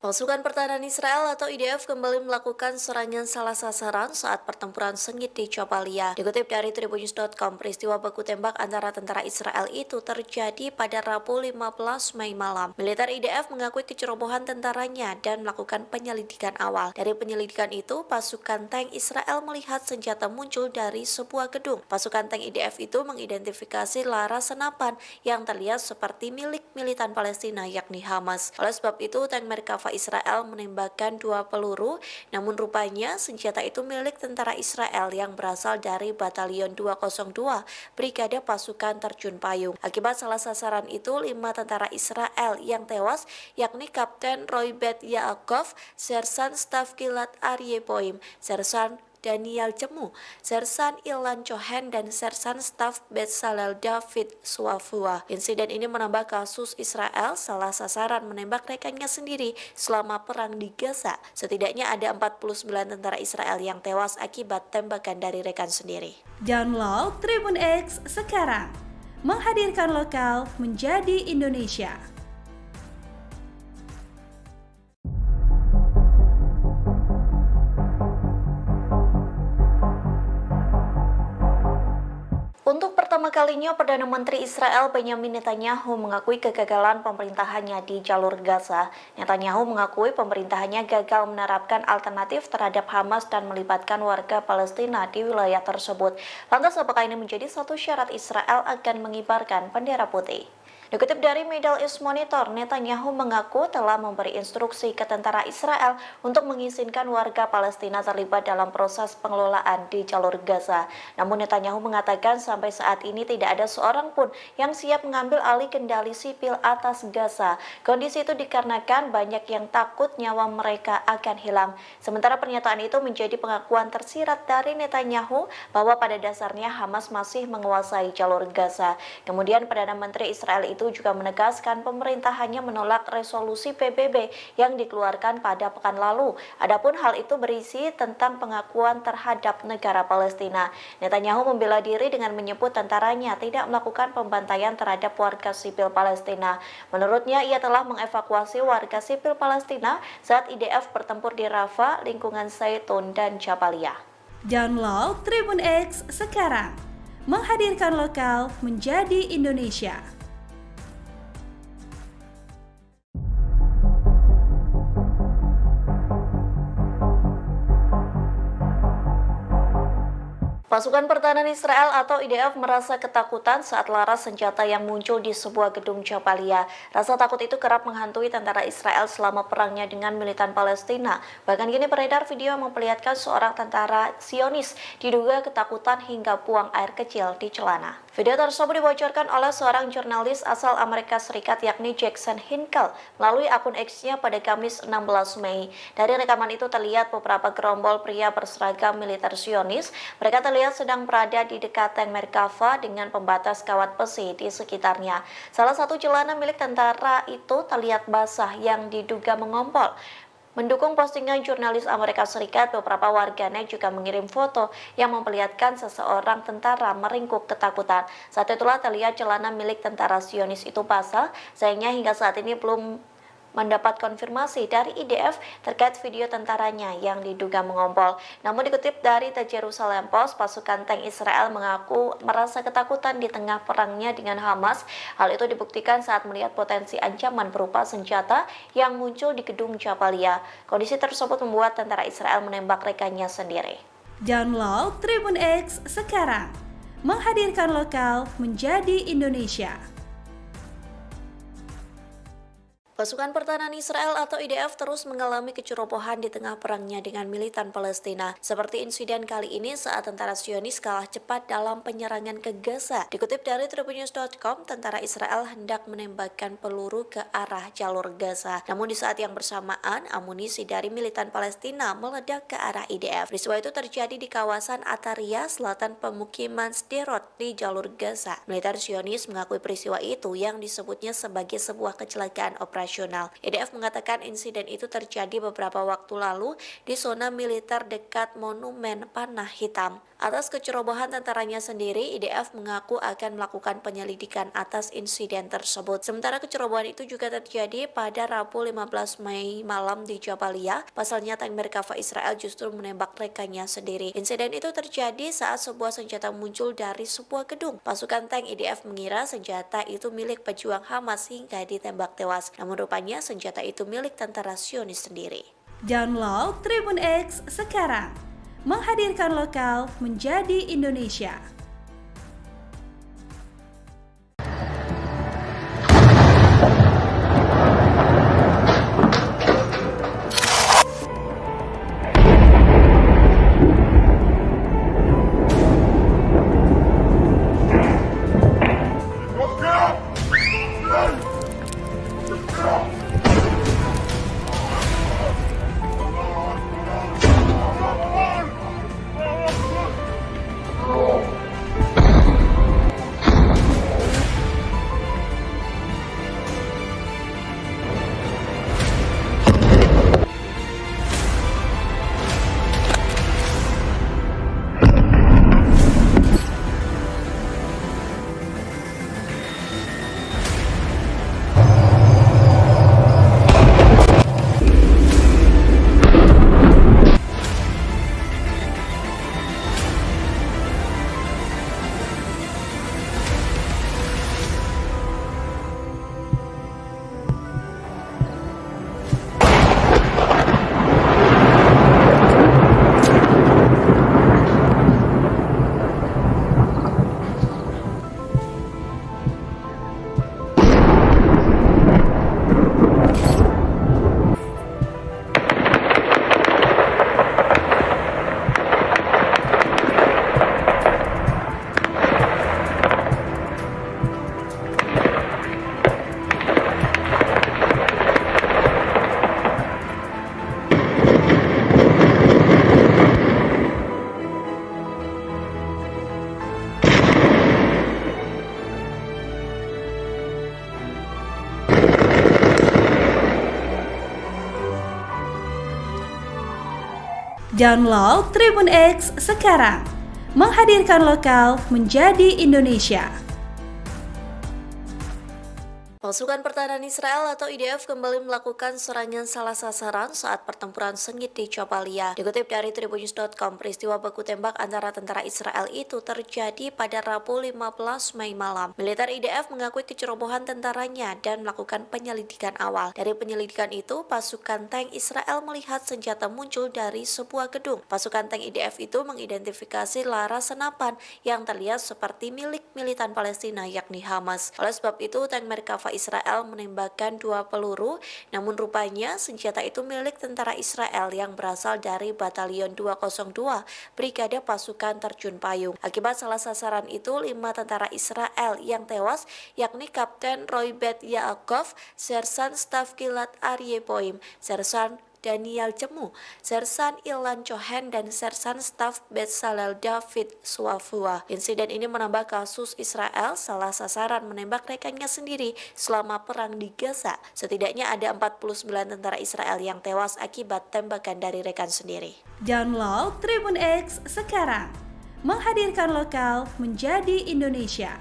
Pasukan Pertahanan Israel atau IDF kembali melakukan serangan salah sasaran saat pertempuran sengit di Jabalia. Dikutip dari tribunnews.com, peristiwa baku tembak antara tentara Israel itu terjadi pada Rabu 15 Mei malam. Militer IDF mengakui kecerobohan tentaranya dan melakukan penyelidikan awal. Dari penyelidikan itu, pasukan tank Israel melihat senjata muncul dari sebuah gedung. Pasukan tank IDF itu mengidentifikasi laras senapan yang terlihat seperti milik militan Palestina yakni Hamas. Oleh sebab itu, tank Merkava Israel menembakkan 2 peluru, namun rupanya senjata itu milik tentara Israel yang berasal dari Batalion 202 Brigade Pasukan Terjun Payung. Akibat salah sasaran itu, 5 tentara Israel yang tewas, yakni Kapten Roy Bet Yaakov, Sersan Staf Gilad Aryeh Boim, Sersan Daniel Cemu, Sersan Ilan Cohen, dan Sersan Staf Bezalel David Suafua. Insiden ini menambah kasus Israel salah sasaran menembak rekannya sendiri selama perang di Gaza. Setidaknya ada 49 tentara Israel yang tewas akibat tembakan dari rekan sendiri. Download Tribun X sekarang. Menghadirkan lokal menjadi Indonesia. Untuk pertama kalinya, Perdana Menteri Israel Benyamin Netanyahu mengakui kegagalan pemerintahannya di jalur Gaza. Netanyahu mengakui pemerintahannya gagal menerapkan alternatif terhadap Hamas dan melibatkan warga Palestina di wilayah tersebut. Lantas apakah ini menjadi satu syarat Israel akan mengibarkan bendera putih? Dikutip dari Middle East Monitor, Netanyahu mengaku telah memberi instruksi ke tentara Israel untuk mengizinkan warga Palestina terlibat dalam proses pengelolaan di jalur Gaza. Namun Netanyahu mengatakan sampai saat ini tidak ada seorang pun yang siap mengambil alih kendali sipil atas Gaza. Kondisi itu dikarenakan banyak yang takut nyawa mereka akan hilang. Sementara pernyataan itu menjadi pengakuan tersirat dari Netanyahu bahwa pada dasarnya Hamas masih menguasai jalur Gaza. Kemudian Perdana Menteri Israel itu juga menegaskan pemerintah hanya menolak resolusi PBB yang dikeluarkan pada pekan lalu. Adapun hal itu berisi tentang pengakuan terhadap negara Palestina. Netanyahu membela diri dengan menyebut tentaranya tidak melakukan pembantaian terhadap warga sipil Palestina. Menurutnya, ia telah mengevakuasi warga sipil Palestina saat IDF bertempur di Rafah, lingkungan Zaitun, dan Jabaliyah. Download Tribun X sekarang, menghadirkan lokal menjadi Indonesia. Pasukan Pertahanan Israel atau IDF merasa ketakutan saat laras senjata yang muncul di sebuah gedung Jabalia. Rasa takut itu kerap menghantui tentara Israel selama perangnya dengan militan Palestina. Bahkan kini beredar video yang memperlihatkan seorang tentara Zionis diduga ketakutan hingga buang air kecil di celana. Video tersebut dibocorkan oleh seorang jurnalis asal Amerika Serikat yakni Jackson Hinkle melalui akun X-nya pada Kamis 16 Mei. Dari rekaman itu terlihat beberapa gerombol pria berseragam militer Zionis. Mereka terlihat sedang berada di dekat tank Merkava dengan pembatas kawat besi di sekitarnya. Salah satu celana milik tentara itu terlihat basah yang diduga mengompol. Mendukung postingan jurnalis Amerika Serikat, beberapa warganet juga mengirim foto yang memperlihatkan seseorang tentara meringkuk ketakutan. Saat itulah terlihat celana milik tentara Zionis itu basah. Sayangnya hingga saat ini belum mendapat konfirmasi dari IDF terkait video tentaranya yang diduga mengompol. Namun dikutip dari The Jerusalem Post, pasukan tank Israel mengaku merasa ketakutan di tengah perangnya dengan Hamas. Hal itu dibuktikan saat melihat potensi ancaman berupa senjata yang muncul di gedung Jabalia. Kondisi tersebut membuat tentara Israel menembak rekannya sendiri. Download Tribun X sekarang, menghadirkan lokal menjadi Indonesia. Pasukan Pertahanan Israel atau IDF terus mengalami kecerobohan di tengah perangnya dengan militan Palestina. Seperti insiden kali ini saat tentara Zionis kalah cepat dalam penyerangan ke Gaza. Dikutip dari tribunnews.com, tentara Israel hendak menembakkan peluru ke arah jalur Gaza. Namun di saat yang bersamaan, amunisi dari militan Palestina meledak ke arah IDF. Peristiwa itu terjadi di kawasan Ataria, selatan pemukiman Sderot di jalur Gaza. Militer Zionis mengakui peristiwa itu yang disebutnya sebagai sebuah kecelakaan operasional. IDF mengatakan insiden itu terjadi beberapa waktu lalu di zona militer dekat Monumen Panah Hitam. Atas kecerobohan tentaranya sendiri, IDF mengaku akan melakukan penyelidikan atas insiden tersebut. Sementara kecerobohan itu juga terjadi pada Rabu 15 Mei malam di Jabalia. Pasalnya tank Merkava Israel justru menembak rekannya sendiri. Insiden itu terjadi saat sebuah senjata muncul dari sebuah gedung. Pasukan tank IDF mengira senjata itu milik pejuang Hamas hingga ditembak tewas. Namun rupanya senjata itu milik tentara Zionis sendiri. Download Tribun X sekarang, menghadirkan lokal menjadi Indonesia. Download Tribun X sekarang. Menghadirkan lokal menjadi Indonesia. Pasukan Pertahanan Israel atau IDF kembali melakukan serangan salah sasaran saat pertempuran sengit di Jabalia. Dikutip dari tribunnews.com, peristiwa baku tembak antara tentara Israel itu terjadi pada Rabu 15 Mei malam. Militer IDF mengakui kecerobohan tentaranya dan melakukan penyelidikan awal. Dari penyelidikan itu, pasukan tank Israel melihat senjata muncul dari sebuah gedung. Pasukan tank IDF itu mengidentifikasi laras senapan yang terlihat seperti milik militan Palestina yakni Hamas. Oleh sebab itu, tank Merkava Israel menembakkan 2 peluru, namun rupanya senjata itu milik tentara Israel yang berasal dari Batalion 202 Brigade Pasukan Terjun Payung. Akibat salah sasaran itu, 5 tentara Israel yang tewas, yakni Kapten Roy Bet Yaakov, Sersan Staf Gilad Aryeh Boim, Sersan Daniel Cemu, Sersan Ilan Cohen, dan Sersan Staf Bezalel David Suafua. Insiden ini menambah kasus Israel salah sasaran menembak rekannya sendiri selama perang di Gaza. Setidaknya ada 49 tentara Israel yang tewas akibat tembakan dari rekan sendiri. Download Tribun X sekarang. Menghadirkan lokal menjadi Indonesia.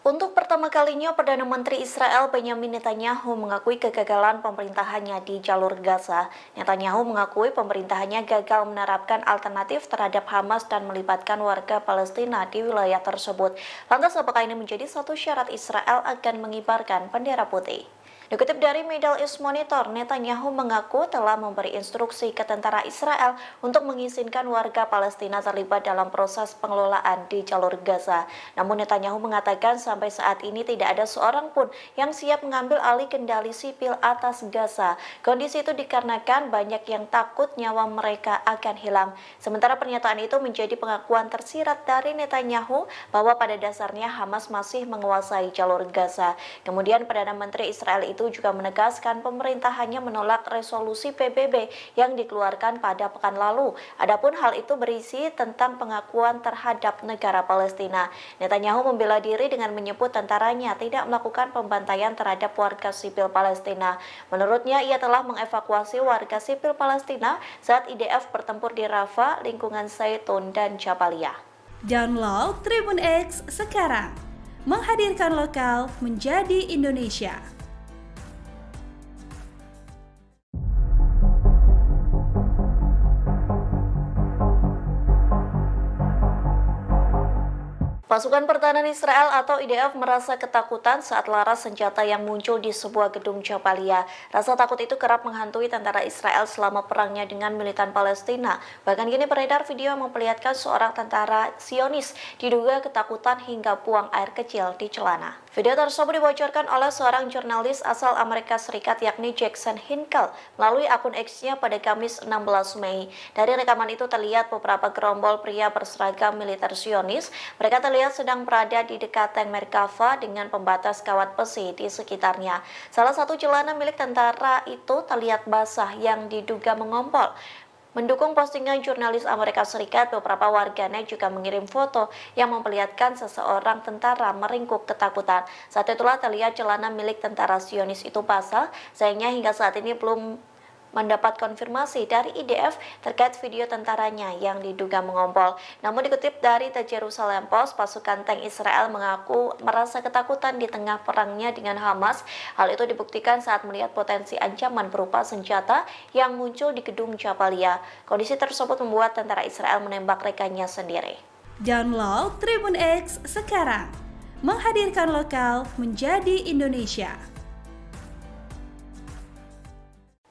Untuk pertama kalinya, Perdana Menteri Israel Benyamin Netanyahu mengakui kegagalan pemerintahannya di jalur Gaza. Netanyahu mengakui pemerintahannya gagal menerapkan alternatif terhadap Hamas dan melibatkan warga Palestina di wilayah tersebut. Lantas apakah ini menjadi satu syarat Israel akan mengibarkan bendera putih? Dikutip dari Middle East Monitor, Netanyahu mengaku telah memberi instruksi ke tentara Israel untuk mengizinkan warga Palestina terlibat dalam proses pengelolaan di jalur Gaza. Namun Netanyahu mengatakan sampai saat ini tidak ada seorang pun yang siap mengambil alih kendali sipil atas Gaza. Kondisi itu dikarenakan banyak yang takut nyawa mereka akan hilang. Sementara pernyataan itu menjadi pengakuan tersirat dari Netanyahu bahwa pada dasarnya Hamas masih menguasai jalur Gaza. Kemudian Perdana Menteri Israel itu juga menegaskan pemerintahannya menolak resolusi PBB yang dikeluarkan pada pekan lalu. Adapun hal itu berisi tentang pengakuan terhadap negara Palestina. Netanyahu membela diri dengan menyebut tentaranya tidak melakukan pembantaian terhadap warga sipil Palestina. Menurutnya, ia telah mengevakuasi warga sipil Palestina saat IDF bertempur di Rafah, lingkungan Zaitun, dan Jabalia. Download Tribun X sekarang. Menghadirkan lokal menjadi Indonesia. Pasukan Pertahanan Israel atau IDF merasa ketakutan saat laras senjata yang muncul di sebuah gedung Jabalia. Rasa takut itu kerap menghantui tentara Israel selama perangnya dengan militan Palestina. Bahkan kini beredar video yang memperlihatkan seorang tentara Zionis diduga ketakutan hingga buang air kecil di celana. Video tersebut dibocorkan oleh seorang jurnalis asal Amerika Serikat yakni Jackson Hinkle melalui akun X-nya pada Kamis 16 Mei. Dari rekaman itu terlihat beberapa gerombol pria berseragam militer Zionis. Mereka terlihat sedang berada di dekat tank Merkava dengan pembatas kawat besi di sekitarnya. Salah satu celana milik tentara itu terlihat basah yang diduga mengompol. Mendukung postingan jurnalis Amerika Serikat, beberapa warganet juga mengirim foto yang memperlihatkan seseorang tentara meringkuk ketakutan. Saat itulah terlihat celana milik tentara Zionis itu basah. Sayangnya hingga saat ini belum mendapat konfirmasi dari IDF terkait video tentaranya yang diduga mengompol. Namun dikutip dari The Jerusalem Post, pasukan tank Israel mengaku merasa ketakutan di tengah perangnya dengan Hamas. Hal itu dibuktikan saat melihat potensi ancaman berupa senjata yang muncul di gedung Jabalia. Kondisi tersebut membuat tentara Israel menembak rekannya sendiri. Download Tribun X sekarang. Menghadirkan lokal menjadi Indonesia.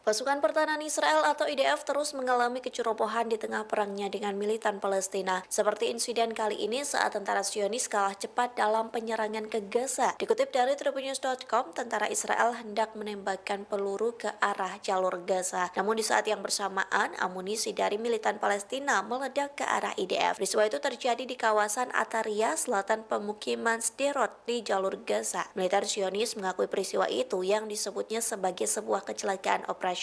Pasukan Pertahanan Israel atau IDF terus mengalami kecerobohan di tengah perangnya dengan militan Palestina. Seperti insiden kali ini saat tentara Zionis kalah cepat dalam penyerangan ke Gaza. Dikutip dari tribunnews.com, tentara Israel hendak menembakkan peluru ke arah jalur Gaza. Namun di saat yang bersamaan, amunisi dari militan Palestina meledak ke arah IDF. Peristiwa itu terjadi di kawasan Ataria, selatan pemukiman Sderot di jalur Gaza. Militer Zionis mengakui peristiwa itu yang disebutnya sebagai sebuah kecelakaan operasional.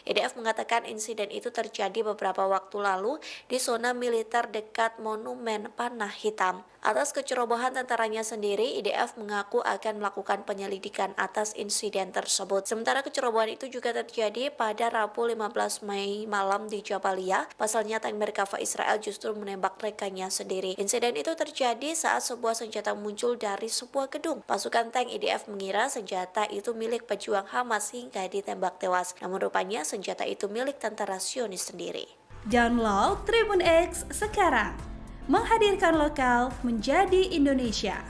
IDF mengatakan insiden itu terjadi beberapa waktu lalu di zona militer dekat Monumen Panah Hitam. Atas kecerobohan tentaranya sendiri, IDF mengaku akan melakukan penyelidikan atas insiden tersebut. Sementara kecerobohan itu juga terjadi pada Rabu 15 Mei malam di Jabalia. Pasalnya tank Merkava Israel justru menembak rekannya sendiri. Insiden itu terjadi saat sebuah senjata muncul dari sebuah gedung. Pasukan tank IDF mengira senjata itu milik pejuang Hamas hingga ditembak tewas. Namun rupanya senjata itu milik tentara Zionis sendiri. Download Tribun X sekarang. Menghadirkan lokal menjadi Indonesia.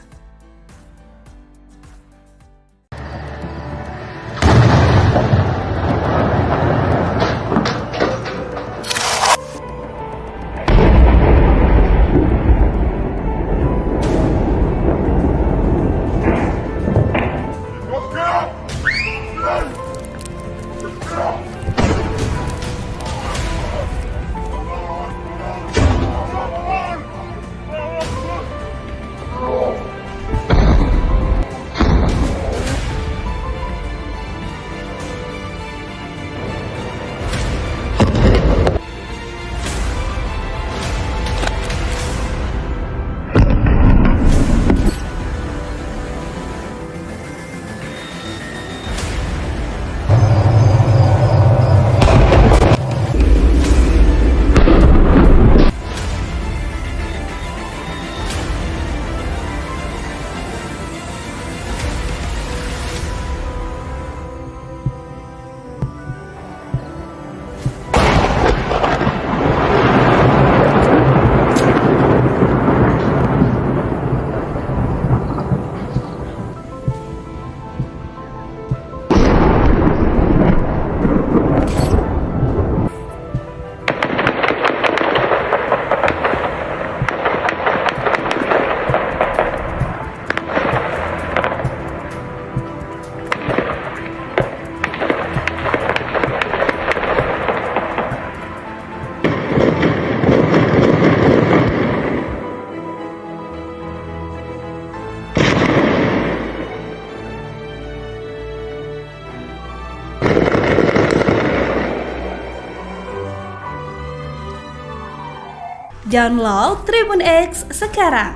Download Tribun X sekarang.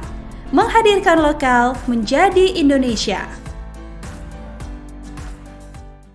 Menghadirkan lokal menjadi Indonesia.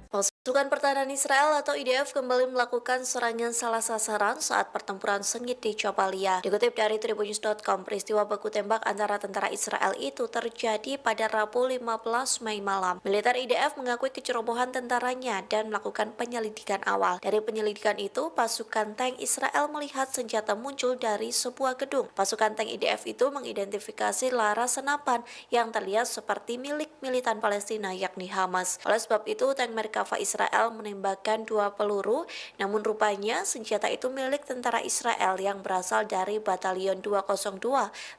Pasukan Pertahanan Israel atau IDF kembali melakukan serangan salah sasaran saat pertempuran sengit di Jabalia. Dikutip dari tribunnews.com, peristiwa baku tembak antara tentara Israel itu terjadi pada Rabu 15 Mei malam. Militer IDF mengakui kecerobohan tentaranya dan melakukan penyelidikan awal. Dari penyelidikan itu, pasukan tank Israel melihat senjata muncul dari sebuah gedung. Pasukan tank IDF itu mengidentifikasi laras senapan yang terlihat seperti milik militan Palestina yakni Hamas. Oleh sebab itu, tank Merkava Israel menembakkan 2 peluru, namun rupanya senjata itu milik tentara Israel yang berasal dari Batalion 202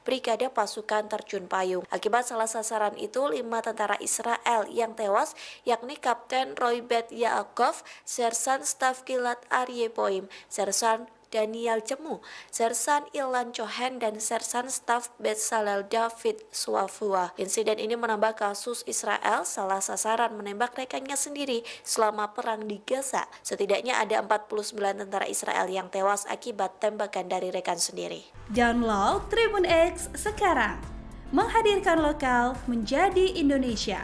Brigade Pasukan Terjun Payung. Akibat salah sasaran itu, 5 tentara Israel yang tewas, yakni Kapten Roy Bet Yaakov, Sersan Staf Gilad Aryeh Boim, Sersan Daniel Cemu, Sersan Ilan Cohen, dan Sersan Staf Bezalel David Suafua. Insiden ini menambah kasus Israel salah sasaran menembak rekannya sendiri selama perang di Gaza. Setidaknya ada 49 tentara Israel yang tewas akibat tembakan dari rekan sendiri. Download Tribun X sekarang. Menghadirkan lokal menjadi Indonesia.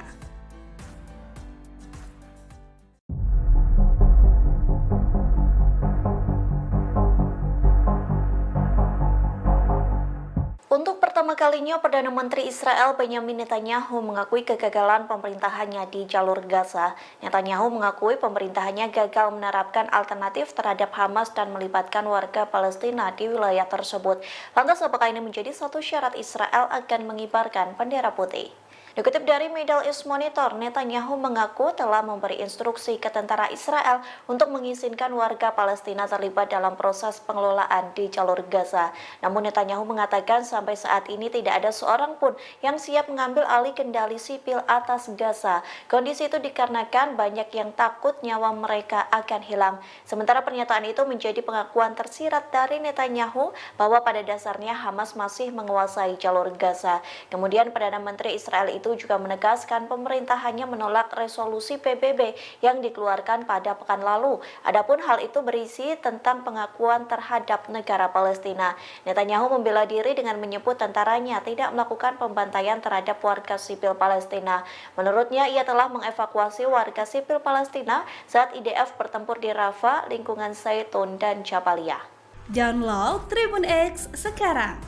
Untuk pertama kalinya, Perdana Menteri Israel Benjamin Netanyahu mengakui kegagalan pemerintahannya di jalur Gaza. Netanyahu mengakui pemerintahannya gagal menerapkan alternatif terhadap Hamas dan melibatkan warga Palestina di wilayah tersebut. Lantas apakah ini menjadi satu syarat Israel akan mengibarkan bendera putih? Dikutip dari Middle East Monitor, Netanyahu mengaku telah memberi instruksi ke tentara Israel untuk mengizinkan warga Palestina terlibat dalam proses pengelolaan di jalur Gaza. Namun Netanyahu mengatakan sampai saat ini tidak ada seorang pun yang siap mengambil alih kendali sipil atas Gaza. Kondisi itu dikarenakan banyak yang takut nyawa mereka akan hilang. Sementara pernyataan itu menjadi pengakuan tersirat dari Netanyahu bahwa pada dasarnya Hamas masih menguasai jalur Gaza. Kemudian Perdana Menteri Israel itu itu juga menegaskan pemerintah hanya menolak resolusi PBB yang dikeluarkan pada pekan lalu. Adapun hal itu berisi tentang pengakuan terhadap negara Palestina. Netanyahu membela diri dengan menyebut tentaranya tidak melakukan pembantaian terhadap warga sipil Palestina. Menurutnya, ia telah mengevakuasi warga sipil Palestina saat IDF bertempur di Rafah, lingkungan Zaitun, dan Jabalia. Download Tribun X sekarang,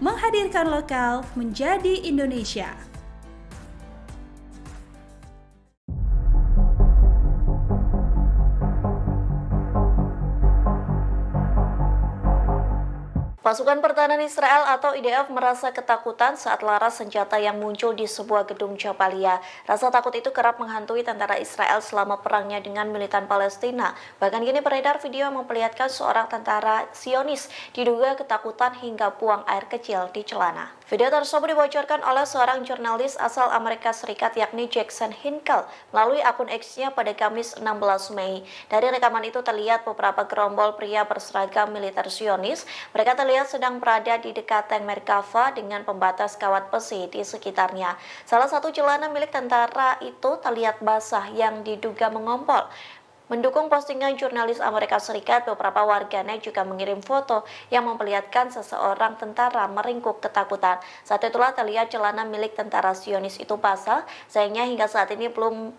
menghadirkan lokal menjadi Indonesia. Pasukan Pertahanan Israel atau IDF merasa ketakutan saat laras senjata yang muncul di sebuah gedung Jabalia. Rasa takut itu kerap menghantui tentara Israel selama perangnya dengan militan Palestina. Bahkan kini beredar video yang memperlihatkan seorang tentara Zionis diduga ketakutan hingga buang air kecil di celana. Video tersebut dibocorkan oleh seorang jurnalis asal Amerika Serikat yakni Jackson Hinkle melalui akun X-nya pada Kamis 16 Mei. Dari rekaman itu terlihat beberapa gerombol pria berseragam militer Zionis. Mereka terlihat sedang berada di dekat tank Merkava dengan pembatas kawat besi di sekitarnya. Salah satu celana milik tentara itu terlihat basah yang diduga mengompol. Mendukung postingan jurnalis Amerika Serikat, beberapa warganet juga mengirim foto yang memperlihatkan seseorang tentara meringkuk ketakutan. Saat itulah terlihat celana milik tentara Zionis itu basah, sayangnya hingga saat ini belum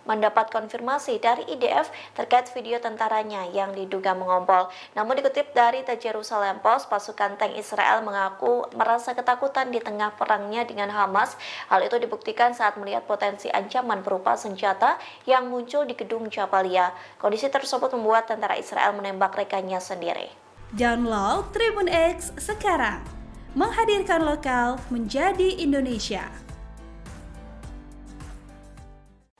mendapat konfirmasi dari IDF terkait video tentaranya yang diduga mengompol. Namun dikutip dari The Jerusalem Post, pasukan tank Israel mengaku merasa ketakutan di tengah perangnya dengan Hamas. Hal itu dibuktikan saat melihat potensi ancaman berupa senjata yang muncul di gedung Jabalia. Kondisi tersebut membuat tentara Israel menembak rekannya sendiri. Download Tribun X sekarang, menghadirkan lokal menjadi Indonesia.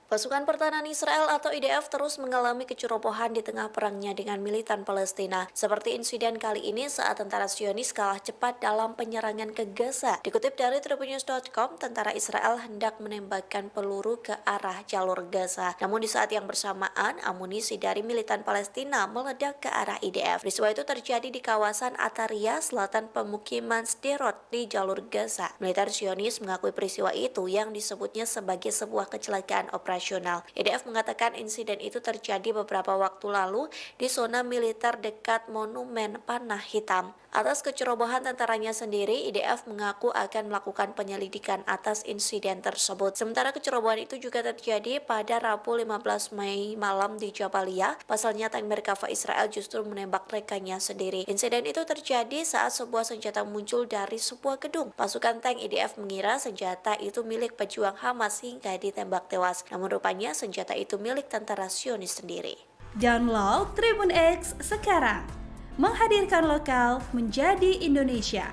Pasukan Pertahanan Israel atau IDF terus mengalami kecerobohan di tengah perangnya dengan militan Palestina. Seperti insiden kali ini saat tentara Zionis kalah cepat dalam penyerangan ke Gaza. Dikutip dari tribunnews.com, tentara Israel hendak menembakkan peluru ke arah jalur Gaza. Namun di saat yang bersamaan, amunisi dari militan Palestina meledak ke arah IDF. Peristiwa itu terjadi di kawasan Ataria, selatan pemukiman Sderot di jalur Gaza. Militer Zionis mengakui peristiwa itu yang disebutnya sebagai sebuah kecelakaan operasional. IDF mengatakan insiden itu terjadi beberapa waktu lalu di zona militer dekat Monumen Panah Hitam. Atas kecerobohan tentaranya sendiri, IDF mengaku akan melakukan penyelidikan atas insiden tersebut. Sementara kecerobohan itu juga terjadi pada Rabu 15 Mei malam di Jabalia. Pasalnya tank Merkava Israel justru menembak rekannya sendiri. Insiden itu terjadi saat sebuah senjata muncul dari sebuah gedung. Pasukan tank IDF mengira senjata itu milik pejuang Hamas hingga ditembak tewas. Namun rupanya senjata itu milik tentara Zionis sendiri. Download Tribun X sekarang, menghadirkan lokal menjadi Indonesia.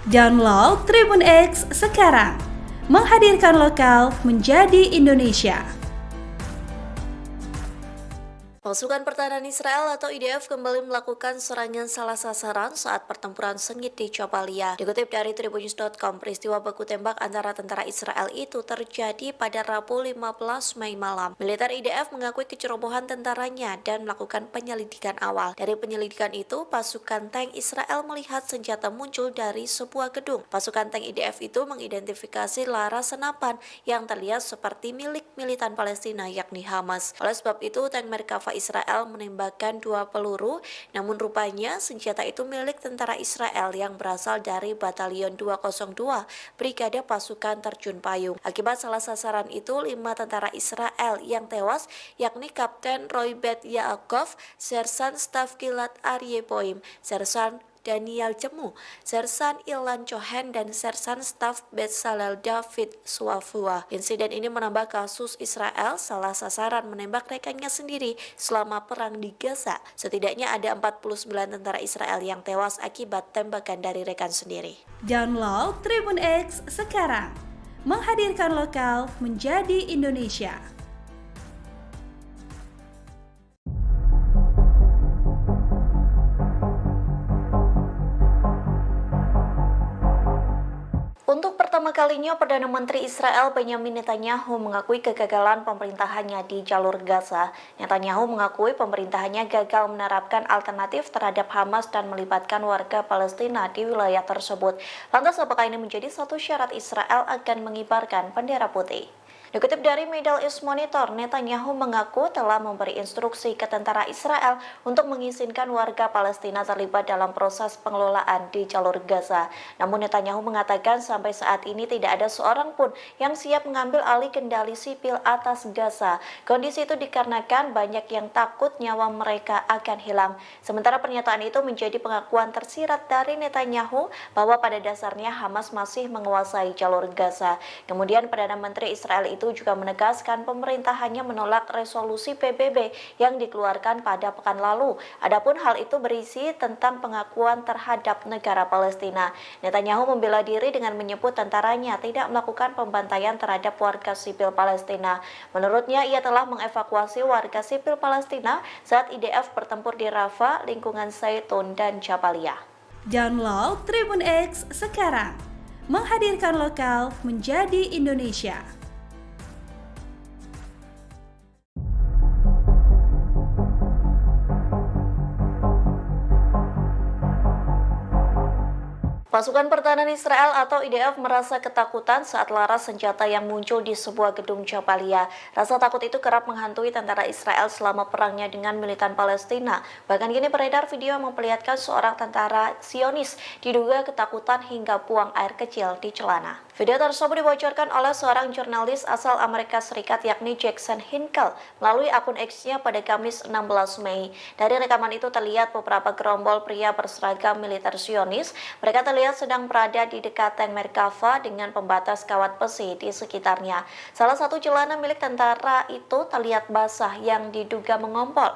Download Tribun X sekarang. Menghadirkan lokal menjadi Indonesia. Pasukan Pertahanan Israel atau IDF kembali melakukan serangan salah sasaran saat pertempuran sengit di Jabalia. Dikutip dari Tribunnews.com, peristiwa baku tembak antara tentara Israel itu terjadi pada Rabu 15 Mei malam. Militer IDF mengakui kecerobohan tentaranya dan melakukan penyelidikan awal. Dari penyelidikan itu, pasukan tank Israel melihat senjata muncul dari sebuah gedung. Pasukan tank IDF itu mengidentifikasi laras senapan yang terlihat seperti milik militan Palestina yakni Hamas. Oleh sebab itu, tank Merkava Israel menembakkan 2 peluru, namun rupanya senjata itu milik tentara Israel yang berasal dari Batalion 202 Brigade Pasukan Terjun Payung. Akibat salah sasaran itu, 5 tentara Israel yang tewas, yakni Kapten Roy Bet Yaakov, Sersan Staf Gilad Aryeh Boim, Sersan Daniel Jemu, Sersan Ilan Cohen, dan Sersan Staf Bezalel David Suafua. Insiden ini menambah kasus Israel salah sasaran menembak rekannya sendiri selama perang di Gaza. Setidaknya ada 49 tentara Israel yang tewas akibat tembakan dari rekan sendiri. Download Tribun X sekarang. Menghadirkan lokal menjadi Indonesia. Untuk pertama kalinya, Perdana Menteri Israel Benyamin Netanyahu mengakui kegagalan pemerintahannya di jalur Gaza. Netanyahu mengakui pemerintahannya gagal menerapkan alternatif terhadap Hamas dan melibatkan warga Palestina di wilayah tersebut. Lantas, apakah ini menjadi satu syarat Israel akan mengibarkan bendera putih? Dikutip dari Middle East Monitor, Netanyahu mengaku telah memberi instruksi ke tentara Israel untuk mengizinkan warga Palestina terlibat dalam proses pengelolaan di jalur Gaza. Namun Netanyahu mengatakan sampai saat ini tidak ada seorang pun yang siap mengambil alih kendali sipil atas Gaza. Kondisi itu dikarenakan banyak yang takut nyawa mereka akan hilang. Sementara pernyataan itu menjadi pengakuan tersirat dari Netanyahu bahwa pada dasarnya Hamas masih menguasai jalur Gaza. Kemudian Perdana Menteri Israel itu juga menegaskan pemerintahannya menolak resolusi PBB yang dikeluarkan pada pekan lalu. Adapun hal itu berisi tentang pengakuan terhadap negara Palestina. Netanyahu membela diri dengan menyebut tentaranya tidak melakukan pembantaian terhadap warga sipil Palestina. Menurutnya, ia telah mengevakuasi warga sipil Palestina saat IDF bertempur di Rafah, lingkungan Zaitun, dan Jabalia. Download Tribun X sekarang. Menghadirkan lokal menjadi Indonesia. Pasukan Pertahanan Israel atau IDF merasa ketakutan saat laras senjata yang muncul di sebuah gedung Jabalia. Rasa takut itu kerap menghantui tentara Israel selama perangnya dengan militan Palestina. Bahkan kini beredar video yang memperlihatkan seorang tentara Zionis diduga ketakutan hingga buang air kecil di celana. Video tersebut dibocorkan oleh seorang jurnalis asal Amerika Serikat yakni Jackson Hinkle melalui akun X-nya pada Kamis 16 Mei. Dari rekaman itu terlihat beberapa gerombol pria berseragam militer Zionis. Mereka terlihat sedang berada di dekat tank Merkava dengan pembatas kawat besi di sekitarnya. Salah satu celana milik tentara itu terlihat basah yang diduga mengompol.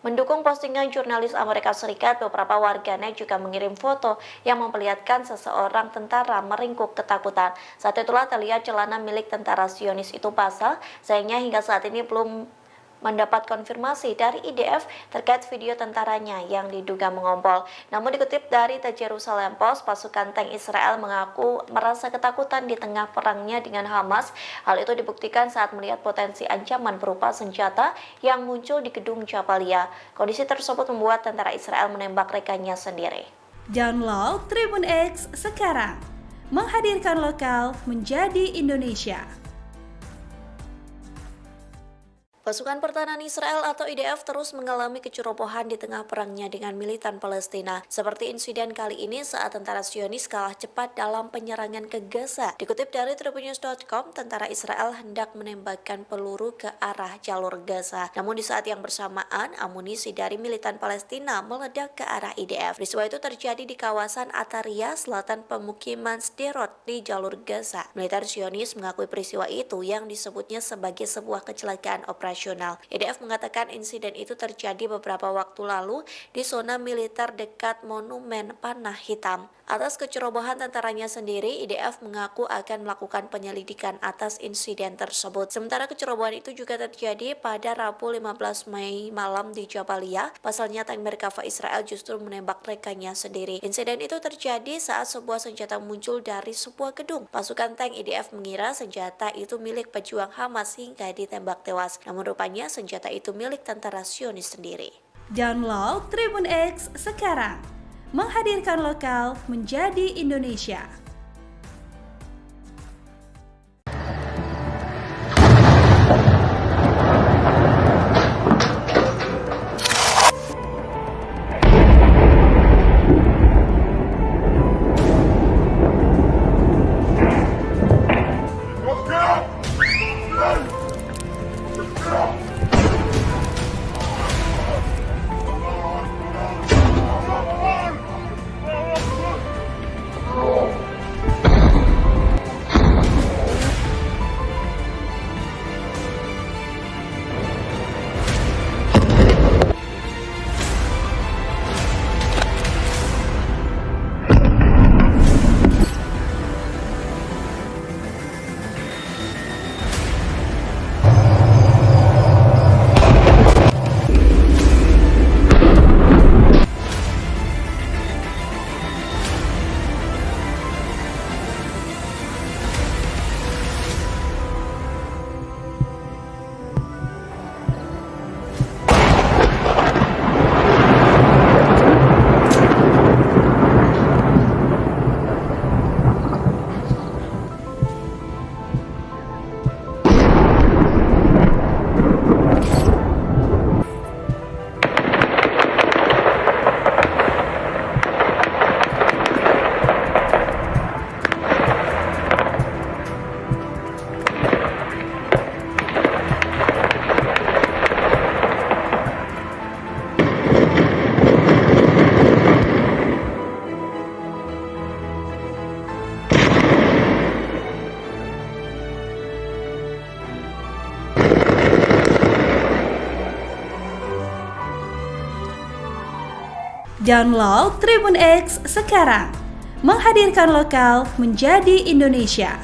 Mendukung postingan jurnalis Amerika Serikat, beberapa warganet juga mengirim foto yang memperlihatkan seseorang tentara meringkuk ketakutan. Saat itulah terlihat celana milik tentara Zionis itu basah, sayangnya hingga saat ini belum mendapat konfirmasi dari IDF terkait video tentaranya yang diduga mengompol. Namun dikutip dari The Jerusalem Post, pasukan tank Israel mengaku merasa ketakutan di tengah perangnya dengan Hamas. Hal itu dibuktikan saat melihat potensi ancaman berupa senjata yang muncul di gedung Jabalia. Kondisi tersebut membuat tentara Israel menembak rekannya sendiri. Download Tribun X sekarang. Menghadirkan lokal menjadi Indonesia. Pasukan Pertahanan Israel atau IDF terus mengalami kecerobohan di tengah perangnya dengan militan Palestina. Seperti insiden kali ini saat tentara Zionis kalah cepat dalam penyerangan ke Gaza. Dikutip dari Tribunnews.com, tentara Israel hendak menembakkan peluru ke arah jalur Gaza. Namun di saat yang bersamaan, amunisi dari militan Palestina meledak ke arah IDF. Peristiwa itu terjadi di kawasan Ataria, selatan pemukiman Sderot di jalur Gaza. Militer Zionis mengakui peristiwa itu yang disebutnya sebagai sebuah kecelakaan operasional. operasional. IDF mengatakan insiden itu terjadi beberapa waktu lalu di zona militer dekat Monumen Panah Hitam. Atas kecerobohan tentaranya sendiri, IDF mengaku akan melakukan penyelidikan atas insiden tersebut. Sementara kecerobohan itu juga terjadi pada Rabu 15 Mei malam di Jabalia. Pasalnya tank Merkava Israel justru menembak rekannya sendiri. Insiden itu terjadi saat sebuah senjata muncul dari sebuah gedung. Pasukan tank IDF mengira senjata itu milik pejuang Hamas hingga ditembak tewas. Namun rupanya senjata itu milik tentara Zionis sendiri. Download Tribun X sekarang. Menghadirkan lokal menjadi Indonesia. Download Tribun X sekarang. Menghadirkan lokal menjadi Indonesia.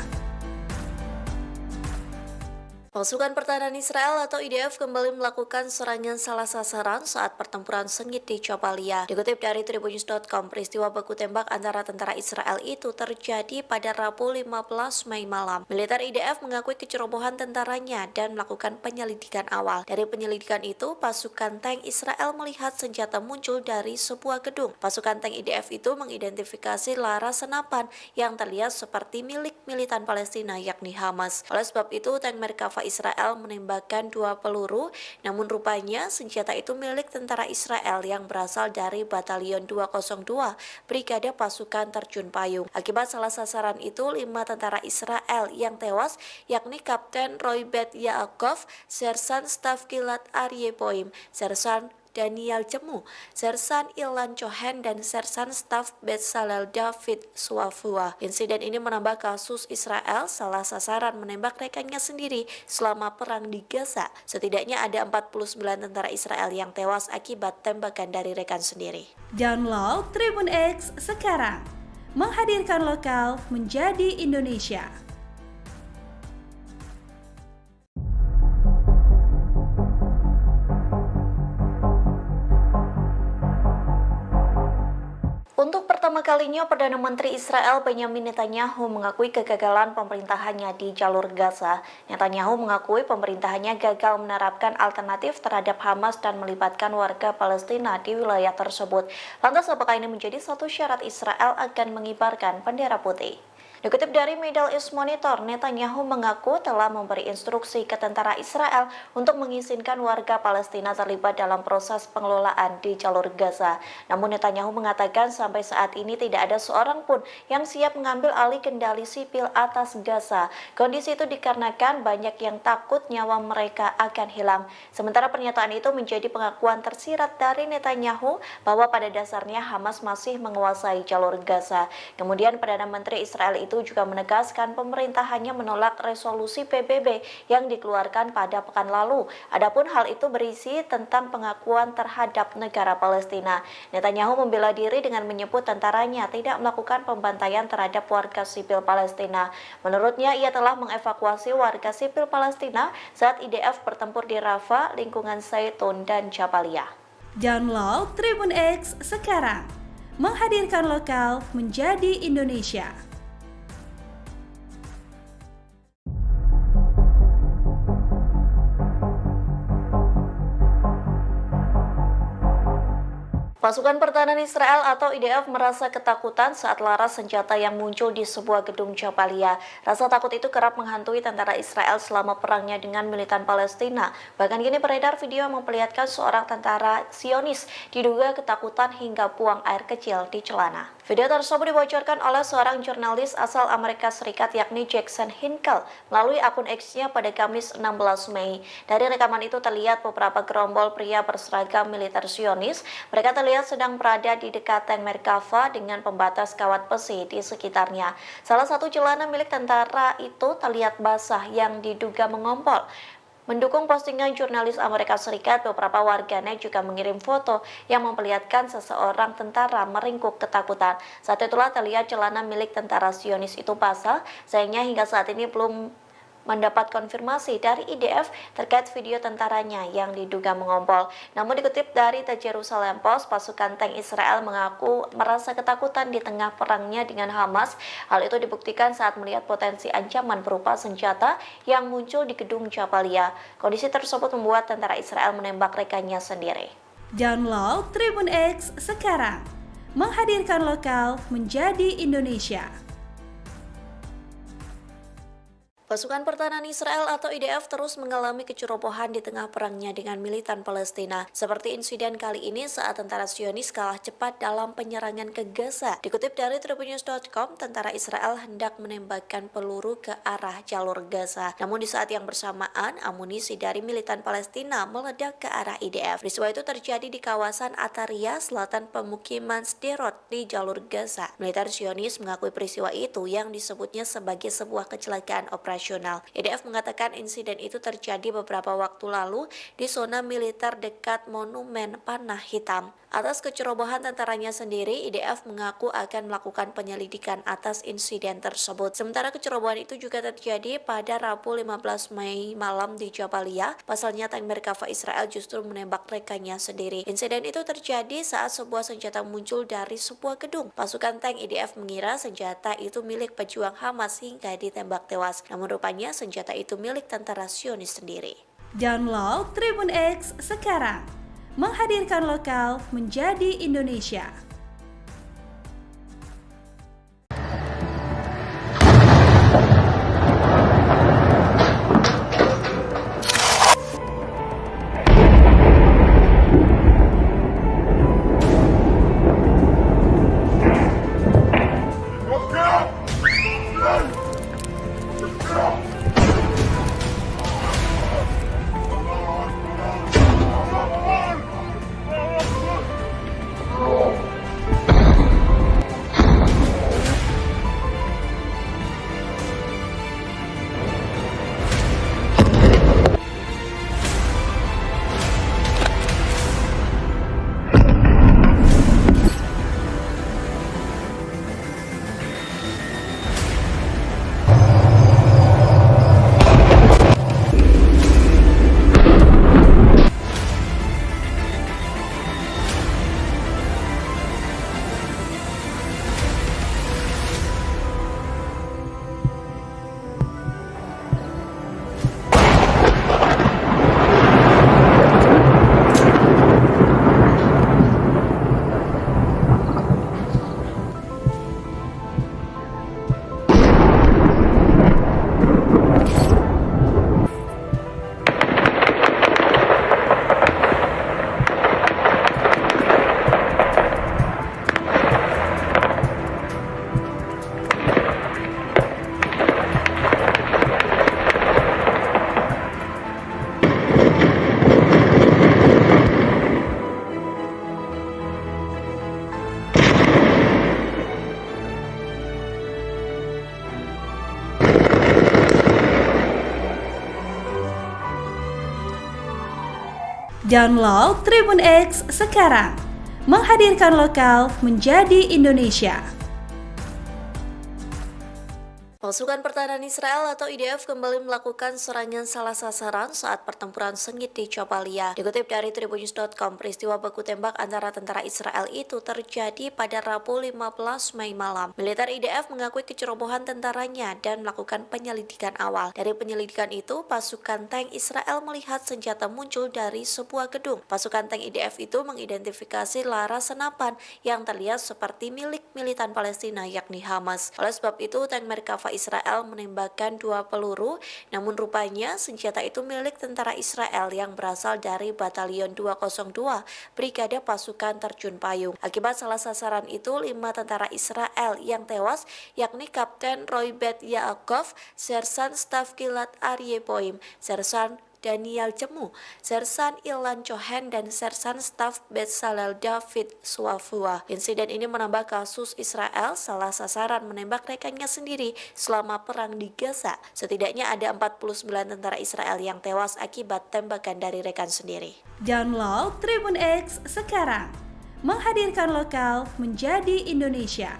Pasukan Pertahanan Israel atau IDF kembali melakukan serangan salah sasaran saat pertempuran sengit di Jabalia. Dikutip dari Tribunnews.com, peristiwa baku tembak antara tentara Israel itu terjadi pada Rabu 15 Mei malam. Militer IDF mengakui kecerobohan tentaranya dan melakukan penyelidikan awal. Dari penyelidikan itu, pasukan tank Israel melihat senjata muncul dari sebuah gedung. Pasukan tank IDF itu mengidentifikasi laras senapan yang terlihat seperti milik militan Palestina yakni Hamas. Oleh sebab itu, tank Merkava Israel menembakkan 2 peluru, namun rupanya senjata itu milik tentara Israel yang berasal dari Batalion 202 Brigade Pasukan Terjun Payung. Akibat salah sasaran itu, 5 tentara Israel yang tewas, yakni Kapten Roy Bet Yaakov, Sersan Staf Gilad Aryeh Boim, Sersan Daniel Cemu, Sersan Ilan Cohen, dan Sersan Staf Bezalel David Suafua. Insiden ini menambah kasus Israel salah sasaran menembak rekannya sendiri selama perang di Gaza. Setidaknya ada 49 tentara Israel yang tewas akibat tembakan dari rekan sendiri. Download Tribun X sekarang. Menghadirkan lokal menjadi Indonesia. Untuk pertama kalinya, Perdana Menteri Israel Benyamin Netanyahu mengakui kegagalan pemerintahannya di jalur Gaza. Netanyahu mengakui pemerintahannya gagal menerapkan alternatif terhadap Hamas dan melibatkan warga Palestina di wilayah tersebut. Lantas apakah ini menjadi satu syarat Israel akan mengibarkan bendera putih? Dikutip dari Middle East Monitor, Netanyahu mengaku telah memberi instruksi ke tentara Israel untuk mengizinkan warga Palestina terlibat dalam proses pengelolaan di jalur Gaza. Namun Netanyahu mengatakan sampai saat ini tidak ada seorang pun yang siap mengambil alih kendali sipil atas Gaza. Kondisi itu dikarenakan banyak yang takut nyawa mereka akan hilang. Sementara pernyataan itu menjadi pengakuan tersirat dari Netanyahu bahwa pada dasarnya Hamas masih menguasai jalur Gaza. Kemudian Perdana Menteri Israel itu itu juga menegaskan pemerintahnya menolak resolusi PBB yang dikeluarkan pada pekan lalu. Adapun hal itu berisi tentang pengakuan terhadap negara Palestina. Netanyahu membela diri dengan menyebut tentaranya tidak melakukan pembantaian terhadap warga sipil Palestina. Menurutnya, ia telah mengevakuasi warga sipil Palestina saat IDF bertempur di Rafah, lingkungan Zaitun, dan Jabaliyah. Download Tribun X sekarang, menghadirkan lokal menjadi Indonesia. Pasukan Pertahanan Israel atau IDF merasa ketakutan saat laras senjata yang muncul di sebuah gedung Jabaliyah. Rasa takut itu kerap menghantui tentara Israel selama perangnya dengan militan Palestina. Bahkan kini beredar video yang memperlihatkan seorang tentara Zionis diduga ketakutan hingga buang air kecil di celana. Video tersebut dibocorkan oleh seorang jurnalis asal Amerika Serikat yakni Jackson Hinkle melalui akun X-nya pada Kamis 16 Mei. Dari rekaman itu terlihat beberapa gerombol pria berseragam militer Zionis. Mereka terlihat sedang berada di dekat tank Merkava dengan pembatas kawat besi di sekitarnya. Salah satu celana milik tentara itu terlihat basah yang diduga mengompol. Mendukung postingan jurnalis Amerika Serikat, beberapa warganet juga mengirim foto yang memperlihatkan seseorang tentara meringkuk ketakutan. Saat itulah terlihat celana milik tentara Zionis itu basah, sayangnya hingga saat ini belum mendapat konfirmasi dari IDF terkait video tentaranya yang diduga mengompol. Namun dikutip dari The Jerusalem Post, pasukan tank Israel mengaku merasa ketakutan di tengah perangnya dengan Hamas. Hal itu dibuktikan saat melihat potensi ancaman berupa senjata yang muncul di gedung Jabaliyah. Kondisi tersebut membuat tentara Israel menembak rekannya sendiri. Download Tribun X sekarang, menghadirkan lokal menjadi Indonesia. Pasukan Pertahanan Israel atau IDF terus mengalami kecerobohan di tengah perangnya dengan militan Palestina. Seperti insiden kali ini saat tentara Zionis kalah cepat dalam penyerangan ke Gaza. Dikutip dari tribunnews.com, tentara Israel hendak menembakkan peluru ke arah jalur Gaza. Namun di saat yang bersamaan, amunisi dari militan Palestina meledak ke arah IDF. Peristiwa itu terjadi di kawasan Ataria, selatan pemukiman Sderot di jalur Gaza. Militer Zionis mengakui peristiwa itu yang disebutnya sebagai sebuah kecelakaan operasional. IDF mengatakan insiden itu terjadi beberapa waktu lalu di zona militer dekat Monumen Panah Hitam. Atas kecerobohan tentaranya sendiri, IDF mengaku akan melakukan penyelidikan atas insiden tersebut. Sementara kecerobohan itu juga terjadi pada Rabu 15 Mei malam di Jabaliyah. Pasalnya tank Merkava Israel justru menembak rekannya sendiri. Insiden itu terjadi saat sebuah senjata muncul dari sebuah gedung. Pasukan tank IDF mengira senjata itu milik pejuang Hamas hingga ditembak tewas. Namun rupanya senjata itu milik tentara Zionis sendiri. Download Tribun X sekarang, menghadirkan lokal menjadi Indonesia. Download Tribun X sekarang. Menghadirkan lokal menjadi Indonesia. Pasukan Pertahanan Israel atau IDF kembali melakukan serangan salah sasaran saat pertempuran sengit di Jabalia. Dikutip dari tribunnews.com, peristiwa baku tembak antara tentara Israel itu terjadi pada Rabu 15 Mei malam. Militer IDF mengakui kecerobohan tentaranya dan melakukan penyelidikan awal. Dari penyelidikan itu, pasukan tank Israel melihat senjata muncul dari sebuah gedung. Pasukan tank IDF itu mengidentifikasi laras senapan yang terlihat seperti milik militan Palestina yakni Hamas. Oleh sebab itu, tank Merkava Israel menembakkan 2 peluru, namun rupanya senjata itu milik tentara Israel yang berasal dari Batalion 202 Brigade Pasukan Terjun Payung. Akibat salah sasaran itu, 5 tentara Israel yang tewas, yakni Kapten Roy Bet Yaakov, Sersan Staf Gilad Aryeh Boim, Sersan Daniel Jemu, Sersan Ilan Cohen, dan Sersan Staf Bezalel David Suafua. Insiden ini menambah kasus Israel salah sasaran menembak rekannya sendiri selama perang di Gaza. Setidaknya ada 49 tentara Israel yang tewas akibat tembakan dari rekan sendiri. Download Tribun X sekarang. Menghadirkan lokal menjadi Indonesia.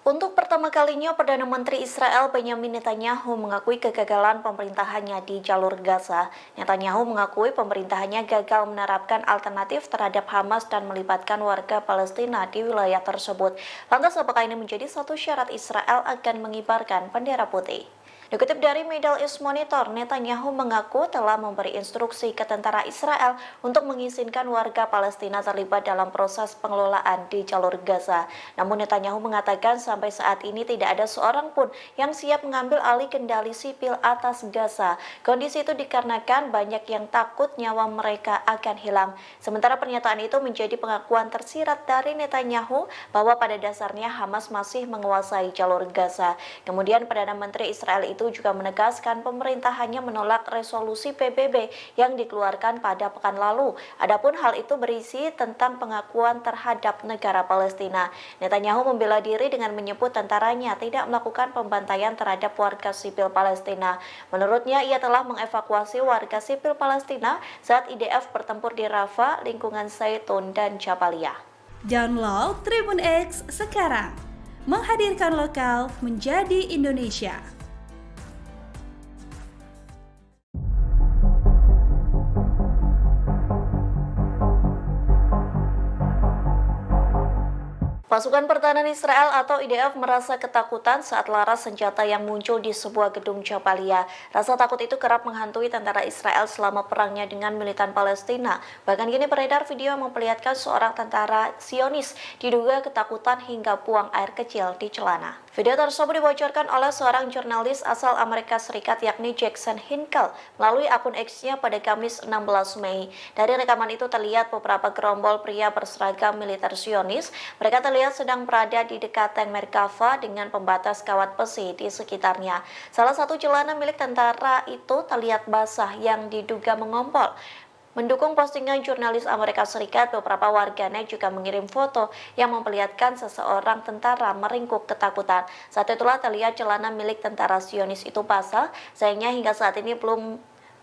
Untuk pertama kalinya, Perdana Menteri Israel Benyamin Netanyahu mengakui kegagalan pemerintahannya di jalur Gaza. Netanyahu mengakui pemerintahannya gagal menerapkan alternatif terhadap Hamas dan melibatkan warga Palestina di wilayah tersebut. Lantas, apakah ini menjadi satu syarat Israel akan mengibarkan bendera putih? Dikutip dari Middle East Monitor, Netanyahu mengaku telah memberi instruksi ke tentara Israel untuk mengizinkan warga Palestina terlibat dalam proses pengelolaan di jalur Gaza. Namun Netanyahu mengatakan sampai saat ini tidak ada seorang pun yang siap mengambil alih kendali sipil atas Gaza. Kondisi itu dikarenakan banyak yang takut nyawa mereka akan hilang. Sementara pernyataan itu menjadi pengakuan tersirat dari Netanyahu bahwa pada dasarnya Hamas masih menguasai jalur Gaza. Kemudian Perdana Menteri Israel itu juga menegaskan pemerintahannya menolak resolusi PBB yang dikeluarkan pada pekan lalu. Adapun hal itu berisi tentang pengakuan terhadap negara Palestina. Netanyahu membela diri dengan menyebut tentaranya tidak melakukan pembantaian terhadap warga sipil Palestina. Menurutnya, ia telah mengevakuasi warga sipil Palestina saat IDF bertempur di Rafah, lingkungan Zaitun, dan Jabalia. Download Tribun X sekarang. Menghadirkan lokal menjadi Indonesia. Pasukan Pertahanan Israel atau IDF merasa ketakutan saat laras senjata yang muncul di sebuah gedung Jabalia. Rasa takut itu kerap menghantui tentara Israel selama perangnya dengan militan Palestina. Bahkan kini beredar video yang memperlihatkan seorang tentara Zionis diduga ketakutan hingga buang air kecil di celana. Video tersebut dibocorkan oleh seorang jurnalis asal Amerika Serikat yakni Jackson Hinkle melalui akun X-nya pada Kamis 16 Mei. Dari rekaman itu terlihat beberapa gerombol pria berseragam militer Zionis. Mereka terlihat sedang berada di dekat tank Merkava dengan pembatas kawat besi di sekitarnya. Salah satu celana milik tentara itu terlihat basah yang diduga mengompol. Mendukung postingan jurnalis Amerika Serikat, beberapa warganet juga mengirim foto yang memperlihatkan seseorang tentara meringkuk ketakutan. Saat itulah terlihat celana milik tentara Zionis itu basah, sayangnya hingga saat ini belum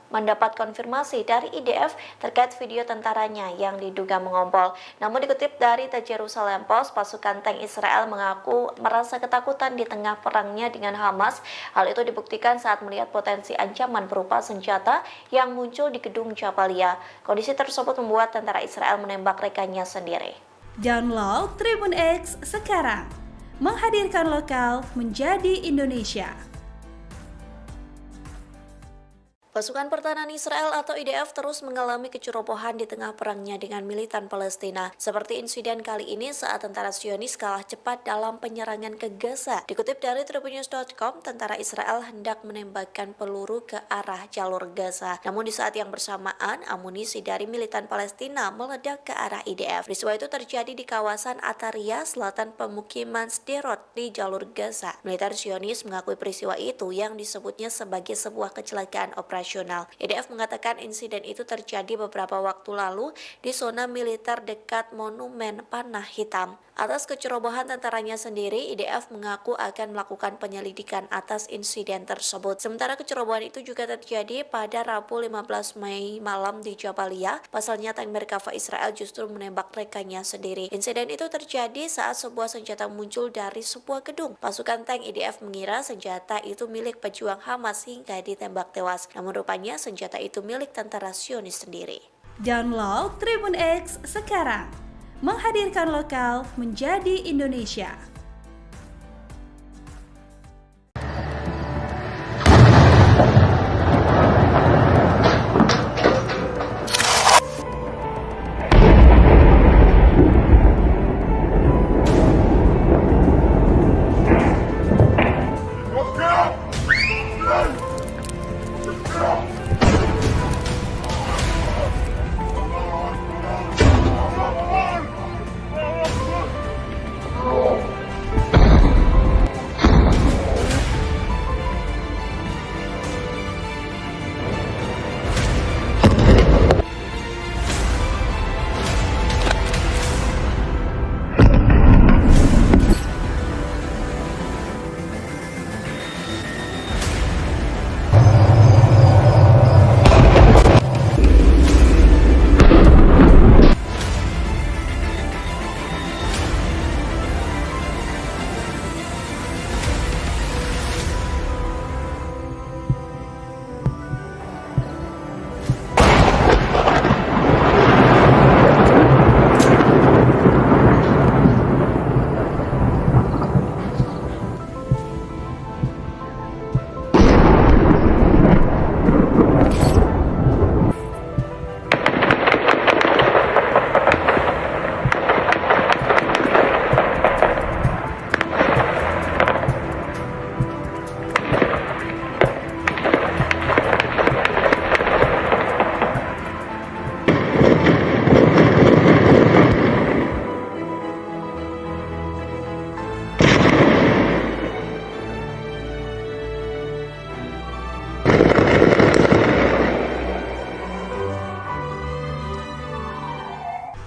mendapat konfirmasi dari IDF terkait video tentaranya yang diduga mengompol. Namun dikutip dari The Jerusalem Post, pasukan tank Israel mengaku merasa ketakutan di tengah perangnya dengan Hamas. Hal itu dibuktikan saat melihat potensi ancaman berupa senjata yang muncul di gedung Jabalia. Kondisi tersebut membuat tentara Israel menembak rekannya sendiri. Download Tribun X sekarang. Menghadirkan lokal menjadi Indonesia. Pasukan Pertahanan Israel atau IDF terus mengalami kecerobohan di tengah perangnya dengan militan Palestina. Seperti insiden kali ini saat tentara Zionis kalah cepat dalam penyerangan ke Gaza. Dikutip dari tribunnews.com, tentara Israel hendak menembakkan peluru ke arah jalur Gaza. Namun di saat yang bersamaan, amunisi dari militan Palestina meledak ke arah IDF. Peristiwa itu terjadi di kawasan Ataria, selatan pemukiman Sderot di jalur Gaza. Militer Zionis mengakui peristiwa itu yang disebutnya sebagai sebuah kecelakaan operasional. internasional. IDF mengatakan insiden itu terjadi beberapa waktu lalu di zona militer dekat Monumen Panah Hitam. Atas kecerobohan tentaranya sendiri, IDF mengaku akan melakukan penyelidikan atas insiden tersebut. Sementara kecerobohan itu juga terjadi pada Rabu 15 Mei malam di Jabalia. Pasalnya tank Merkava Israel justru menembak rekannya sendiri. Insiden itu terjadi saat sebuah senjata muncul dari sebuah gedung. Pasukan tank IDF mengira senjata itu milik pejuang Hamas hingga ditembak tewas. Namun rupanya senjata itu milik tentara Zionis sendiri. Download Tribun X sekarang, menghadirkan lokal menjadi Indonesia.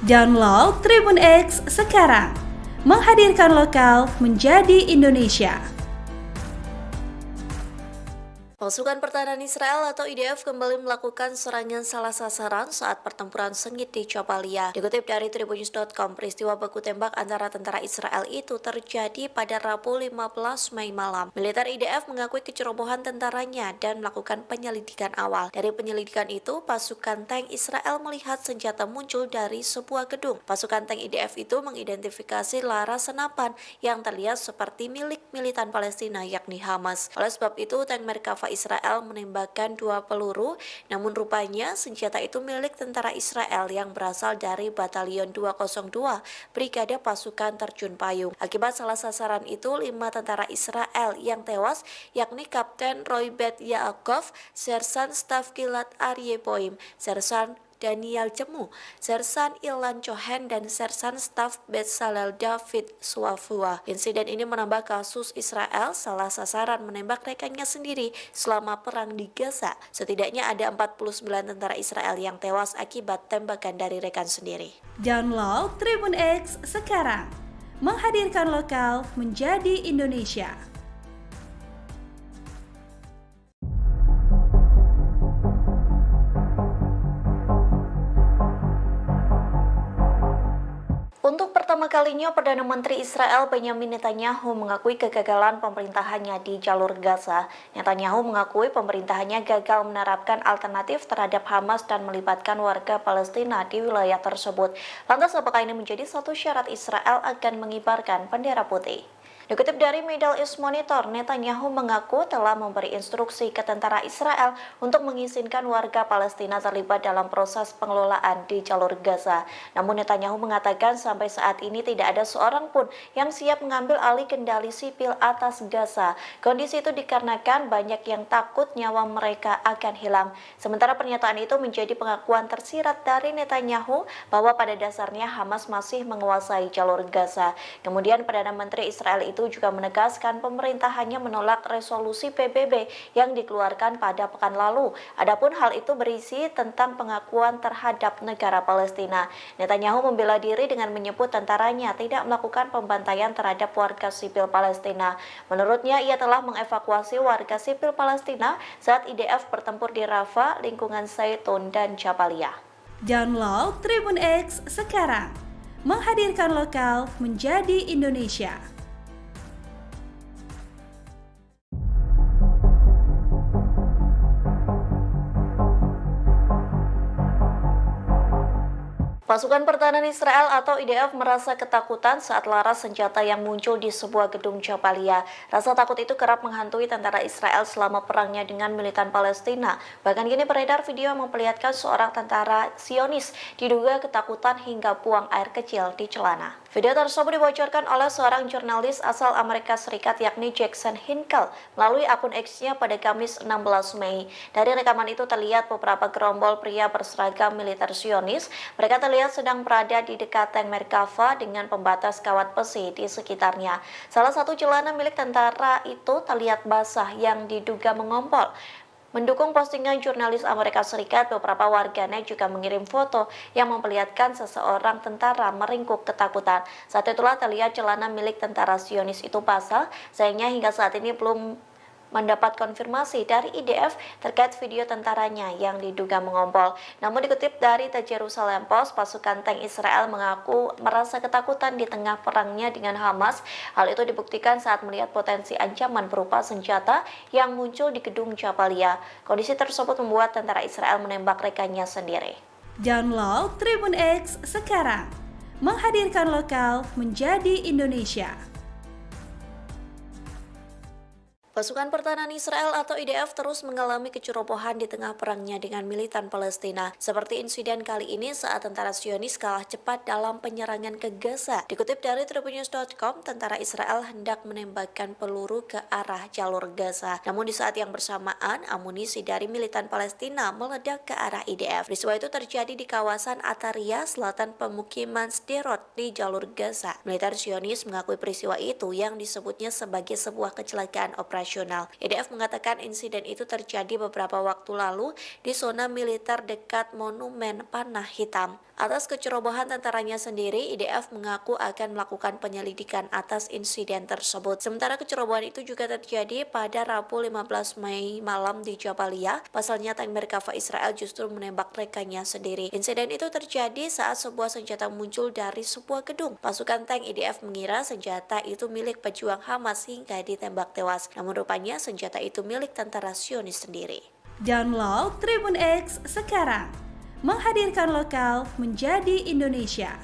Download Tribun X sekarang, menghadirkan lokal menjadi Indonesia. Pasukan Pertahanan Israel atau IDF kembali melakukan serangan salah sasaran saat pertempuran sengit di Jabalia. Dikutip dari tribunnews.com, peristiwa baku tembak antara tentara Israel itu terjadi pada Rabu 15 Mei malam. Militer IDF mengakui kecerobohan tentaranya dan melakukan penyelidikan awal. Dari penyelidikan itu, pasukan tank Israel melihat senjata muncul dari sebuah gedung. Pasukan tank IDF itu mengidentifikasi laras senapan yang terlihat seperti milik militan Palestina yakni Hamas. Oleh sebab itu, tank Merkava Israel menembakkan 2 peluru, namun rupanya senjata itu milik tentara Israel yang berasal dari Batalion 202 Brigade Pasukan Terjun Payung. Akibat salah sasaran itu, 5 tentara Israel yang tewas, yakni Kapten Roy Bet Yaakov, Sersan Staf Gilad Aryeh Boim, Sersan Daniel Jemu, Sersan Ilan Cohen, dan Sersan Staf Bezalel David Suafua. Insiden ini menambah kasus Israel salah sasaran menembak rekannya sendiri selama perang di Gaza. Setidaknya ada 49 tentara Israel yang tewas akibat tembakan dari rekan sendiri. Download Tribun X sekarang, menghadirkan lokal menjadi Indonesia. Untuk pertama kalinya, Perdana Menteri Israel Benjamin Netanyahu mengakui kegagalan pemerintahannya di jalur Gaza. Netanyahu mengakui pemerintahannya gagal menerapkan alternatif terhadap Hamas dan melibatkan warga Palestina di wilayah tersebut. Lantas apakah ini menjadi satu syarat Israel akan mengibarkan bendera putih? Dikutip dari Middle East Monitor, Netanyahu mengaku telah memberi instruksi ke tentara Israel untuk mengizinkan warga Palestina terlibat dalam proses pengelolaan di jalur Gaza. Namun Netanyahu mengatakan sampai saat ini tidak ada seorang pun yang siap mengambil alih kendali sipil atas Gaza. Kondisi itu dikarenakan banyak yang takut nyawa mereka akan hilang. Sementara pernyataan itu menjadi pengakuan tersirat dari Netanyahu bahwa pada dasarnya Hamas masih menguasai jalur Gaza. Kemudian Perdana Menteri Israel itu itu juga menegaskan pemerintah hanya menolak resolusi PBB yang dikeluarkan pada pekan lalu. Adapun hal itu berisi tentang pengakuan terhadap negara Palestina. Netanyahu membela diri dengan menyebut tentaranya tidak melakukan pembantaian terhadap warga sipil Palestina. Menurutnya, ia telah mengevakuasi warga sipil Palestina saat IDF bertempur di Rafah, lingkungan Zaitun, dan Jabaliyah. Download Tribun X sekarang, menghadirkan lokal menjadi Indonesia. Pasukan Pertahanan Israel atau IDF merasa ketakutan saat laras senjata yang muncul di sebuah gedung Jabalia. Rasa takut itu kerap menghantui tentara Israel selama perangnya dengan militan Palestina. Bahkan kini beredar video yang memperlihatkan seorang tentara Zionis diduga ketakutan hingga buang air kecil di celana. Video tersebut dibocorkan oleh seorang jurnalis asal Amerika Serikat yakni Jackson Hinkle melalui akun X-nya pada Kamis 16 Mei. Dari rekaman itu terlihat beberapa gerombol pria berseragam militer Zionis. Mereka terlihat sedang berada di dekat tank Merkava dengan pembatas kawat besi di sekitarnya. Salah satu celana milik tentara itu terlihat basah yang diduga mengompol. Mendukung postingan jurnalis Amerika Serikat, beberapa warganet juga mengirim foto yang memperlihatkan seseorang tentara meringkuk ketakutan. Saat itulah terlihat celana milik tentara Zionis itu basah, sayangnya hingga saat ini belum mendapat konfirmasi dari IDF terkait video tentaranya yang diduga mengompol. Namun dikutip dari The Jerusalem Post, pasukan tank Israel mengaku merasa ketakutan di tengah perangnya dengan Hamas. Hal itu dibuktikan saat melihat potensi ancaman berupa senjata yang muncul di gedung Jabalia. Kondisi tersebut membuat tentara Israel menembak rekannya sendiri. Download Tribun X sekarang, menghadirkan lokal menjadi Indonesia. Pasukan Pertahanan Israel atau IDF terus mengalami kecerobohan di tengah perangnya dengan militan Palestina. Seperti insiden kali ini saat tentara Zionis kalah cepat dalam penyerangan ke Gaza. Dikutip dari tribunnews.com, tentara Israel hendak menembakkan peluru ke arah jalur Gaza. Namun di saat yang bersamaan, amunisi dari militan Palestina meledak ke arah IDF. Peristiwa itu terjadi di kawasan Ataria, selatan pemukiman Sderot di jalur Gaza. Militer Zionis mengakui peristiwa itu yang disebutnya sebagai sebuah kecelakaan operasional. IDF mengatakan insiden itu terjadi beberapa waktu lalu di zona militer dekat Monumen Panah Hitam. Atas kecerobohan tentaranya sendiri, IDF mengaku akan melakukan penyelidikan atas insiden tersebut. Sementara kecerobohan itu juga terjadi pada Rabu 15 Mei malam di Jabalia. Pasalnya tank Merkava Israel justru menembak rekannya sendiri. Insiden itu terjadi saat sebuah senjata muncul dari sebuah gedung. Pasukan tank IDF mengira senjata itu milik pejuang Hamas hingga ditembak tewas. Namun rupanya senjata itu milik tentara Zionis sendiri. Download Tribun X sekarang, menghadirkan lokal menjadi Indonesia.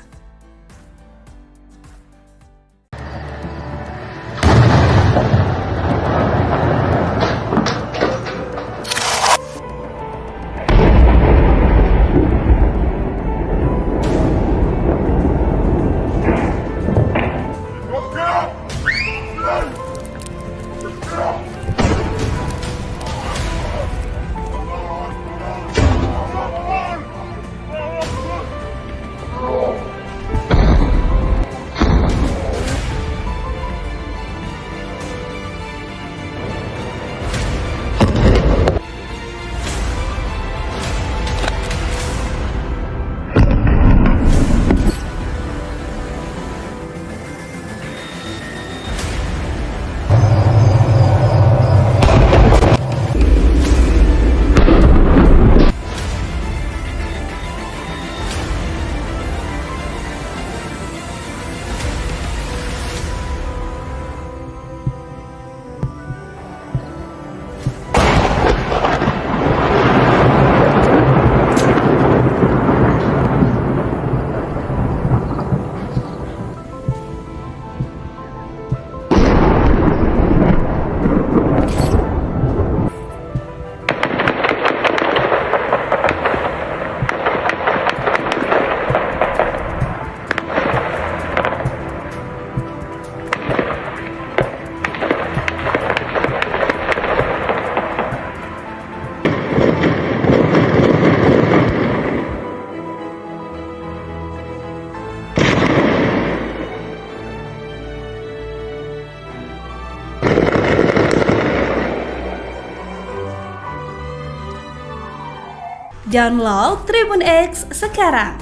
Download Tribun X sekarang.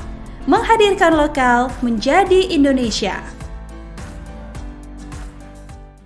Menghadirkan lokal menjadi Indonesia.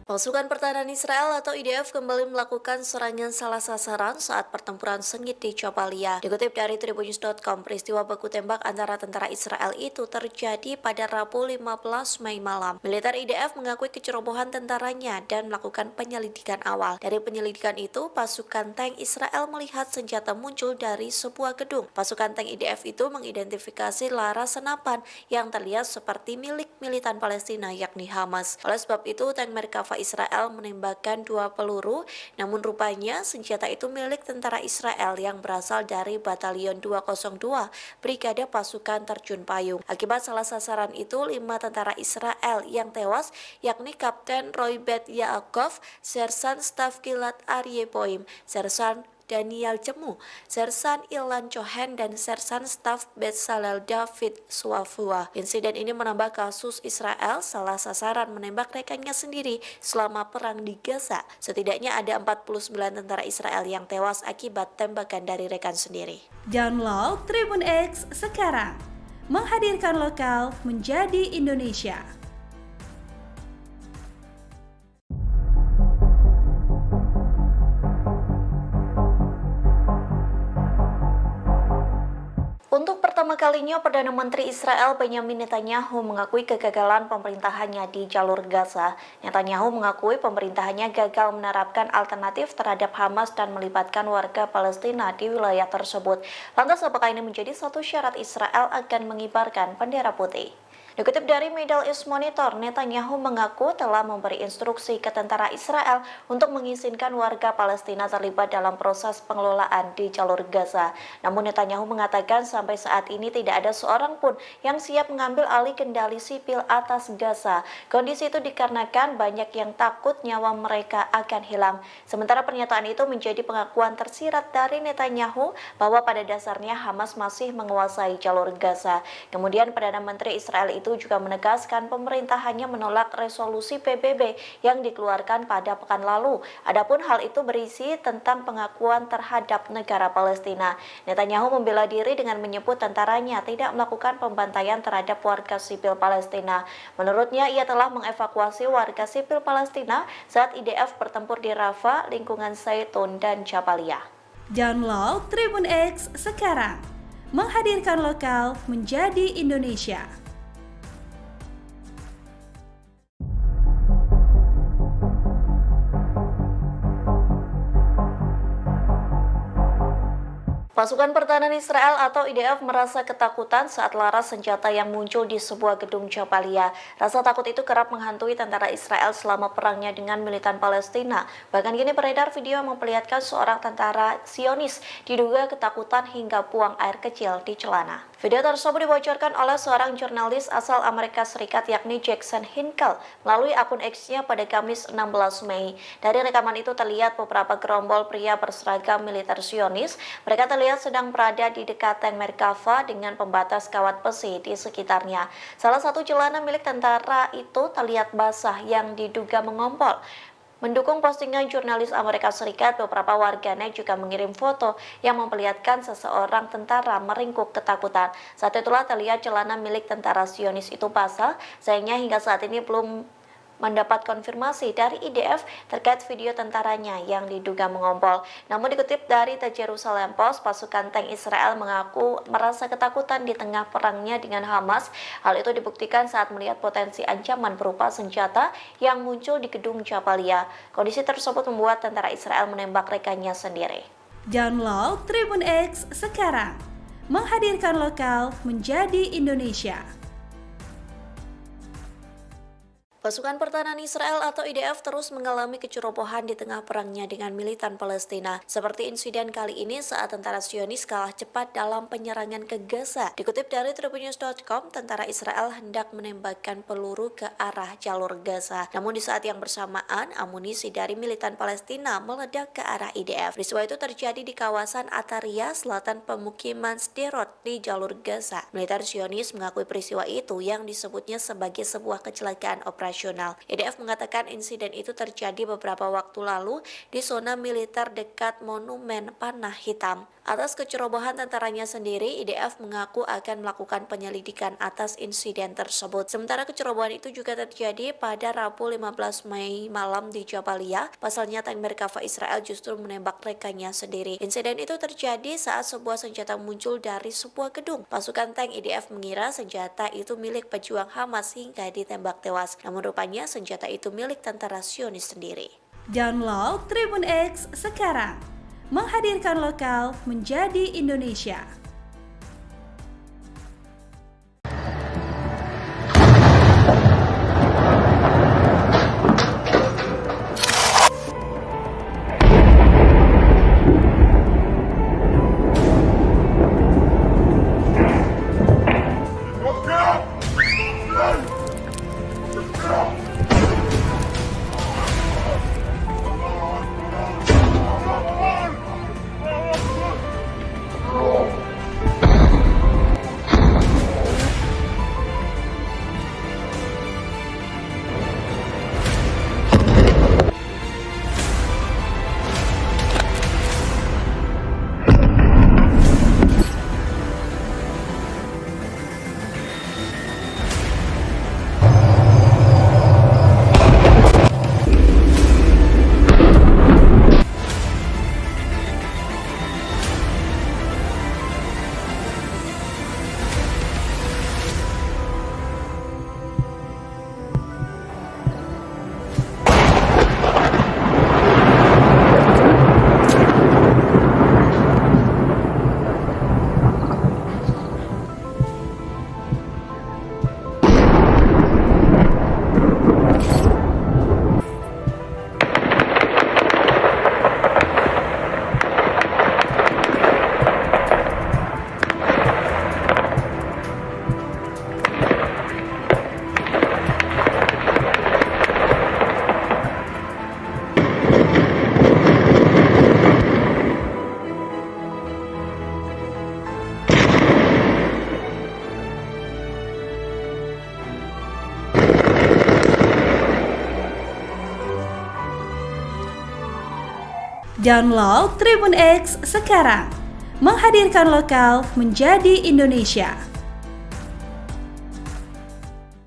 Pasukan Pertahanan Israel atau IDF kembali melakukan serangan salah sasaran saat pertempuran sengit di Jabalia. Dikutip dari tribunnews.com, peristiwa baku tembak antara tentara Israel itu terjadi pada Rabu 15 Mei malam. Militer IDF mengakui kecerobohan tentaranya dan melakukan penyelidikan awal. Dari penyelidikan itu, pasukan tank Israel melihat senjata muncul dari sebuah gedung. Pasukan tank IDF itu mengidentifikasi laras senapan yang terlihat seperti milik militan Palestina yakni Hamas. Oleh sebab itu, tank Merkava Israel menembakkan 2 peluru, namun rupanya senjata itu milik tentara Israel yang berasal dari Batalion 202 Brigade Pasukan Terjun Payung. Akibat salah sasaran itu, 5 tentara Israel yang tewas, yakni Kapten Roy Bet Yaakov, Sersan Staf Gilad Aryeh Boim, Sersan Daniel Jemu, Sersan Ilan Cohen, dan Sersan Staf Bezalel David Suafua. Insiden ini menambah kasus Israel salah sasaran menembak rekannya sendiri selama perang di Gaza. Setidaknya ada 49 tentara Israel yang tewas akibat tembakan dari rekan sendiri. Download Tribun X sekarang. Menghadirkan lokal menjadi Indonesia. Untuk pertama kalinya, Perdana Menteri Israel Benjamin Netanyahu mengakui kegagalan pemerintahannya di jalur Gaza. Netanyahu mengakui pemerintahannya gagal menerapkan alternatif terhadap Hamas dan melibatkan warga Palestina di wilayah tersebut. Lantas, apakah ini menjadi satu syarat Israel akan mengibarkan bendera putih? Dikutip dari Middle East Monitor, Netanyahu mengaku telah memberi instruksi ke tentara Israel untuk mengizinkan warga Palestina terlibat dalam proses pengelolaan di jalur Gaza. Namun Netanyahu mengatakan sampai saat ini tidak ada seorang pun yang siap mengambil alih kendali sipil atas Gaza. Kondisi itu dikarenakan banyak yang takut nyawa mereka akan hilang. Sementara pernyataan itu menjadi pengakuan tersirat dari Netanyahu bahwa pada dasarnya Hamas masih menguasai jalur Gaza. Kemudian Perdana Menteri Israel itu juga menegaskan pemerintahannya menolak resolusi PBB yang dikeluarkan pada pekan lalu. Adapun hal itu berisi tentang pengakuan terhadap negara Palestina. Netanyahu membela diri dengan menyebut tentaranya tidak melakukan pembantaian terhadap warga sipil Palestina. Menurutnya, ia telah mengevakuasi warga sipil Palestina saat IDF bertempur di Rafah, lingkungan Zaitun, dan Jabalia. Download Tribun X sekarang. Menghadirkan lokal menjadi Indonesia. Pasukan Pertahanan Israel atau IDF merasa ketakutan saat laras senjata yang muncul di sebuah gedung Jabalia. Rasa takut itu kerap menghantui tentara Israel selama perangnya dengan militan Palestina. Bahkan kini beredar video yang memperlihatkan seorang tentara Zionis diduga ketakutan hingga buang air kecil di celana. Video tersebut dibocorkan oleh seorang jurnalis asal Amerika Serikat yakni Jackson Hinkle melalui akun X-nya pada Kamis 16 Mei. Dari rekaman itu terlihat beberapa gerombol pria berseragam militer Zionis. Mereka terlihat sedang berada di dekat tank Merkava dengan pembatas kawat besi di sekitarnya. Salah satu celana milik tentara itu terlihat basah yang diduga mengompol. Mendukung postingan jurnalis Amerika Serikat, beberapa warganet juga mengirim foto yang memperlihatkan seseorang tentara meringkuk ketakutan. Saat itulah terlihat celana milik tentara Zionis itu basah, sayangnya hingga saat ini belum mendapat konfirmasi dari IDF terkait video tentaranya yang diduga mengompol. Namun dikutip dari The Jerusalem Post, pasukan tank Israel mengaku merasa ketakutan di tengah perangnya dengan Hamas. Hal itu dibuktikan saat melihat potensi ancaman berupa senjata yang muncul di gedung Jabalia. Kondisi tersebut membuat tentara Israel menembak rekannya sendiri. Download Tribun X sekarang. Menghadirkan lokal menjadi Indonesia. Pasukan Pertahanan Israel atau IDF terus mengalami kecerobohan di tengah perangnya dengan militan Palestina. Seperti insiden kali ini saat tentara Zionis kalah cepat dalam penyerangan ke Gaza. Dikutip dari tribunnews.com, tentara Israel hendak menembakkan peluru ke arah jalur Gaza. Namun di saat yang bersamaan, amunisi dari militan Palestina meledak ke arah IDF. Peristiwa itu terjadi di kawasan Ataria, selatan pemukiman Sderot di jalur Gaza. Militer Zionis mengakui peristiwa itu yang disebutnya sebagai sebuah kecelakaan operasional. internasional. IDF mengatakan insiden itu terjadi beberapa waktu lalu di zona militer dekat Monumen Panah Hitam. Atas kecerobohan tentaranya sendiri, IDF mengaku akan melakukan penyelidikan atas insiden tersebut. Sementara kecerobohan itu juga terjadi pada Rabu 15 Mei malam di Jabalia. Pasalnya tank Merkava Israel justru menembak rekannya sendiri. Insiden itu terjadi saat sebuah senjata muncul dari sebuah gedung. Pasukan tank IDF mengira senjata itu milik pejuang Hamas hingga ditembak tewas. Namun rupanya senjata itu milik tentara Zionis sendiri. Download Tribun X sekarang, menghadirkan lokal menjadi Indonesia. Download Tribun X sekarang, menghadirkan lokal menjadi Indonesia.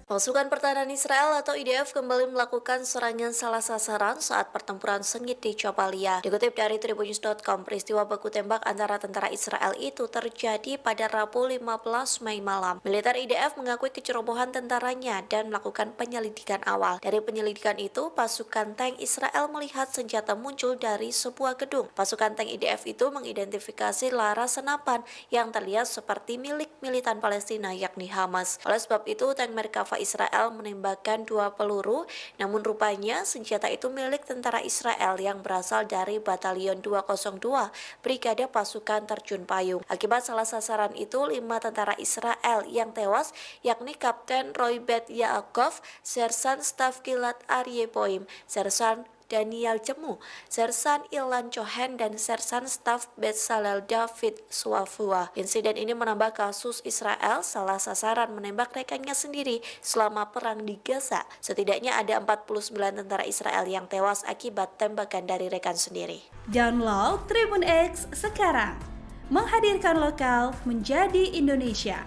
Pasukan Pertahanan Israel atau IDF kembali melakukan serangan salah sasaran saat pertempuran sengit di Jabalia. Dikutip dari Tribunnews.com, peristiwa baku tembak antara tentara Israel itu terjadi pada Rabu 15 Mei malam. Militer IDF mengakui kecerobohan tentaranya dan melakukan penyelidikan awal. Dari penyelidikan itu, pasukan tank Israel melihat senjata muncul dari sebuah gedung. Pasukan tank IDF itu mengidentifikasi laras senapan yang terlihat seperti milik militan Palestina yakni Hamas. Oleh sebab itu, tank Merkava Israel menembakkan 2 peluru, namun rupanya senjata itu milik tentara Israel yang berasal dari Batalion 202 Brigade Pasukan Terjun Payung. Akibat salah sasaran itu, 5 tentara Israel yang tewas, yakni Kapten Roy Bet Yaakov, Sersan Staf Gilad Aryeh Boim, Sersan Daniel Jemu, Sersan Ilan Cohen, dan Sersan Staf Bezalel David Suafua. Insiden ini menambah kasus Israel salah sasaran menembak rekannya sendiri selama perang di Gaza. Setidaknya ada 49 tentara Israel yang tewas akibat tembakan dari rekan sendiri. Download Tribun X sekarang, menghadirkan lokal menjadi Indonesia.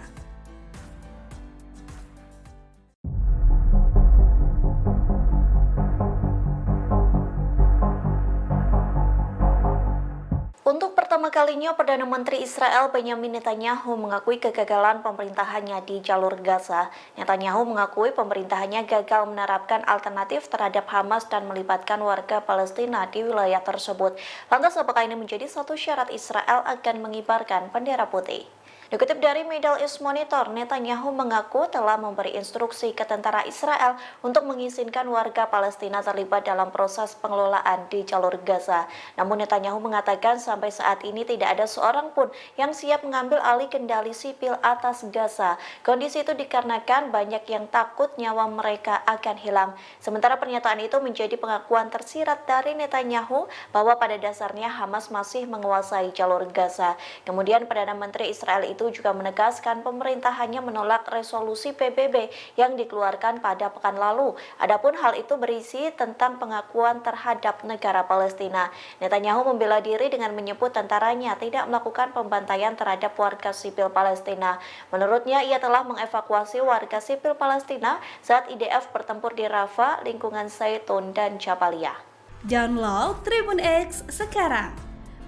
Untuk pertama kalinya, Perdana Menteri Israel Benjamin Netanyahu mengakui kegagalan pemerintahannya di jalur Gaza. Netanyahu mengakui pemerintahannya gagal menerapkan alternatif terhadap Hamas dan melibatkan warga Palestina di wilayah tersebut. Lantas apakah ini menjadi satu syarat Israel akan mengibarkan bendera putih? Dikutip dari Middle East Monitor, Netanyahu mengaku telah memberi instruksi ke tentara Israel untuk mengizinkan warga Palestina terlibat dalam proses pengelolaan di jalur Gaza. Namun Netanyahu mengatakan sampai saat ini tidak ada seorang pun yang siap mengambil alih kendali sipil atas Gaza. Kondisi itu dikarenakan banyak yang takut nyawa mereka akan hilang. Sementara pernyataan itu menjadi pengakuan tersirat dari Netanyahu bahwa pada dasarnya Hamas masih menguasai jalur Gaza. Kemudian Perdana Menteri Israel itu itu juga menegaskan pemerintah hanya menolak resolusi PBB yang dikeluarkan pada pekan lalu. Adapun hal itu berisi tentang pengakuan terhadap negara Palestina. Netanyahu membela diri dengan menyebut tentaranya tidak melakukan pembantaian terhadap warga sipil Palestina. Menurutnya, ia telah mengevakuasi warga sipil Palestina saat IDF bertempur di Rafah, lingkungan Zaitun, dan Jabalia. Download Tribun X sekarang,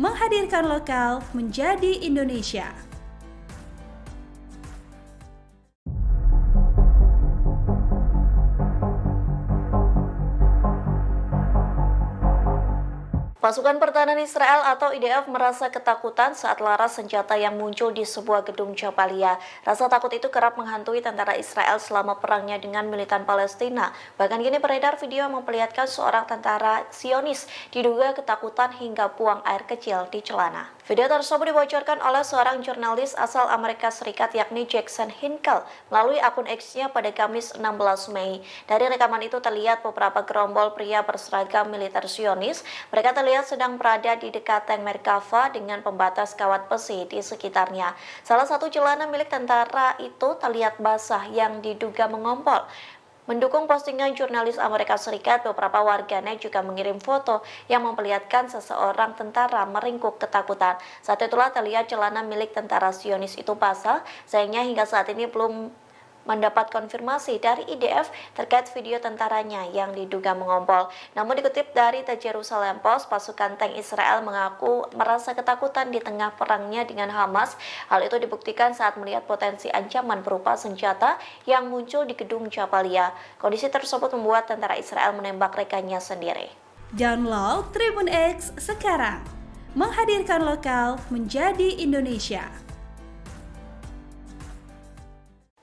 menghadirkan lokal menjadi Indonesia. Pasukan Pertahanan Israel atau IDF merasa ketakutan saat laras senjata yang muncul di sebuah gedung Jabalia. Rasa takut itu kerap menghantui tentara Israel selama perangnya dengan militan Palestina. Bahkan kini beredar video yang memperlihatkan seorang tentara Zionis diduga ketakutan hingga buang air kecil di celana. Video tersebut dibocorkan oleh seorang jurnalis asal Amerika Serikat yakni Jackson Hinkle melalui akun X-nya pada Kamis 16 Mei. Dari rekaman itu terlihat beberapa gerombol pria berseragam militer Zionis. Mereka terlihat sedang berada di dekat tank Merkava dengan pembatas kawat besi di sekitarnya. Salah satu celana milik tentara itu terlihat basah yang diduga mengompol. Mendukung postingan jurnalis Amerika Serikat, beberapa warganet juga mengirim foto yang memperlihatkan seseorang tentara meringkuk ketakutan. Saat itulah terlihat celana milik tentara Zionis itu basah, sayangnya hingga saat ini belum mendapat konfirmasi dari IDF terkait video tentaranya yang diduga mengompol. Namun dikutip dari The Jerusalem Post, pasukan tank Israel mengaku merasa ketakutan di tengah perangnya dengan Hamas. Hal itu dibuktikan saat melihat potensi ancaman berupa senjata yang muncul di gedung Jabalia. Kondisi tersebut membuat tentara Israel menembak rekannya sendiri. Download Tribun X sekarang, menghadirkan lokal menjadi Indonesia.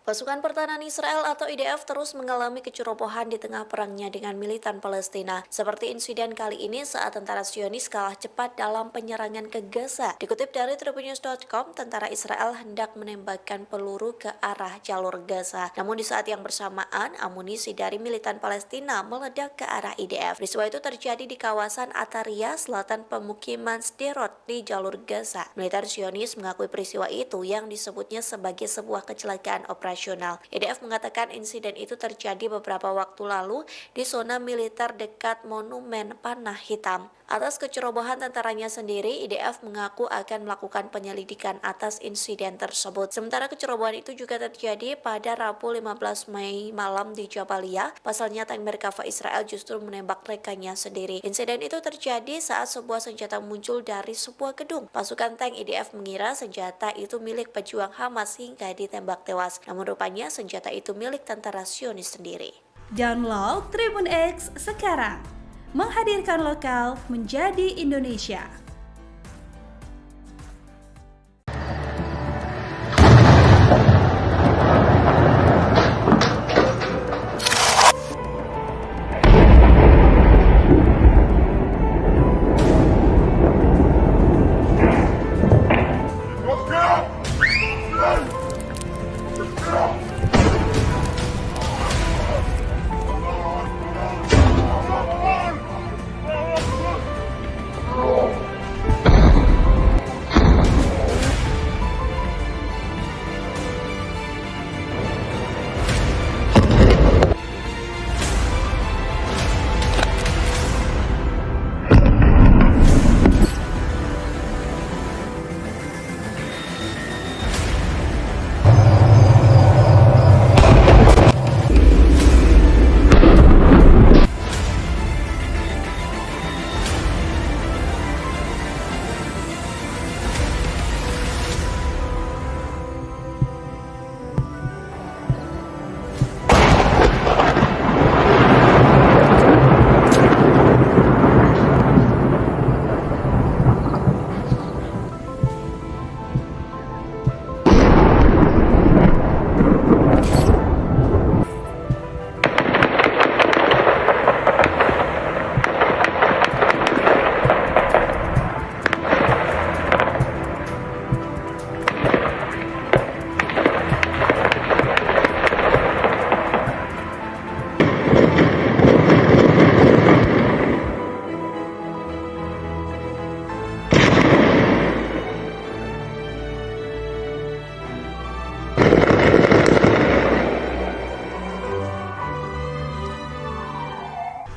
Pasukan Pertahanan Israel atau IDF terus mengalami kecerobohan di tengah perangnya dengan militan Palestina. Seperti insiden kali ini saat tentara Zionis kalah cepat dalam penyerangan ke Gaza. Dikutip dari tribunnews.com, tentara Israel hendak menembakkan peluru ke arah jalur Gaza. Namun di saat yang bersamaan, amunisi dari militan Palestina meledak ke arah IDF. Peristiwa itu terjadi di kawasan Ataria, selatan pemukiman Sderot di jalur Gaza. Militer Zionis mengakui peristiwa itu yang disebutnya sebagai sebuah kecelakaan operasional. IDF mengatakan insiden itu terjadi beberapa waktu lalu di zona militer dekat Monumen Panah Hitam. Atas kecerobohan tentaranya sendiri, IDF mengaku akan melakukan penyelidikan atas insiden tersebut. Sementara kecerobohan itu juga terjadi pada Rabu 15 Mei malam di Jabalia. Pasalnya tank Merkava Israel justru menembak rekannya sendiri. Insiden itu terjadi saat sebuah senjata muncul dari sebuah gedung. Pasukan tank IDF mengira senjata itu milik pejuang Hamas hingga ditembak tewas. Namun rupanya senjata itu milik tentara Zionis sendiri. Download Tribun X sekarang, menghadirkan lokal menjadi Indonesia.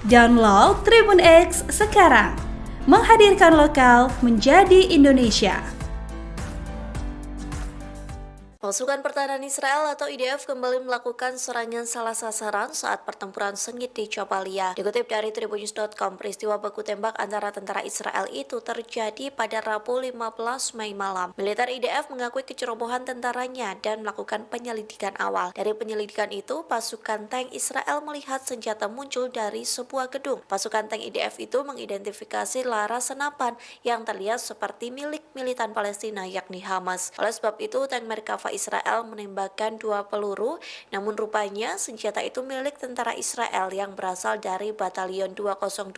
Download Tribun X sekarang. Menghadirkan lokal menjadi Indonesia. Pasukan Pertahanan Israel atau IDF kembali melakukan serangan salah sasaran saat pertempuran sengit di Jabalia. Dikutip dari Tribunnews.com, peristiwa baku tembak antara tentara Israel itu terjadi pada Rabu 15 Mei malam. Militer IDF mengakui kecerobohan tentaranya dan melakukan penyelidikan awal. Dari penyelidikan itu, pasukan tank Israel melihat senjata muncul dari sebuah gedung. Pasukan tank IDF itu mengidentifikasi laras senapan yang terlihat seperti milik militan Palestina yakni Hamas. Oleh sebab itu, tank Merkava Israel menembakkan 2 peluru, namun rupanya senjata itu milik tentara Israel yang berasal dari Batalion 202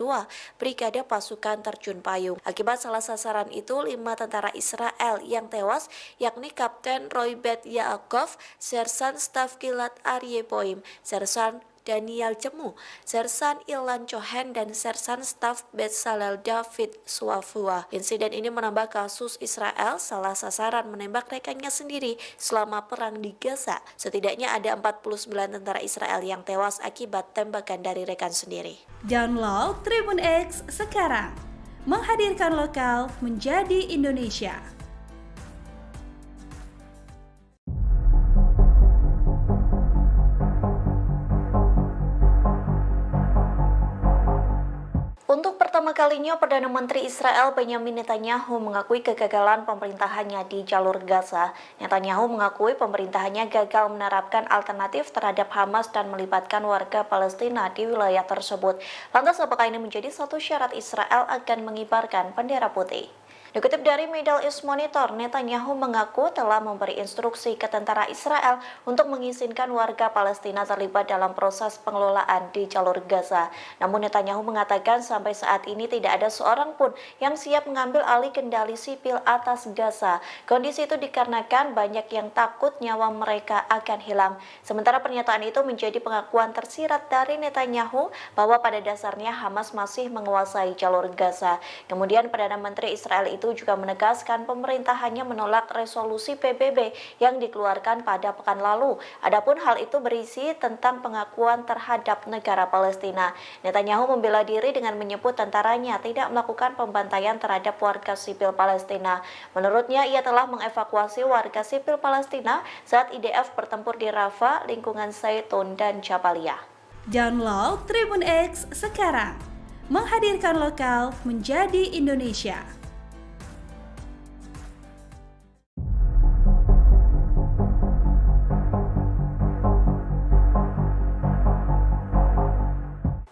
Brigade Pasukan Terjun Payung. Akibat salah sasaran itu, 5 tentara Israel yang tewas, yakni Kapten Roy Bet Yaakov, Sersan Staf Gilad Aryeh Boim, Sersan Daniel Jemu, Sersan Ilan Cohen, dan Sersan Staf Bezalel David Suafua. Insiden ini menambah kasus Israel salah sasaran menembak rekannya sendiri selama perang di Gaza. Setidaknya ada 49 tentara Israel yang tewas akibat tembakan dari rekan sendiri. Download Tribun X sekarang. Menghadirkan lokal menjadi Indonesia. Untuk pertama kalinya, Perdana Menteri Israel Benyamin Netanyahu mengakui kegagalan pemerintahannya di jalur Gaza. Netanyahu mengakui pemerintahannya gagal menerapkan alternatif terhadap Hamas dan melibatkan warga Palestina di wilayah tersebut. Lantas, apakah ini menjadi satu syarat Israel akan mengibarkan bendera putih? Dikutip dari Middle East Monitor, Netanyahu mengaku telah memberi instruksi ke tentara Israel untuk mengizinkan warga Palestina terlibat dalam proses pengelolaan di jalur Gaza. Namun Netanyahu mengatakan sampai saat ini tidak ada seorang pun yang siap mengambil alih kendali sipil atas Gaza. Kondisi itu dikarenakan banyak yang takut nyawa mereka akan hilang. Sementara pernyataan itu menjadi pengakuan tersirat dari Netanyahu bahwa pada dasarnya Hamas masih menguasai jalur Gaza. Kemudian Perdana Menteri Israel itu juga menegaskan pemerintahannya menolak resolusi PBB yang dikeluarkan pada pekan lalu. Adapun hal itu berisi tentang pengakuan terhadap negara Palestina. Netanyahu membela diri dengan menyebut tentaranya tidak melakukan pembantaian terhadap warga sipil Palestina. Menurutnya, ia telah mengevakuasi warga sipil Palestina saat IDF bertempur di Rafah, lingkungan Zaitun, dan Jabalia. Download Tribun X sekarang. Menghadirkan lokal menjadi Indonesia.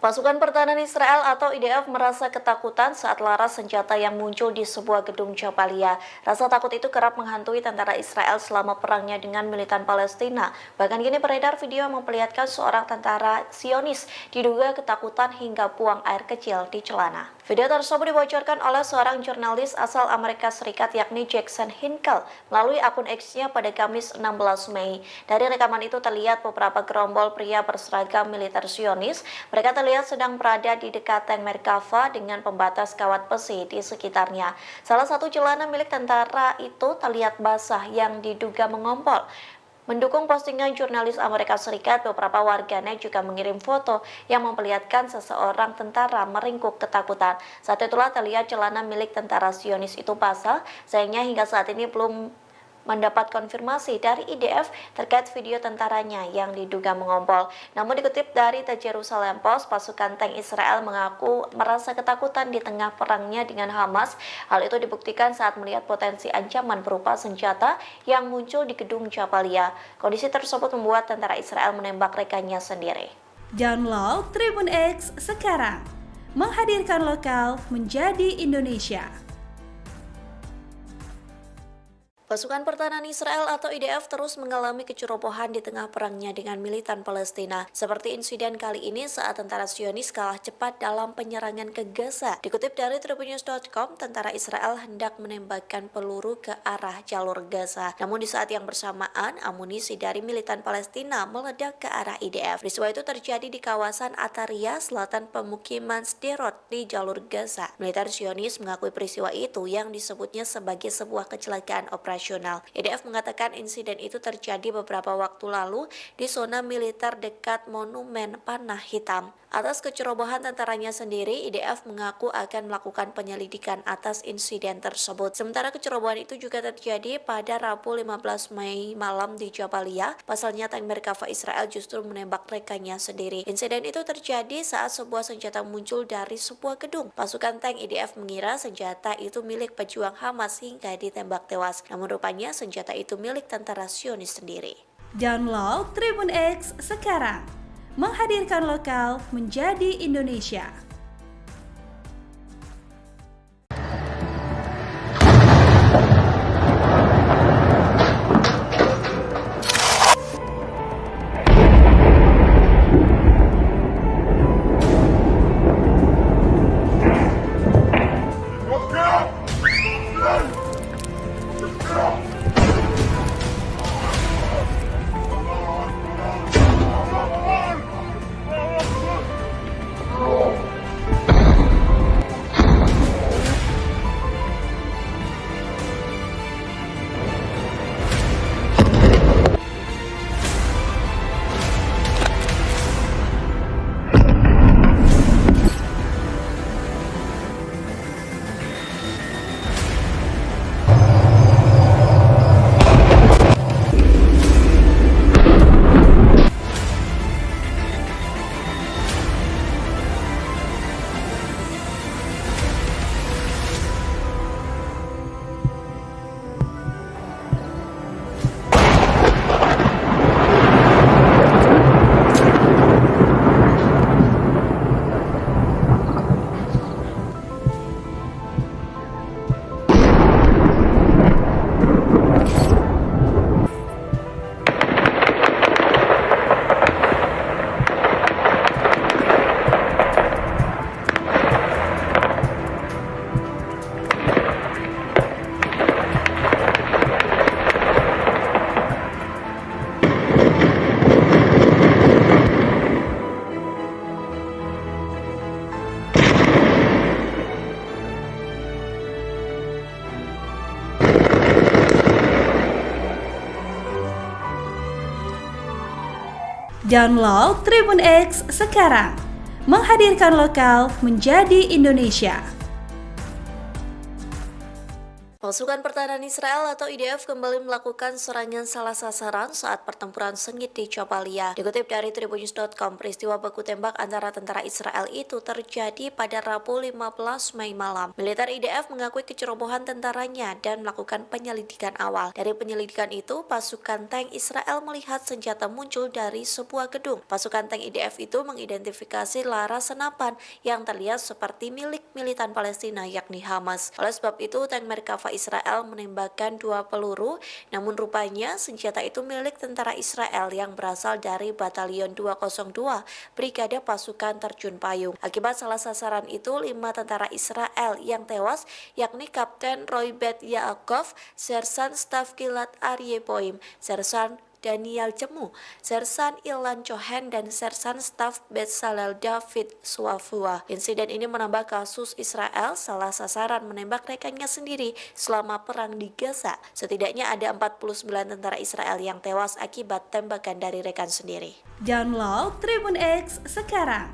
Pasukan Pertahanan Israel atau IDF merasa ketakutan saat laras senjata yang muncul di sebuah gedung Jabalia. Rasa takut itu kerap menghantui tentara Israel selama perangnya dengan militan Palestina. Bahkan kini beredar video yang memperlihatkan seorang tentara Zionis diduga ketakutan hingga buang air kecil di celana. Video tersebut dibocorkan oleh seorang jurnalis asal Amerika Serikat yakni Jackson Hinkle melalui akun X-nya pada Kamis 16 Mei. Dari rekaman itu terlihat beberapa gerombol pria berseragam militer Zionis. Mereka terlihat sedang berada di dekat tank Merkava dengan pembatas kawat besi di sekitarnya. Salah satu celana milik tentara itu terlihat basah yang diduga mengompol. Mendukung postingan jurnalis Amerika Serikat, beberapa warganet juga mengirim foto yang memperlihatkan seseorang tentara meringkuk ketakutan. Saat itulah terlihat celana milik tentara Zionis itu basah. Sayangnya hingga saat ini belum mendapat konfirmasi dari IDF terkait video tentaranya yang diduga mengompol. Namun dikutip dari The Jerusalem Post, pasukan tank Israel mengaku merasa ketakutan di tengah perangnya dengan Hamas. Hal itu dibuktikan saat melihat potensi ancaman berupa senjata yang muncul di gedung Jabalia. Kondisi tersebut membuat tentara Israel menembak rekannya sendiri. Download Tribun X sekarang. Menghadirkan lokal menjadi Indonesia. Pasukan Pertahanan Israel atau IDF terus mengalami kecerobohan di tengah perangnya dengan militan Palestina. Seperti insiden kali ini saat tentara Zionis kalah cepat dalam penyerangan ke Gaza. Dikutip dari Tribunnews.com, tentara Israel hendak menembakkan peluru ke arah jalur Gaza. Namun di saat yang bersamaan, amunisi dari militan Palestina meledak ke arah IDF. Peristiwa itu terjadi di kawasan Ataria, selatan pemukiman Sderot di jalur Gaza. Militer Zionis mengakui peristiwa itu yang disebutnya sebagai sebuah kecelakaan operasional. internasional. IDF mengatakan insiden itu terjadi beberapa waktu lalu di zona militer dekat Monumen Panah Hitam. Atas kecerobohan tentaranya sendiri, IDF mengaku akan melakukan penyelidikan atas insiden tersebut. Sementara kecerobohan itu juga terjadi pada Rabu 15 Mei malam di Jabalia. Pasalnya tank Merkava Israel justru menembak rekannya sendiri. Insiden itu terjadi saat sebuah senjata muncul dari sebuah gedung. Pasukan tank IDF mengira senjata itu milik pejuang Hamas hingga ditembak tewas. Namun rupanya senjata itu milik tentara Zionis sendiri. Download Tribun X sekarang. Menghadirkan lokal menjadi Indonesia. Download Tribun X sekarang. Menghadirkan lokal menjadi Indonesia. Pasukan Pertahanan Israel atau IDF kembali melakukan serangan salah sasaran saat pertempuran sengit di Jabalia. Dikutip dari tribunnews.com, peristiwa baku tembak antara tentara Israel itu terjadi pada Rabu 15 Mei malam. Militer IDF mengakui kecerobohan tentaranya dan melakukan penyelidikan awal. Dari penyelidikan itu, pasukan tank Israel melihat senjata muncul dari sebuah gedung. Pasukan tank IDF itu mengidentifikasi laras senapan yang terlihat seperti milik militan Palestina yakni Hamas. Oleh sebab itu, tank Merkava Israel menembakkan 2 peluru, namun rupanya senjata itu milik tentara Israel yang berasal dari Batalion 202 Brigade Pasukan Terjun Payung. Akibat salah sasaran itu, 5 tentara Israel yang tewas, yakni Kapten Roy Bet Yaakov, Sersan Staf Gilad Aryeh Boim, Sersan Daniel Cemu, Sersan Ilan Cohen, dan Sersan Staf Bezalel David Suafua. Insiden ini menambah kasus Israel salah sasaran menembak rekannya sendiri selama perang di Gaza. Setidaknya ada 49 tentara Israel yang tewas akibat tembakan dari rekan sendiri. Download Tribun X sekarang.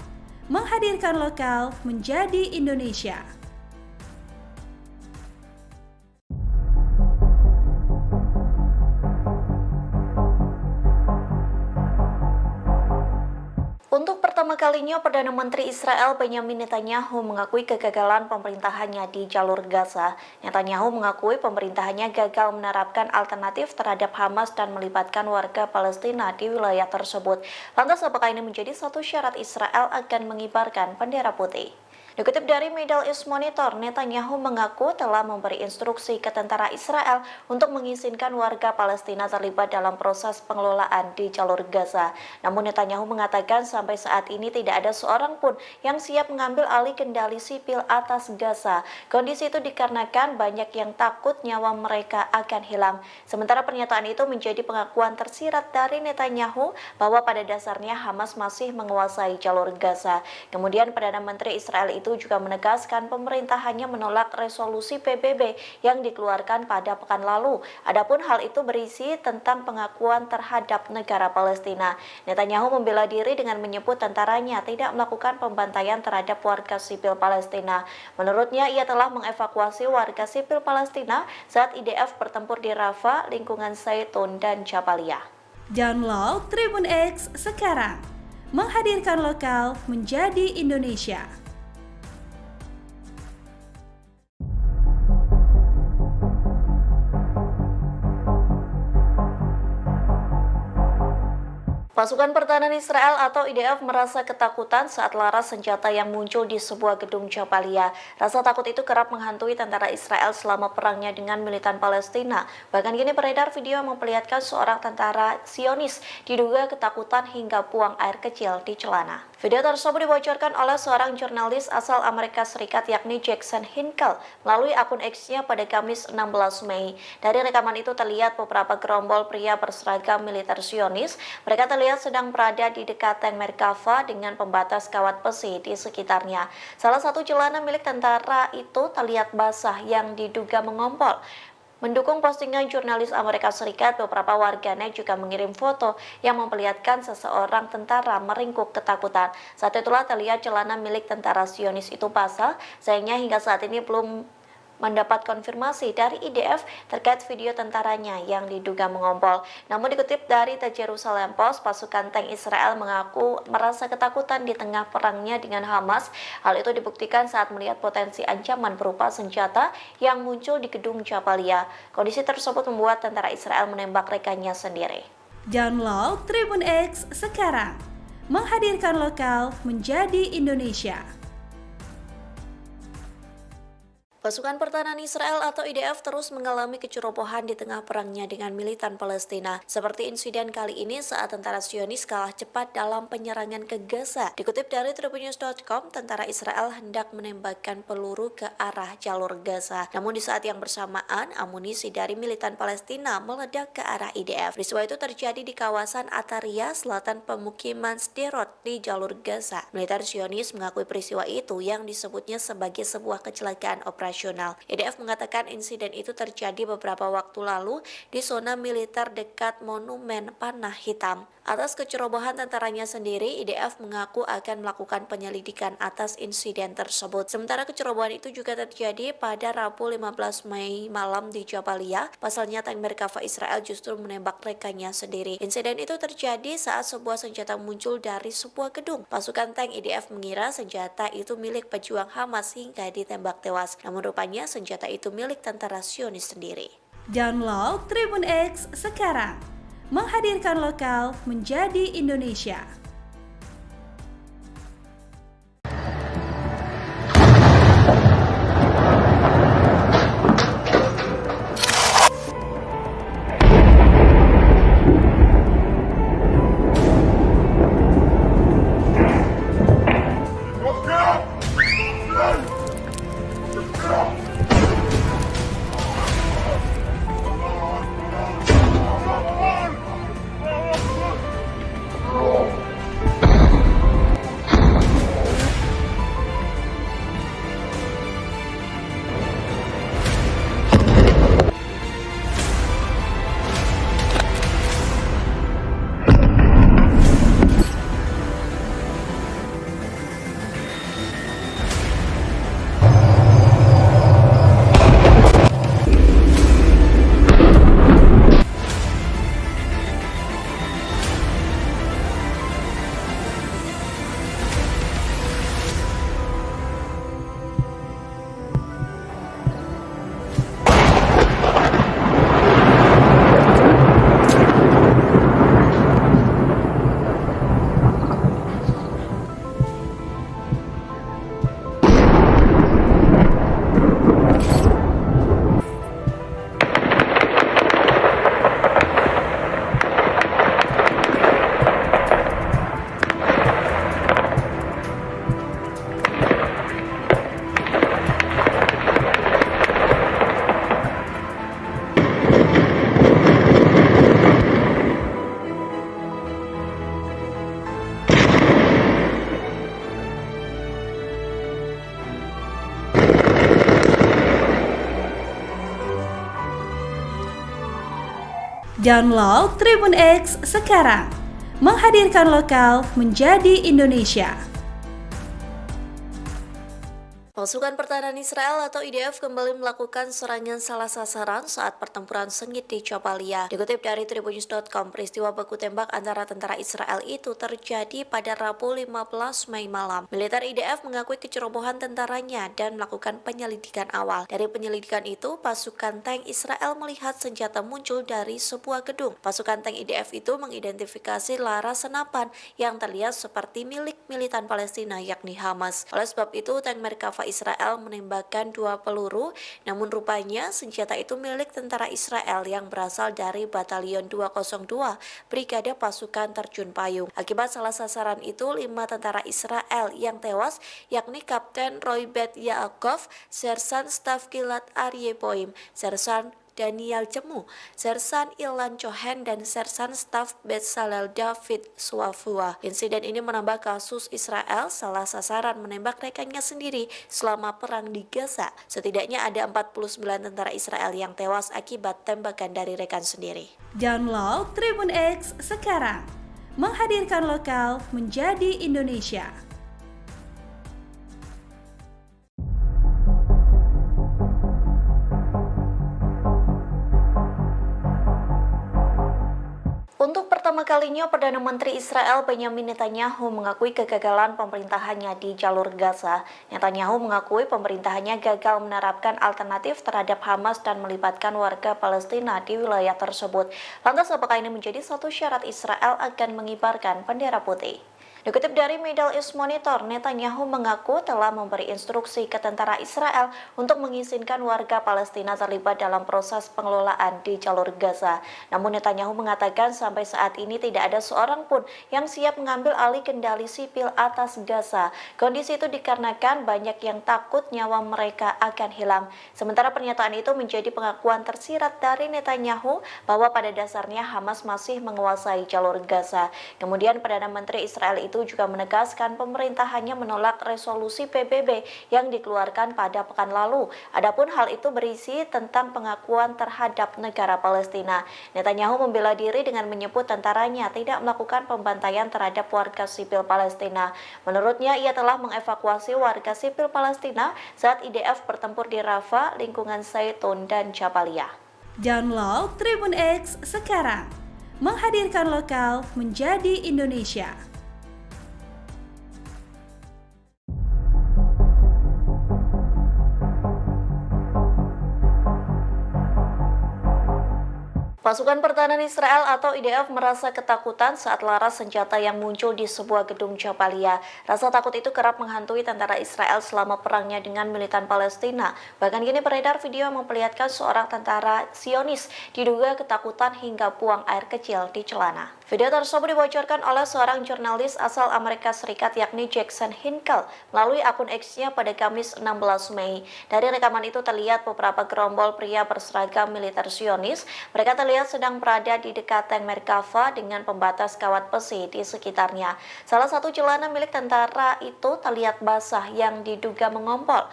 Menghadirkan lokal menjadi Indonesia. Untuk pertama kalinya, Perdana Menteri Israel Benyamin Netanyahu mengakui kegagalan pemerintahannya di jalur Gaza. Netanyahu mengakui pemerintahannya gagal menerapkan alternatif terhadap Hamas dan melibatkan warga Palestina di wilayah tersebut. Lantas apakah ini menjadi satu syarat Israel akan mengibarkan bendera putih? Dikutip dari Middle East Monitor, Netanyahu mengaku telah memberi instruksi ke tentara Israel untuk mengizinkan warga Palestina terlibat dalam proses pengelolaan di jalur Gaza. Namun Netanyahu mengatakan sampai saat ini tidak ada seorang pun yang siap mengambil alih kendali sipil atas Gaza. Kondisi itu dikarenakan banyak yang takut nyawa mereka akan hilang. Sementara pernyataan itu menjadi pengakuan tersirat dari Netanyahu bahwa pada dasarnya Hamas masih menguasai jalur Gaza. Kemudian Perdana Menteri Israel itu juga menegaskan pemerintah hanya menolak resolusi PBB yang dikeluarkan pada pekan lalu. Adapun hal itu berisi tentang pengakuan terhadap negara Palestina. Netanyahu membela diri dengan menyebut tentaranya tidak melakukan pembantaian terhadap warga sipil Palestina. Menurutnya, ia telah mengevakuasi warga sipil Palestina saat IDF bertempur di Rafah, lingkungan Zaitun, dan Jabaliyah. Download Tribun X sekarang, menghadirkan lokal menjadi Indonesia. Pasukan Pertahanan Israel atau IDF merasa ketakutan saat laras senjata yang muncul di sebuah gedung Jabaliyah. Rasa takut itu kerap menghantui tentara Israel selama perangnya dengan militan Palestina. Bahkan kini beredar video yang memperlihatkan seorang tentara Zionis diduga ketakutan hingga buang air kecil di celana. Video tersebut dibocorkan oleh seorang jurnalis asal Amerika Serikat yakni Jackson Hinkle melalui akun X-nya pada Kamis 16 Mei. Dari rekaman itu terlihat beberapa gerombol pria berseragam militer Zionis. Mereka terlihat sedang berada di dekat tank Merkava dengan pembatas kawat besi di sekitarnya. Salah satu celana milik tentara itu terlihat basah yang diduga mengompol. Mendukung postingan jurnalis Amerika Serikat, beberapa warganet juga mengirim foto yang memperlihatkan seseorang tentara meringkuk ketakutan. Saat itulah terlihat celana milik tentara Zionis itu basah, sayangnya hingga saat ini belum mendapat konfirmasi dari IDF terkait video tentaranya yang diduga mengompol. Namun dikutip dari The Jerusalem Post, pasukan tank Israel mengaku merasa ketakutan di tengah perangnya dengan Hamas. Hal itu dibuktikan saat melihat potensi ancaman berupa senjata yang muncul di gedung Jabaliyah. Kondisi tersebut membuat tentara Israel menembak rekannya sendiri. Download Tribun X sekarang, menghadirkan lokal menjadi Indonesia. Pasukan Pertahanan Israel atau IDF terus mengalami kecerobohan di tengah perangnya dengan militan Palestina. Seperti insiden kali ini saat tentara Zionis kalah cepat dalam penyerangan ke Gaza. Dikutip dari tribunnews.com, tentara Israel hendak menembakkan peluru ke arah jalur Gaza. Namun di saat yang bersamaan, amunisi dari militan Palestina meledak ke arah IDF. Peristiwa itu terjadi di kawasan Ataria, selatan pemukiman Sderot di jalur Gaza. Militer Zionis mengakui peristiwa itu yang disebutnya sebagai sebuah kecelakaan operasional. IDF mengatakan insiden itu terjadi beberapa waktu lalu di zona militer dekat Monumen Panah Hitam. Atas kecerobohan tentaranya sendiri, IDF mengaku akan melakukan penyelidikan atas insiden tersebut. Sementara kecerobohan itu juga terjadi pada Rabu 15 Mei malam di Jabaliyah. Pasalnya tank Merkava Israel justru menembak rekannya sendiri. Insiden itu terjadi saat sebuah senjata muncul dari sebuah gedung. Pasukan tank IDF mengira senjata itu milik pejuang Hamas hingga ditembak tewas. Namun rupanya senjata itu milik tentara Zionis sendiri. Download Tribun X sekarang, menghadirkan lokal menjadi Indonesia. Download Tribun X sekarang. Menghadirkan lokal menjadi Indonesia. Pasukan Pertahanan Israel atau IDF kembali melakukan serangan salah sasaran saat pertempuran sengit di Jabalia. Dikutip dari tribunnews.com, peristiwa baku tembak antara tentara Israel itu terjadi pada Rabu 15 Mei malam. Militer IDF mengakui kecerobohan tentaranya dan melakukan penyelidikan awal. Dari penyelidikan itu, pasukan tank Israel melihat senjata muncul dari sebuah gedung. Pasukan tank IDF itu mengidentifikasi laras senapan yang terlihat seperti milik militan Palestina yakni Hamas. Oleh sebab itu, tank Merkava Israel menembakkan 2 peluru, namun rupanya senjata itu milik tentara Israel yang berasal dari Batalion 202 Brigade Pasukan Terjun Payung. Akibat salah sasaran itu, 5 tentara Israel yang tewas, yakni Kapten Roy Bet Yaakov, Sersan Staf Gilad Aryeh Boim, Sersan Daniel Jemu, Sersan Ilan Cohen, dan Sersan Staf Bezalel David Suafua. Insiden ini menambah kasus Israel salah sasaran menembak rekannya sendiri selama perang di Gaza. Setidaknya ada 49 tentara Israel yang tewas akibat tembakan dari rekan sendiri. Download Tribun X sekarang. Menghadirkan lokal menjadi Indonesia. Untuk pertama kalinya, Perdana Menteri Israel Benyamin Netanyahu mengakui kegagalan pemerintahannya di jalur Gaza. Netanyahu mengakui pemerintahannya gagal menerapkan alternatif terhadap Hamas dan melibatkan warga Palestina di wilayah tersebut. Lantas, apakah ini menjadi satu syarat Israel akan mengibarkan bendera putih? Dikutip dari Middle East Monitor, Netanyahu mengaku telah memberi instruksi ke tentara Israel untuk mengizinkan warga Palestina terlibat dalam proses pengelolaan di jalur Gaza. Namun Netanyahu mengatakan sampai saat ini tidak ada seorang pun yang siap mengambil alih kendali sipil atas Gaza. Kondisi itu dikarenakan banyak yang takut nyawa mereka akan hilang. Sementara pernyataan itu menjadi pengakuan tersirat dari Netanyahu bahwa pada dasarnya Hamas masih menguasai jalur Gaza. Kemudian Perdana Menteri Israel itu juga menegaskan pemerintahannya menolak resolusi PBB yang dikeluarkan pada pekan lalu. Adapun hal itu berisi tentang pengakuan terhadap negara Palestina. Netanyahu membela diri dengan menyebut tentaranya tidak melakukan pembantaian terhadap warga sipil Palestina. Menurutnya, ia telah mengevakuasi warga sipil Palestina saat IDF bertempur di Rafah, lingkungan Zaitun, dan Jabalia. Download Tribun X sekarang. Menghadirkan lokal menjadi Indonesia. Pasukan Pertahanan Israel atau IDF merasa ketakutan saat laras senjata yang muncul di sebuah gedung Jabalia. Rasa takut itu kerap menghantui tentara Israel selama perangnya dengan militan Palestina. Bahkan kini beredar video yang memperlihatkan seorang tentara Zionis diduga ketakutan hingga buang air kecil di celana. Video tersebut dibocorkan oleh seorang jurnalis asal Amerika Serikat yakni Jackson Hinkle melalui akun X-nya pada Kamis 16 Mei. Dari rekaman itu terlihat beberapa gerombol pria berseragam militer Zionis. Mereka terlihat sedang berada di dekat tank Merkava dengan pembatas kawat besi di sekitarnya. Salah satu celana milik tentara itu terlihat basah yang diduga mengompol.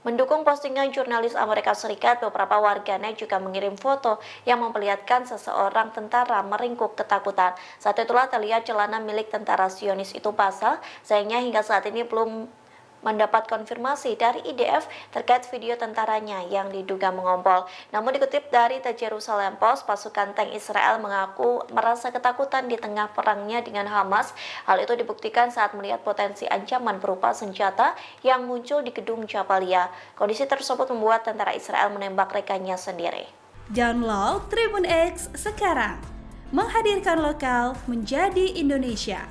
Mendukung postingan jurnalis Amerika Serikat, beberapa warganet juga mengirim foto yang memperlihatkan seseorang tentara meringkuk ketakutan. Saat itulah terlihat celana milik tentara Zionis itu basah, sayangnya hingga saat ini belum mendapat konfirmasi dari IDF terkait video tentaranya yang diduga mengompol. Namun dikutip dari The Jerusalem Post, pasukan tank Israel mengaku merasa ketakutan di tengah perangnya dengan Hamas. Hal itu dibuktikan saat melihat potensi ancaman berupa senjata yang muncul di gedung Jabalia. Kondisi tersebut membuat tentara Israel menembak rekannya sendiri. Download Tribun X sekarang. Menghadirkan lokal menjadi Indonesia.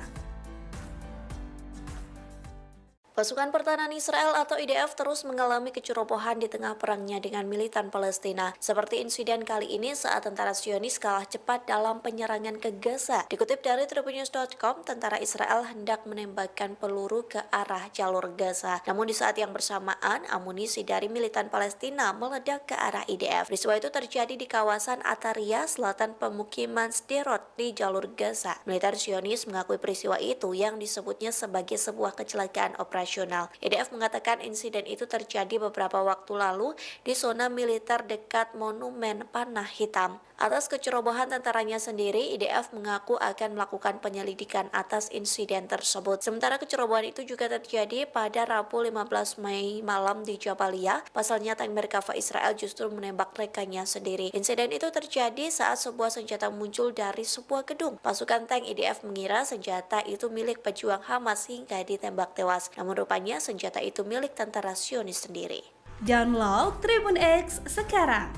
Pasukan Pertahanan Israel atau IDF terus mengalami kecerobohan di tengah perangnya dengan militan Palestina. Seperti insiden kali ini saat tentara Zionis kalah cepat dalam penyerangan ke Gaza. Dikutip dari tribunnews.com, tentara Israel hendak menembakkan peluru ke arah jalur Gaza. Namun di saat yang bersamaan, amunisi dari militan Palestina meledak ke arah IDF. Peristiwa itu terjadi di kawasan Ataria, selatan pemukiman Sderot di jalur Gaza. Militer Zionis mengakui peristiwa itu yang disebutnya sebagai sebuah kecelakaan operasional. internasional. IDF mengatakan insiden itu terjadi beberapa waktu lalu di zona militer dekat Monumen Panah Hitam. Atas kecerobohan tentaranya sendiri, IDF mengaku akan melakukan penyelidikan atas insiden tersebut. Sementara kecerobohan itu juga terjadi pada Rabu 15 Mei malam di Jabalia. Pasalnya tank Merkava Israel justru menembak rekannya sendiri. Insiden itu terjadi saat sebuah senjata muncul dari sebuah gedung. Pasukan tank IDF mengira senjata itu milik pejuang Hamas hingga ditembak tewas. Namun rupanya senjata itu milik tentara Zionis sendiri. Download Tribun X sekarang,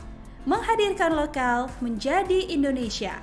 menghadirkan lokal menjadi Indonesia.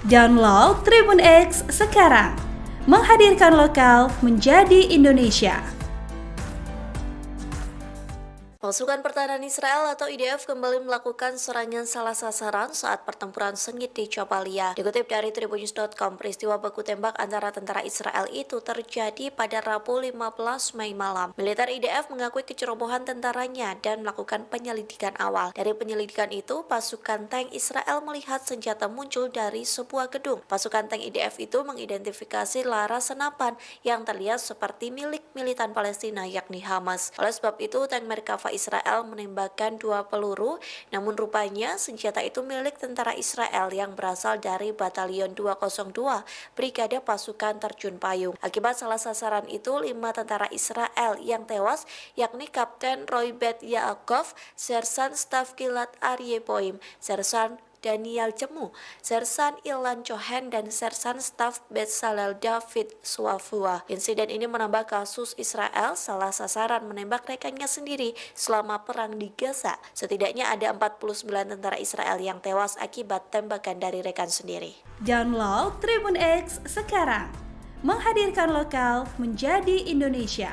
Download Tribun X sekarang, menghadirkan lokal menjadi Indonesia. Pasukan Pertahanan Israel atau IDF kembali melakukan serangan salah sasaran saat pertempuran sengit di Jabalia. Dikutip dari tribunnews.com, peristiwa baku tembak antara tentara Israel itu terjadi pada Rabu 15 Mei malam. Militer IDF mengakui kecerobohan tentaranya dan melakukan penyelidikan awal. Dari penyelidikan itu, pasukan tank Israel melihat senjata muncul dari sebuah gedung. Pasukan tank IDF itu mengidentifikasi laras senapan yang terlihat seperti milik militan Palestina yakni Hamas. Oleh sebab itu, tank Merkava Israel menembakkan 2 peluru, namun rupanya senjata itu milik tentara Israel yang berasal dari Batalion 202 Brigade Pasukan Terjun Payung. Akibat salah sasaran itu, 5 tentara Israel yang tewas, yakni Kapten Roy Bet Yaakov, Sersan Staf Gilad Aryeh Boim, Sersan Daniel Jemu, Sersan Ilan Cohen, dan Sersan Staf Bezalel David Suafua. Insiden ini menambah kasus Israel salah sasaran menembak rekannya sendiri selama perang di Gaza. Setidaknya ada 49 tentara Israel yang tewas akibat tembakan dari rekan sendiri. Download Tribun X sekarang, menghadirkan lokal menjadi Indonesia.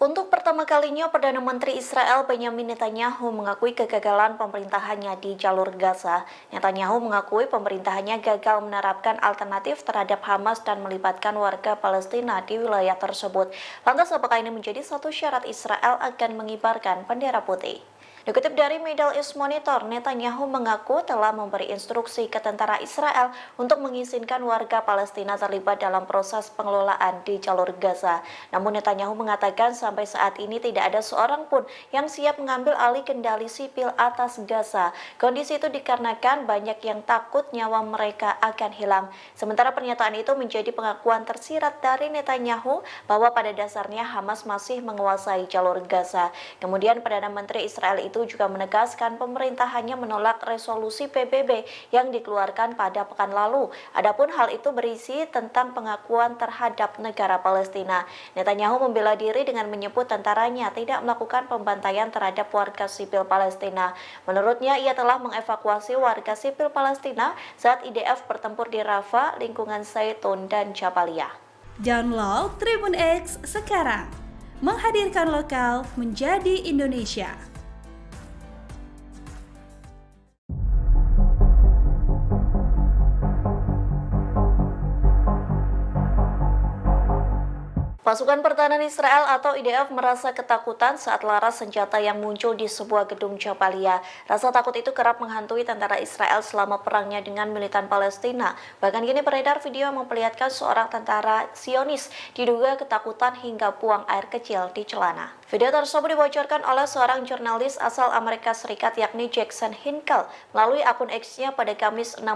Untuk pertama kalinya, Perdana Menteri Israel Benjamin Netanyahu mengakui kegagalan pemerintahannya di jalur Gaza. Netanyahu mengakui pemerintahannya gagal menerapkan alternatif terhadap Hamas dan melibatkan warga Palestina di wilayah tersebut. Lantas apakah ini menjadi satu syarat Israel akan mengibarkan bendera putih? Dikutip dari Middle East Monitor, Netanyahu mengaku telah memberi instruksi ke tentara Israel untuk mengizinkan warga Palestina terlibat dalam proses pengelolaan di jalur Gaza. Namun Netanyahu mengatakan sampai saat ini tidak ada seorang pun yang siap mengambil alih kendali sipil atas Gaza. Kondisi itu dikarenakan banyak yang takut nyawa mereka akan hilang. Sementara pernyataan itu menjadi pengakuan tersirat dari Netanyahu bahwa pada dasarnya Hamas masih menguasai jalur Gaza. Kemudian Perdana Menteri Israel itu itu juga menegaskan pemerintahannya menolak resolusi PBB yang dikeluarkan pada pekan lalu. Adapun hal itu berisi tentang pengakuan terhadap negara Palestina. Netanyahu membela diri dengan menyebut tentaranya tidak melakukan pembantaian terhadap warga sipil Palestina. Menurutnya, ia telah mengevakuasi warga sipil Palestina saat IDF bertempur di Rafah, lingkungan Zaitun, dan Jabaliyah. Download Tribun X sekarang, menghadirkan lokal menjadi Indonesia. Pasukan Pertahanan Israel atau IDF merasa ketakutan saat laras senjata yang muncul di sebuah gedung Jabalia. Rasa takut itu kerap menghantui tentara Israel selama perangnya dengan militan Palestina. Bahkan kini beredar video yang memperlihatkan seorang tentara Zionis diduga ketakutan hingga buang air kecil di celana. Video tersebut dibocorkan oleh seorang jurnalis asal Amerika Serikat yakni Jackson Hinkle melalui akun X-nya pada Kamis 16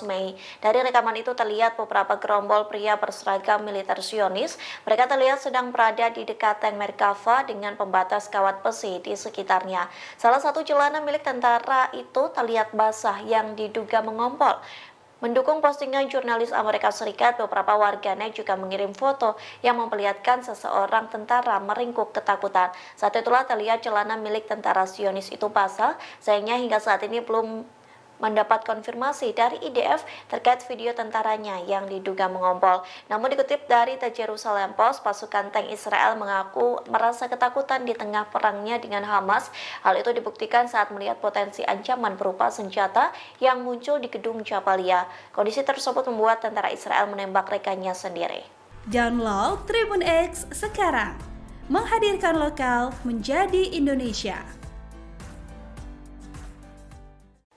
Mei. Dari rekaman itu terlihat beberapa gerombol pria berseragam militer Zionis. Mereka terlihat sedang berada di dekat tank Merkava dengan pembatas kawat besi di sekitarnya. Salah satu celana milik tentara itu terlihat basah yang diduga mengompol. Mendukung postingan jurnalis Amerika Serikat, beberapa warganet juga mengirim foto yang memperlihatkan seseorang tentara meringkuk ketakutan. Saat itulah terlihat celana milik tentara Zionis itu basah, sayangnya hingga saat ini belum mendapat konfirmasi dari IDF terkait video tentaranya yang diduga mengompol. Namun dikutip dari The Jerusalem Post, pasukan tank Israel mengaku merasa ketakutan di tengah perangnya dengan Hamas. Hal itu dibuktikan saat melihat potensi ancaman berupa senjata yang muncul di gedung Jabalia. Kondisi tersebut membuat tentara Israel menembak rekannya sendiri. Download Tribun X sekarang, menghadirkan lokal menjadi Indonesia.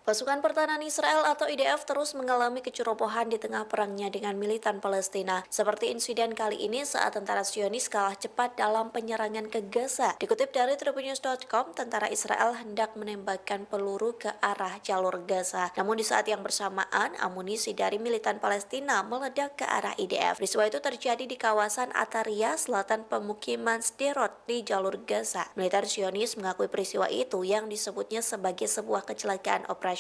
Pasukan Pertahanan Israel atau IDF terus mengalami kecerobohan di tengah perangnya dengan militan Palestina. Seperti insiden kali ini saat tentara Zionis kalah cepat dalam penyerangan ke Gaza. Dikutip dari tribunnews.com, tentara Israel hendak menembakkan peluru ke arah jalur Gaza. Namun di saat yang bersamaan, amunisi dari militan Palestina meledak ke arah IDF. Peristiwa itu terjadi di kawasan Ataria, selatan pemukiman Sderot di jalur Gaza. Militer Zionis mengakui peristiwa itu yang disebutnya sebagai sebuah kecelakaan operasional.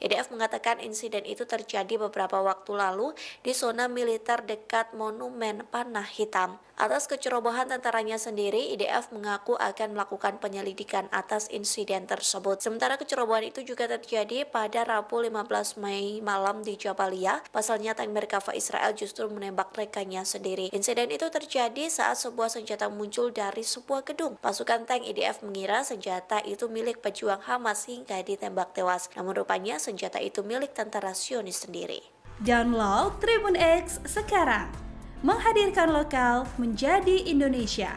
IDF mengatakan insiden itu terjadi beberapa waktu lalu di zona militer dekat Monumen Panah Hitam. Atas kecerobohan tentaranya sendiri, IDF mengaku akan melakukan penyelidikan atas insiden tersebut. Sementara kecerobohan itu juga terjadi pada Rabu 15 Mei malam di Jabalia. Pasalnya tank Merkava Israel justru menembak rekannya sendiri. Insiden itu terjadi saat sebuah senjata muncul dari sebuah gedung. Pasukan tank IDF mengira senjata itu milik pejuang Hamas hingga ditembak tewas. Namun rupanya senjata itu milik tentara Zionis sendiri. Download Tribun X sekarang, menghadirkan lokal menjadi Indonesia.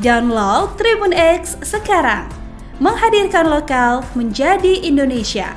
Download Tribun X sekarang. Menghadirkan lokal menjadi Indonesia.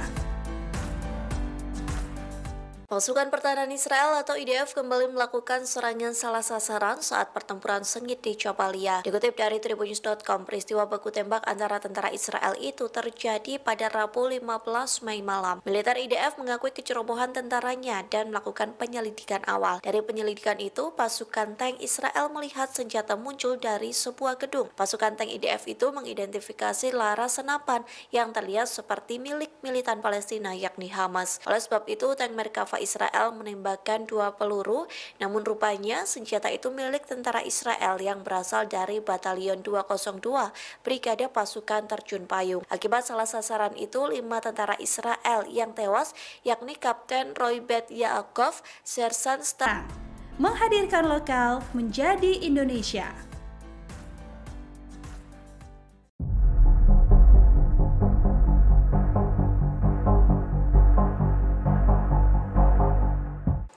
Pasukan Pertahanan Israel atau IDF kembali melakukan serangan salah sasaran saat pertempuran sengit di Jabalia. Dikutip dari tribunnews.com, peristiwa baku tembak antara tentara Israel itu terjadi pada Rabu 15 Mei malam. Militer IDF mengakui kecerobohan tentaranya dan melakukan penyelidikan awal. Dari penyelidikan itu, pasukan tank Israel melihat senjata muncul dari sebuah gedung. Pasukan tank IDF itu mengidentifikasi laras senapan yang terlihat seperti milik militan Palestina yakni Hamas. Oleh sebab itu, tank Merkava Israel menembakkan 2 peluru, namun rupanya senjata itu milik tentara Israel yang berasal dari Batalion 202 Brigade Pasukan Terjun Payung. Akibat salah sasaran itu, 5 tentara Israel yang tewas, yakni Kapten Roy Bet Yaakov, Sersan Stan. Menghadirkan lokal menjadi Indonesia.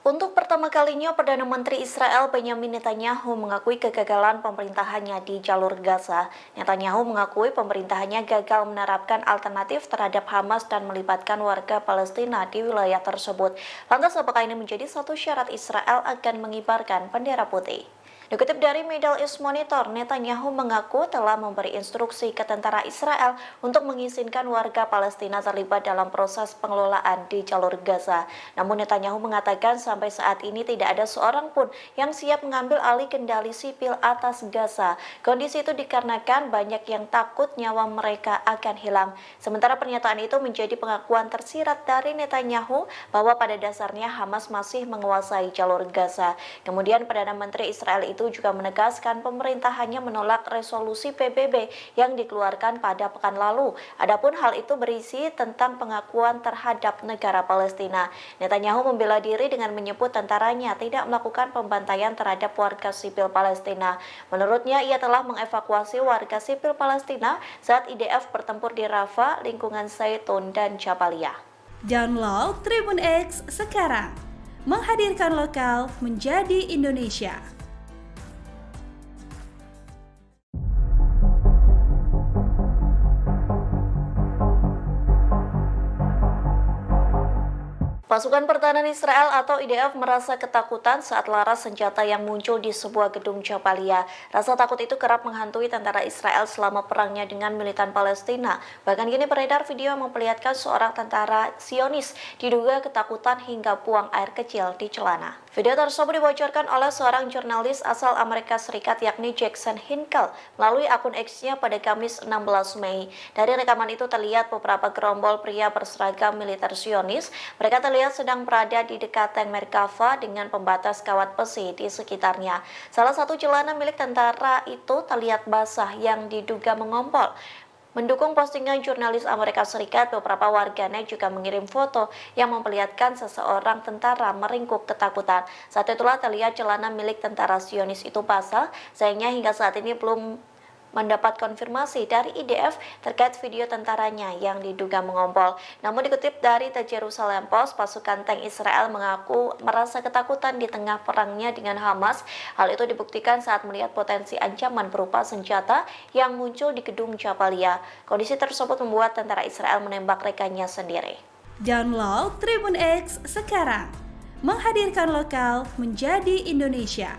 Untuk pertama kalinya, Perdana Menteri Israel Benjamin Netanyahu mengakui kegagalan pemerintahannya di jalur Gaza. Netanyahu mengakui pemerintahannya gagal menerapkan alternatif terhadap Hamas dan melibatkan warga Palestina di wilayah tersebut. Lantas, apakah ini menjadi satu syarat Israel akan mengibarkan bendera putih? Dikutip dari Middle East Monitor, Netanyahu mengaku telah memberi instruksi ke tentara Israel untuk mengizinkan warga Palestina terlibat dalam proses pengelolaan di jalur Gaza. Namun Netanyahu mengatakan sampai saat ini tidak ada seorang pun yang siap mengambil alih kendali sipil atas Gaza. Kondisi itu dikarenakan banyak yang takut nyawa mereka akan hilang. Sementara pernyataan itu menjadi pengakuan tersirat dari Netanyahu bahwa pada dasarnya Hamas masih menguasai jalur Gaza. Kemudian Perdana Menteri Israel itu juga menegaskan pemerintahannya menolak resolusi PBB yang dikeluarkan pada pekan lalu. Adapun hal itu berisi tentang pengakuan terhadap negara Palestina. Netanyahu membela diri dengan menyebut tentaranya tidak melakukan pembantaian terhadap warga sipil Palestina. Menurutnya, ia telah mengevakuasi warga sipil Palestina saat IDF bertempur di Rafah, lingkungan Zaitun, dan Jabalia. Download Tribun X sekarang. Menghadirkan lokal menjadi Indonesia. Pasukan Pertahanan Israel atau IDF merasa ketakutan saat laras senjata yang muncul di sebuah gedung Jabalia. Rasa takut itu kerap menghantui tentara Israel selama perangnya dengan militan Palestina. Bahkan kini beredar video yang memperlihatkan seorang tentara Zionis diduga ketakutan hingga buang air kecil di celana. Video tersebut dibocorkan oleh seorang jurnalis asal Amerika Serikat yakni Jackson Hinkle melalui akun X-nya pada Kamis 16 Mei. Dari rekaman itu terlihat beberapa gerombol pria berseragam militer Zionis. Mereka terlihat sedang berada di dekat tank Merkava dengan pembatas kawat besi di sekitarnya. Salah satu celana milik tentara itu terlihat basah yang diduga mengompol. Mendukung postingan jurnalis Amerika Serikat, beberapa warganet juga mengirim foto yang memperlihatkan seseorang tentara meringkuk ketakutan. Saat itulah terlihat celana milik tentara Zionis itu basah, sayangnya hingga saat ini belum mendapat konfirmasi dari IDF terkait video tentaranya yang diduga mengompol. Namun dikutip dari The Jerusalem Post, pasukan tank Israel mengaku merasa ketakutan di tengah perangnya dengan Hamas. Hal itu dibuktikan saat melihat potensi ancaman berupa senjata yang muncul di gedung Jabalia. Kondisi tersebut membuat tentara Israel menembak rekannya sendiri. Download Tribun X sekarang. Menghadirkan lokal menjadi Indonesia.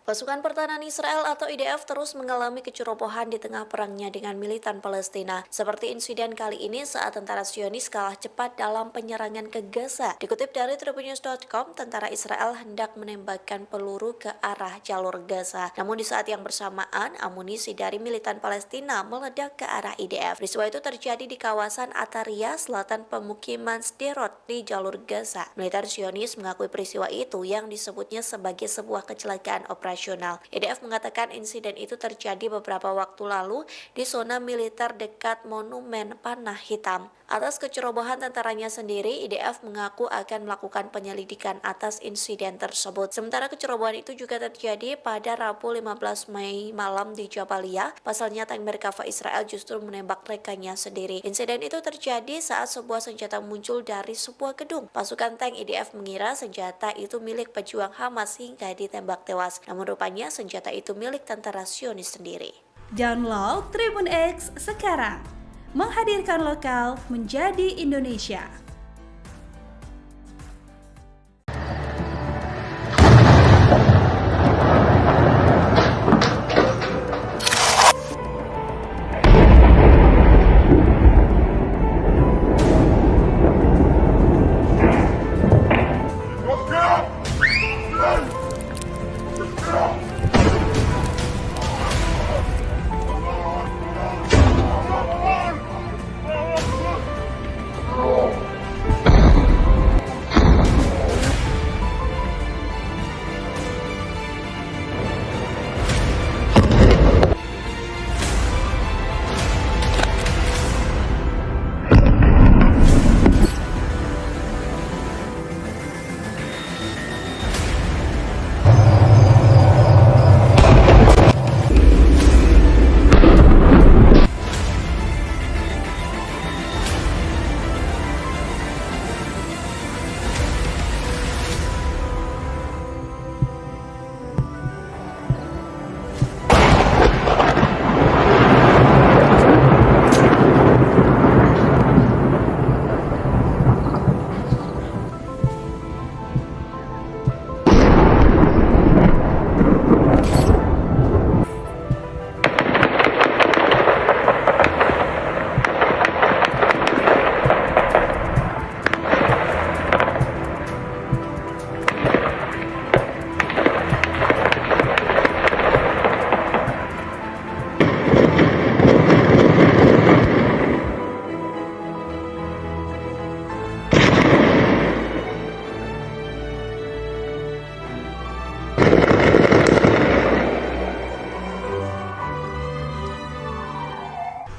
Pasukan Pertahanan Israel atau IDF terus mengalami kecerobohan di tengah perangnya dengan militan Palestina. Seperti insiden kali ini saat tentara Zionis kalah cepat dalam penyerangan ke Gaza. Dikutip dari tribunnews.com, tentara Israel hendak menembakkan peluru ke arah jalur Gaza. Namun di saat yang bersamaan, amunisi dari militan Palestina meledak ke arah IDF. Peristiwa itu terjadi di kawasan Ataria, selatan pemukiman Sderot di jalur Gaza. Militer Zionis mengakui peristiwa itu yang disebutnya sebagai sebuah kecelakaan operasional. IDF mengatakan insiden itu terjadi beberapa waktu lalu di zona militer dekat Monumen Panah Hitam. Atas kecerobohan tentaranya sendiri, IDF mengaku akan melakukan penyelidikan atas insiden tersebut. Sementara kecerobohan itu juga terjadi pada Rabu 15 Mei malam di Jabalia. Pasalnya tank Merkava Israel justru menembak rekannya sendiri. Insiden itu terjadi saat sebuah senjata muncul dari sebuah gedung. Pasukan tank IDF mengira senjata itu milik pejuang Hamas hingga ditembak tewas. Namun Namun rupanya senjata itu milik tentara Zionis sendiri. Download Tribun X sekarang, menghadirkan lokal menjadi Indonesia.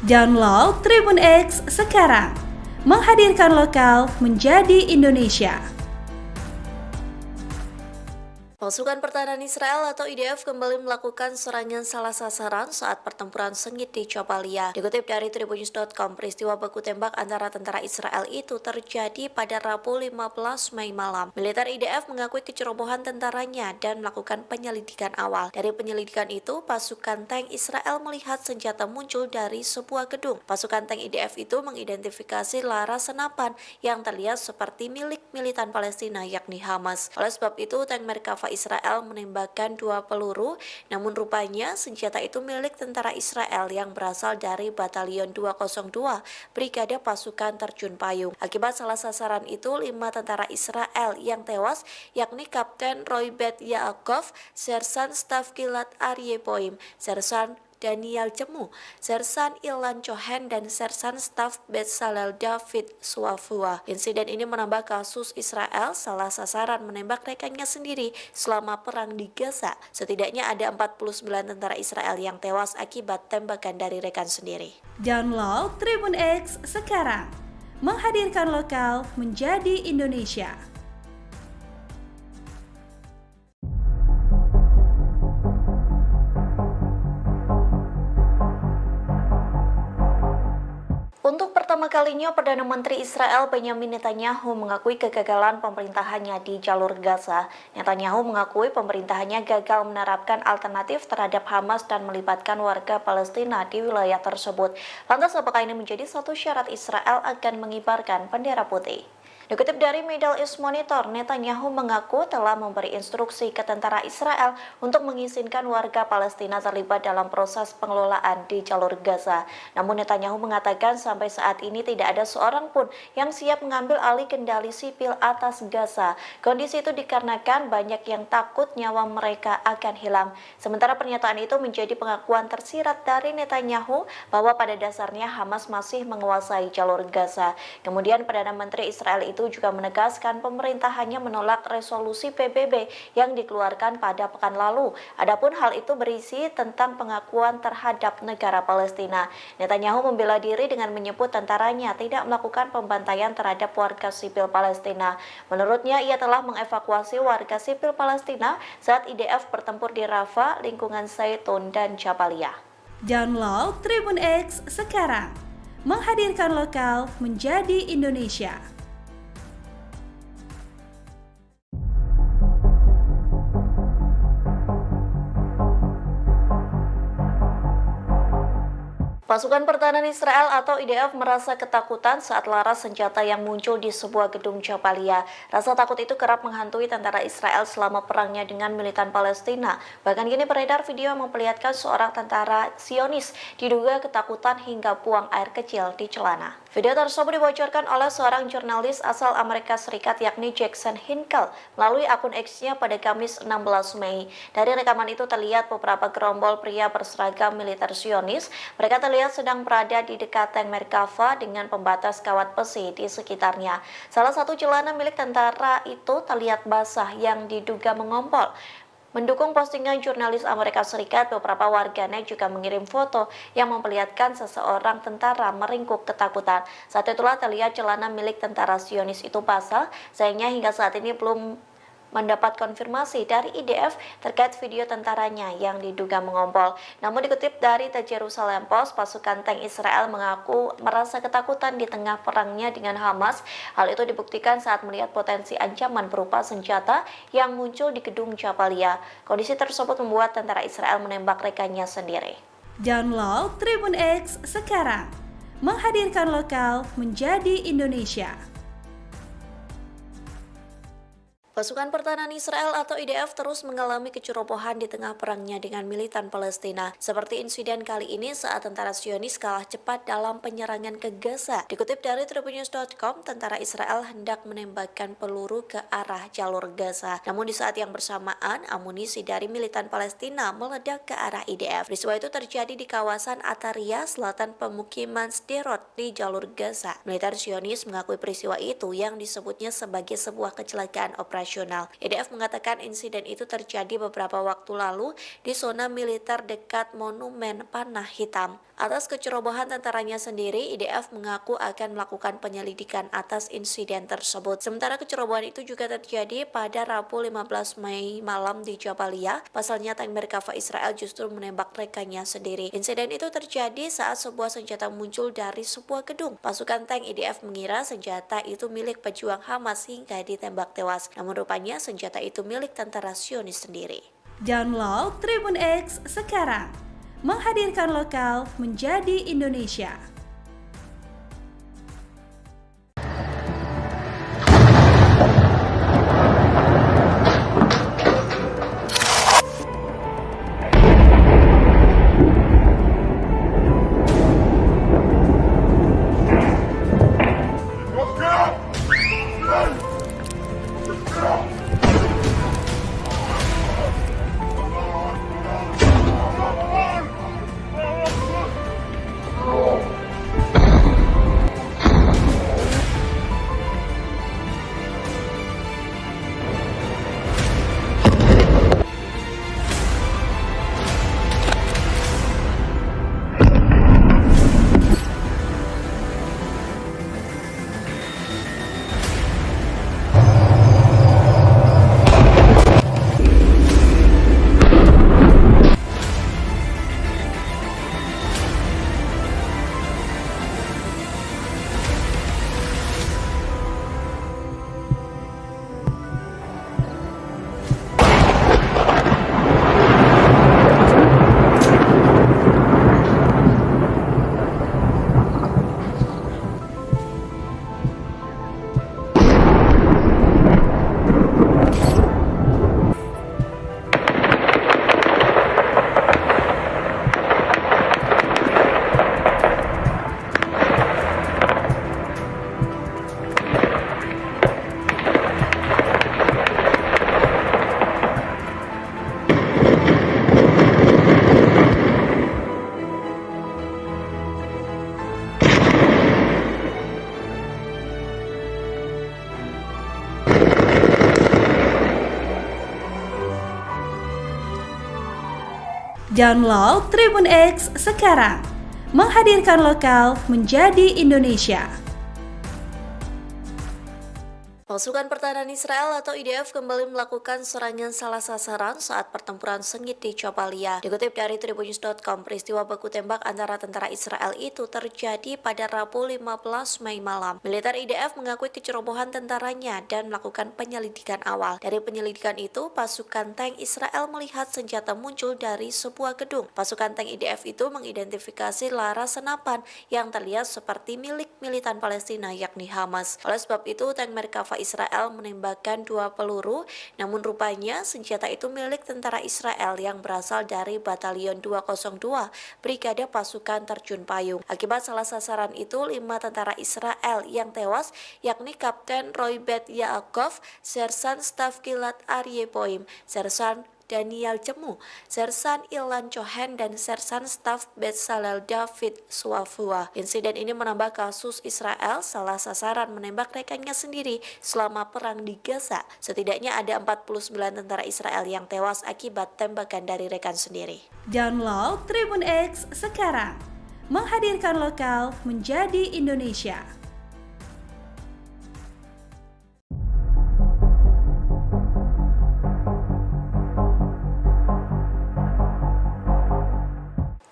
Download Tribun X sekarang, menghadirkan lokal menjadi Indonesia. Pasukan Pertahanan Israel atau IDF kembali melakukan serangan salah sasaran saat pertempuran sengit di Jabalia. Dikutip dari Tribunnews.com, peristiwa baku tembak antara tentara Israel itu terjadi pada Rabu 15 Mei malam. Militer IDF mengakui kecerobohan tentaranya dan melakukan penyelidikan awal. Dari penyelidikan itu, pasukan tank Israel melihat senjata muncul dari sebuah gedung. Pasukan tank IDF itu mengidentifikasi laras senapan yang terlihat seperti milik militan Palestina yakni Hamas. Oleh sebab itu, tank Merkava Israel menembakkan 2 peluru, namun rupanya senjata itu milik tentara Israel yang berasal dari Batalion 202 Brigade Pasukan Terjun Payung. Akibat salah sasaran itu, 5 tentara Israel yang tewas, yakni Kapten Roy Bet Yaakov, Sersan Staf Gilad Aryeh Boim, Sersan Daniel Jemu, Sersan Ilan Cohen, dan Sersan Staf Bezalel David Suafua. Insiden ini menambah kasus Israel salah sasaran menembak rekannya sendiri selama perang di Gaza. Setidaknya ada 49 tentara Israel yang tewas akibat tembakan dari rekan sendiri. Download Tribun X sekarang, menghadirkan lokal menjadi Indonesia. Untuk pertama kalinya, Perdana Menteri Israel Benjamin Netanyahu mengakui kegagalan pemerintahannya di jalur Gaza. Netanyahu mengakui pemerintahannya gagal menerapkan alternatif terhadap Hamas dan melibatkan warga Palestina di wilayah tersebut. Lantas, apakah ini menjadi satu syarat Israel akan mengibarkan bendera putih? Dikutip dari Middle East Monitor, Netanyahu mengaku telah memberi instruksi ke tentara Israel untuk mengizinkan warga Palestina terlibat dalam proses pengelolaan di jalur Gaza. Namun Netanyahu mengatakan sampai saat ini tidak ada seorang pun yang siap mengambil alih kendali sipil atas Gaza. Kondisi itu dikarenakan banyak yang takut nyawa mereka akan hilang. Sementara pernyataan itu menjadi pengakuan tersirat dari Netanyahu bahwa pada dasarnya Hamas masih menguasai jalur Gaza. Kemudian Perdana Menteri Israel itu juga menegaskan pemerintahannya menolak resolusi PBB yang dikeluarkan pada pekan lalu. Adapun hal itu berisi tentang pengakuan terhadap negara Palestina. Netanyahu membela diri dengan menyebut tentaranya tidak melakukan pembantaian terhadap warga sipil Palestina. Menurutnya, ia telah mengevakuasi warga sipil Palestina saat IDF bertempur di Rafah, lingkungan Zaitun, dan Jabalia. Download Tribun X sekarang, menghadirkan lokal menjadi Indonesia. Pasukan Pertahanan Israel atau IDF merasa ketakutan saat laras senjata yang muncul di sebuah gedung Jabalia. Rasa takut itu kerap menghantui tentara Israel selama perangnya dengan militan Palestina. Bahkan kini beredar video yang memperlihatkan seorang tentara Zionis diduga ketakutan hingga buang air kecil di celana. Video tersebut dibocorkan oleh seorang jurnalis asal Amerika Serikat yakni Jackson Hinkle melalui akun X-nya pada Kamis 16 Mei. Dari rekaman itu terlihat beberapa gerombol pria berseragam militer Zionis. Mereka terlihat sedang berada di dekat tank Merkava dengan pembatas kawat besi di sekitarnya. Salah satu celana milik tentara itu terlihat basah yang diduga mengompol. Mendukung postingan jurnalis Amerika Serikat, beberapa warganet juga mengirim foto yang memperlihatkan seseorang tentara meringkuk ketakutan. Saat itulah terlihat celana milik tentara Zionis itu basah, sayangnya hingga saat ini belum mendapat konfirmasi dari IDF terkait video tentaranya yang diduga mengompol. Namun dikutip dari The Jerusalem Post, pasukan tank Israel mengaku merasa ketakutan di tengah perangnya dengan Hamas. Hal itu dibuktikan saat melihat potensi ancaman berupa senjata yang muncul di gedung Jabalia. Kondisi tersebut membuat tentara Israel menembak rekannya sendiri. Download Tribun X sekarang, menghadirkan lokal menjadi Indonesia. Pasukan Pertahanan Israel atau IDF terus mengalami kecerobohan di tengah perangnya dengan militan Palestina. Seperti insiden kali ini saat tentara Zionis kalah cepat dalam penyerangan ke Gaza. Dikutip dari tribunnews.com, tentara Israel hendak menembakkan peluru ke arah jalur Gaza. Namun di saat yang bersamaan, amunisi dari militan Palestina meledak ke arah IDF. Peristiwa itu terjadi di kawasan Ataria, selatan pemukiman Sderot di jalur Gaza. Militer Zionis mengakui peristiwa itu yang disebutnya sebagai sebuah kecelakaan operasional. IDF mengatakan insiden itu terjadi beberapa waktu lalu di zona militer dekat Monumen Panah Hitam. Atas kecerobohan tentaranya sendiri, IDF mengaku akan melakukan penyelidikan atas insiden tersebut. Sementara kecerobohan itu juga terjadi pada Rabu 15 Mei malam di Jabalia. Pasalnya tank Merkava Israel justru menembak rekannya sendiri. Insiden itu terjadi saat sebuah senjata muncul dari sebuah gedung. Pasukan tank IDF mengira senjata itu milik pejuang Hamas hingga ditembak tewas. Namun rupanya senjata itu milik tentara Zionis sendiri. Download Tribun X sekarang, menghadirkan lokal menjadi Indonesia. Download Tribun X sekarang, menghadirkan lokal menjadi Indonesia. Pasukan Pertahanan Israel atau IDF kembali melakukan serangan salah sasaran saat pertempuran sengit di Jabalia. Dikutip dari tribunnews.com, peristiwa baku tembak antara tentara Israel itu terjadi pada Rabu 15 Mei malam. Militer IDF mengakui kecerobohan tentaranya dan melakukan penyelidikan awal. Dari penyelidikan itu, pasukan tank Israel melihat senjata muncul dari sebuah gedung. Pasukan tank IDF itu mengidentifikasi laras senapan yang terlihat seperti milik militan Palestina yakni Hamas. Oleh sebab itu, tank Merkava Israel menembakkan 2 peluru, namun rupanya senjata itu milik tentara Israel yang berasal dari Batalion 202 Brigade Pasukan Terjun Payung. Akibat salah sasaran itu, 5 tentara Israel yang tewas, yakni Kapten Roy Bet Yaakov, Sersan Staf Gilad Aryeh Boim, Sersan Daniel Cemu, Sersan Ilan Cohen, dan Sersan Staf Bezalel David Suafua. Insiden ini menambah kasus Israel salah sasaran menembak rekannya sendiri selama perang di Gaza. Setidaknya ada 49 tentara Israel yang tewas akibat tembakan dari rekan sendiri. Download Tribun X sekarang, menghadirkan lokal menjadi Indonesia.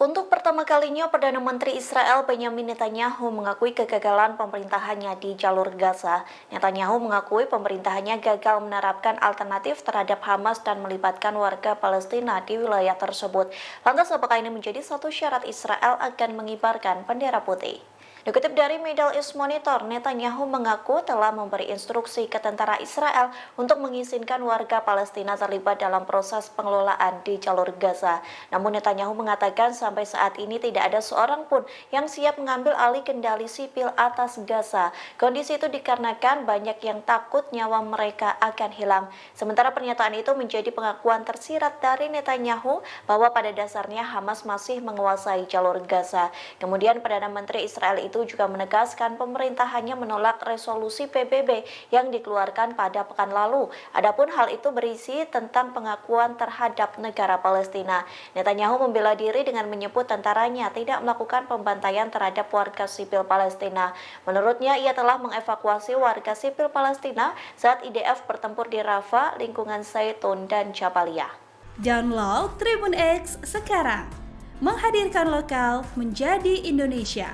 Untuk pertama kalinya, Perdana Menteri Israel Benyamin Netanyahu mengakui kegagalan pemerintahannya di jalur Gaza. Netanyahu mengakui pemerintahannya gagal menerapkan alternatif terhadap Hamas dan melibatkan warga Palestina di wilayah tersebut. Lantas apakah ini menjadi satu syarat Israel akan mengibarkan bendera putih? Dikutip dari Middle East Monitor, Netanyahu mengaku telah memberi instruksi ke tentara Israel untuk mengizinkan warga Palestina terlibat dalam proses pengelolaan di jalur Gaza. Namun Netanyahu mengatakan sampai saat ini tidak ada seorang pun yang siap mengambil alih kendali sipil atas Gaza. Kondisi itu dikarenakan banyak yang takut nyawa mereka akan hilang. Sementara pernyataan itu menjadi pengakuan tersirat dari Netanyahu bahwa pada dasarnya Hamas masih menguasai jalur Gaza. Kemudian Perdana Menteri Israel itu juga menegaskan pemerintahannya menolak resolusi PBB yang dikeluarkan pada pekan lalu. Adapun hal itu berisi tentang pengakuan terhadap negara Palestina. Netanyahu membela diri dengan menyebut tentaranya tidak melakukan pembantaian terhadap warga sipil Palestina. Menurutnya, ia telah mengevakuasi warga sipil Palestina saat IDF bertempur di Rafah, lingkungan Zaitun, dan Jabalia. Download Tribun X sekarang, menghadirkan lokal menjadi Indonesia.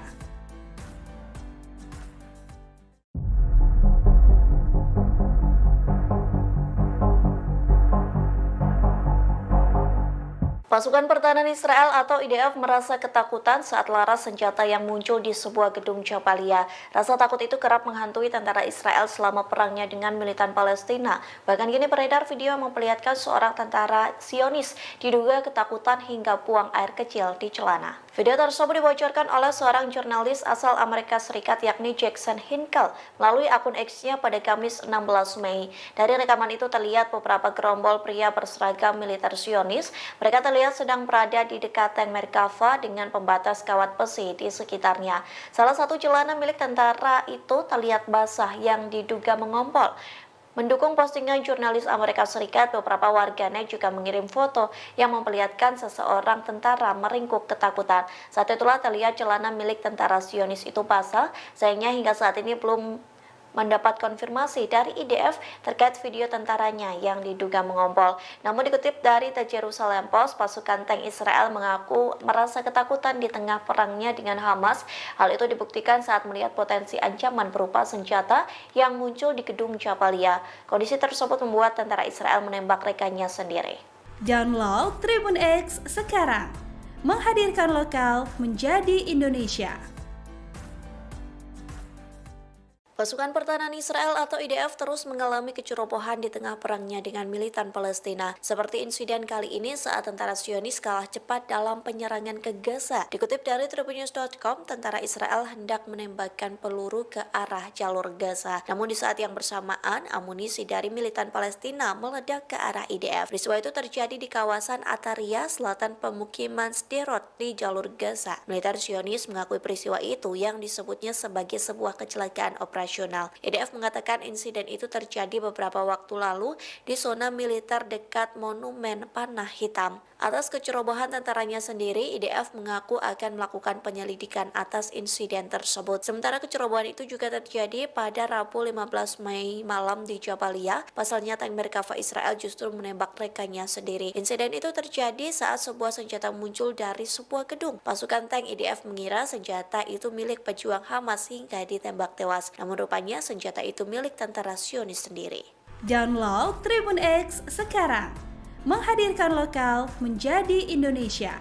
Pasukan Pertahanan Israel atau IDF merasa ketakutan saat laras senjata yang muncul di sebuah gedung Jabalia. Rasa takut itu kerap menghantui tentara Israel selama perangnya dengan militan Palestina. Bahkan kini beredar video yang memperlihatkan seorang tentara Zionis diduga ketakutan hingga buang air kecil di celana. Video tersebut dibocorkan oleh seorang jurnalis asal Amerika Serikat yakni Jackson Hinkle melalui akun X-nya pada Kamis 16 Mei. Dari rekaman itu terlihat beberapa gerombol pria berseragam militer Zionis. Mereka terlihat sedang berada di dekat tank Merkava dengan pembatas kawat besi di sekitarnya. Salah satu celana milik tentara itu terlihat basah yang diduga mengompol. Mendukung postingan jurnalis Amerika Serikat, beberapa warganet juga mengirim foto yang memperlihatkan seseorang tentara meringkuk ketakutan. Saat itulah terlihat celana milik tentara Zionis itu basah. Sayangnya hingga saat ini belum mendapat konfirmasi dari IDF terkait video tentaranya yang diduga mengompol. Namun dikutip dari The Jerusalem Post, pasukan tank Israel mengaku merasa ketakutan di tengah perangnya dengan Hamas. Hal itu dibuktikan saat melihat potensi ancaman berupa senjata yang muncul di gedung Jabalia. Kondisi tersebut membuat tentara Israel menembak rekannya sendiri. Download Tribun X sekarang, menghadirkan lokal menjadi Indonesia. Pasukan Pertahanan Israel atau IDF terus mengalami kecerobohan di tengah perangnya dengan militan Palestina. Seperti insiden kali ini saat tentara Zionis kalah cepat dalam penyerangan ke Gaza. Dikutip dari tribunnews.com, tentara Israel hendak menembakkan peluru ke arah jalur Gaza. Namun di saat yang bersamaan, amunisi dari militan Palestina meledak ke arah IDF. Peristiwa itu terjadi di kawasan Ataria, selatan pemukiman Sderot di jalur Gaza. Militer Zionis mengakui peristiwa itu yang disebutnya sebagai sebuah kecelakaan operasional internasional. IDF mengatakan insiden itu terjadi beberapa waktu lalu di zona militer dekat Monumen Panah Hitam. Atas kecerobohan tentaranya sendiri, IDF mengaku akan melakukan penyelidikan atas insiden tersebut. Sementara kecerobohan itu juga terjadi pada Rabu 15 Mei malam di Jabalia. Pasalnya tank Merkava Israel justru menembak rekannya sendiri. Insiden itu terjadi saat sebuah senjata muncul dari sebuah gedung. Pasukan tank IDF mengira senjata itu milik pejuang Hamas hingga ditembak tewas. Namun rupanya senjata itu milik tentara Zionis sendiri. Download Tribun X sekarang. Menghadirkan lokal menjadi Indonesia.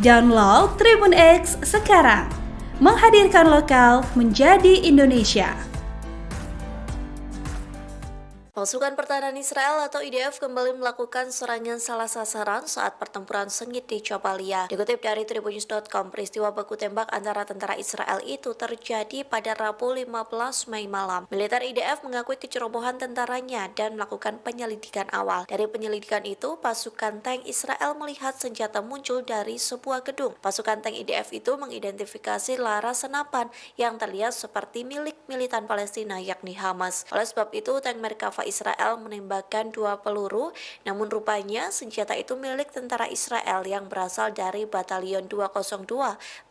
Download Tribun X sekarang. Menghadirkan lokal menjadi Indonesia. Pasukan Pertahanan Israel atau IDF kembali melakukan serangan salah sasaran saat pertempuran sengit di Jabalia. Dikutip dari tribunnews.com, peristiwa baku tembak antara tentara Israel itu terjadi pada Rabu 15 Mei malam. Militer IDF mengakui kecerobohan tentaranya dan melakukan penyelidikan awal. Dari penyelidikan itu, pasukan tank Israel melihat senjata muncul dari sebuah gedung. Pasukan tank IDF itu mengidentifikasi laras senapan yang terlihat seperti milik militan Palestina yakni Hamas. Oleh sebab itu, tank Merkava Israel menembakkan 2 peluru, namun rupanya senjata itu milik tentara Israel yang berasal dari Batalion 202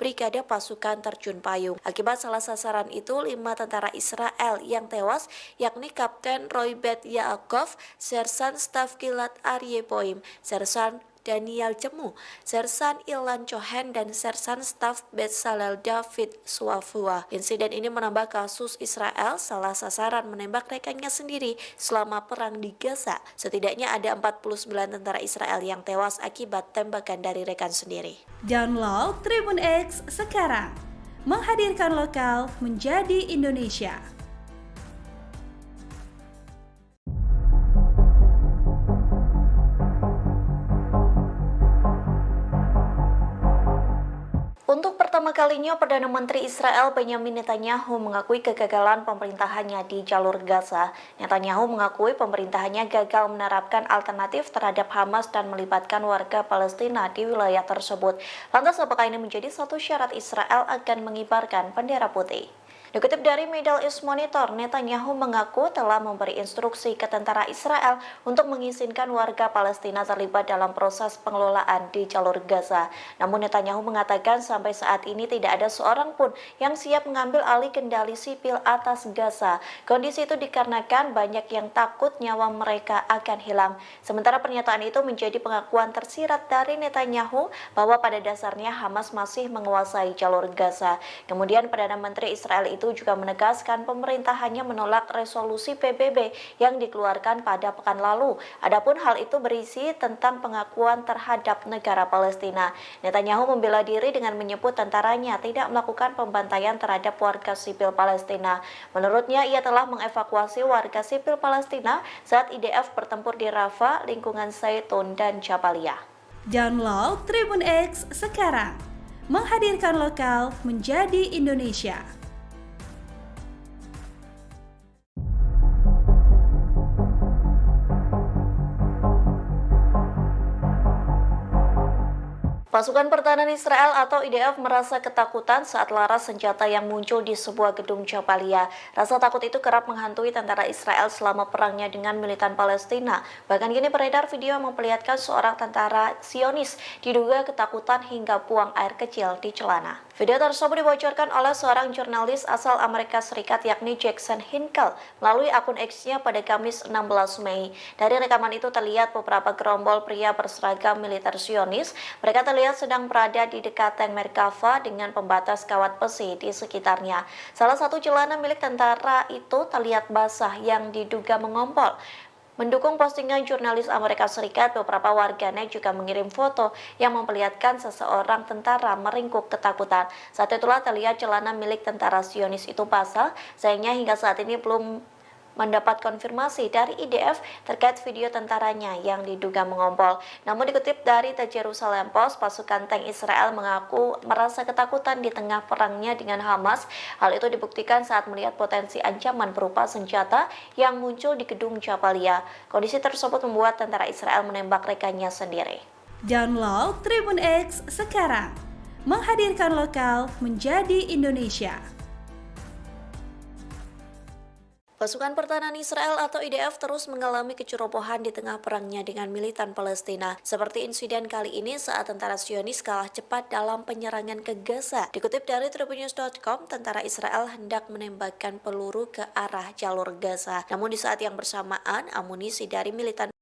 Brigade Pasukan Terjun Payung. Akibat salah sasaran itu, 5 tentara Israel yang tewas, yakni Kapten Roy Bet Yaakov, Sersan Staf Gilad Aryeh Boim, Sersan Daniel Jemu, Sersan Ilan Cohen, dan Sersan Staf Bezalel David Suafua. Insiden ini menambah kasus Israel salah sasaran menembak rekannya sendiri selama perang di Gaza. Setidaknya ada 49 tentara Israel yang tewas akibat tembakan dari rekan sendiri. Download Tribun X sekarang. Menghadirkan lokal menjadi Indonesia. Untuk pertama kalinya, Perdana Menteri Israel Benyamin Netanyahu mengakui kegagalan pemerintahannya di jalur Gaza. Netanyahu mengakui pemerintahannya gagal menerapkan alternatif terhadap Hamas dan melibatkan warga Palestina di wilayah tersebut. Lantas, apakah ini menjadi satu syarat Israel akan mengibarkan bendera putih? Dikutip dari Middle East Monitor, Netanyahu mengaku telah memberi instruksi ke tentara Israel untuk mengizinkan warga Palestina terlibat dalam proses pengelolaan di jalur Gaza. Namun Netanyahu mengatakan sampai saat ini tidak ada seorang pun yang siap mengambil alih kendali sipil atas Gaza. Kondisi itu dikarenakan banyak yang takut nyawa mereka akan hilang. Sementara pernyataan itu menjadi pengakuan tersirat dari Netanyahu bahwa pada dasarnya Hamas masih menguasai jalur Gaza. Kemudian Perdana Menteri Israel itu itu juga menegaskan pemerintah hanya menolak resolusi PBB yang dikeluarkan pada pekan lalu. Adapun hal itu berisi tentang pengakuan terhadap negara Palestina. Netanyahu membela diri dengan menyebut tentaranya tidak melakukan pembantaian terhadap warga sipil Palestina. Menurutnya, ia telah mengevakuasi warga sipil Palestina saat IDF bertempur di Rafah, lingkungan Zaitun, dan Jabaliyah. Download Tribun X sekarang, menghadirkan lokal menjadi Indonesia. Pasukan Pertahanan Israel atau IDF merasa ketakutan saat laras senjata yang muncul di sebuah gedung Jabalia. Rasa takut itu kerap menghantui tentara Israel selama perangnya dengan militan Palestina. Bahkan kini beredar video yang memperlihatkan seorang tentara Zionis diduga ketakutan hingga buang air kecil di celana. Video tersebut dibocorkan oleh seorang jurnalis asal Amerika Serikat yakni Jackson Hinkle melalui akun X-nya pada Kamis 16 Mei. Dari rekaman itu terlihat beberapa gerombol pria berseragam militer Zionis. Mereka terlihat sedang berada di dekat tank Merkava dengan pembatas kawat besi di sekitarnya. Salah satu celana milik tentara itu terlihat basah yang diduga mengompol. Mendukung postingan jurnalis Amerika Serikat, beberapa warganet juga mengirim foto yang memperlihatkan seseorang tentara meringkuk ketakutan. Saat itulah terlihat celana milik tentara Zionis itu basah, sayangnya hingga saat ini belum mendapat konfirmasi dari IDF terkait video tentaranya yang diduga mengompol. Namun dikutip dari The Jerusalem Post, pasukan tank Israel mengaku merasa ketakutan di tengah perangnya dengan Hamas. Hal itu dibuktikan saat melihat potensi ancaman berupa senjata yang muncul di gedung Jabalia. Kondisi tersebut membuat tentara Israel menembak rekannya sendiri. Download Tribun X sekarang, menghadirkan lokal menjadi Indonesia. Pasukan Pertahanan Israel atau IDF terus mengalami kecerobohan di tengah perangnya dengan militan Palestina. Seperti insiden kali ini saat tentara Zionis kalah cepat dalam penyerangan ke Gaza. Dikutip dari tribunnews.com, tentara Israel hendak menembakkan peluru ke arah jalur Gaza. Namun di saat yang bersamaan, amunisi dari militan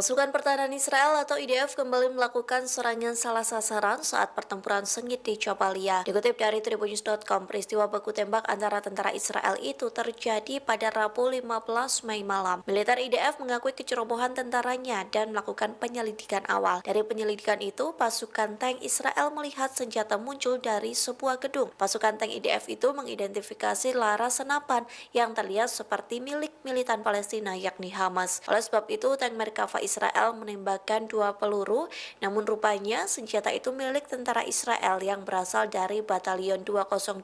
Pasukan Pertahanan Israel atau IDF kembali melakukan serangan salah sasaran saat pertempuran sengit di Jabalia. Dikutip dari Tribunnews.com, peristiwa baku tembak antara tentara Israel itu terjadi pada Rabu 15 Mei malam. Militer IDF mengakui kecerobohan tentaranya dan melakukan penyelidikan awal. Dari penyelidikan itu, pasukan tank Israel melihat senjata muncul dari sebuah gedung. Pasukan tank IDF itu mengidentifikasi laras senapan yang terlihat seperti milik militan Palestina yakni Hamas. Oleh sebab itu, tank Merkava Israel menembakkan 2 peluru, namun rupanya senjata itu milik tentara Israel yang berasal dari Batalion 202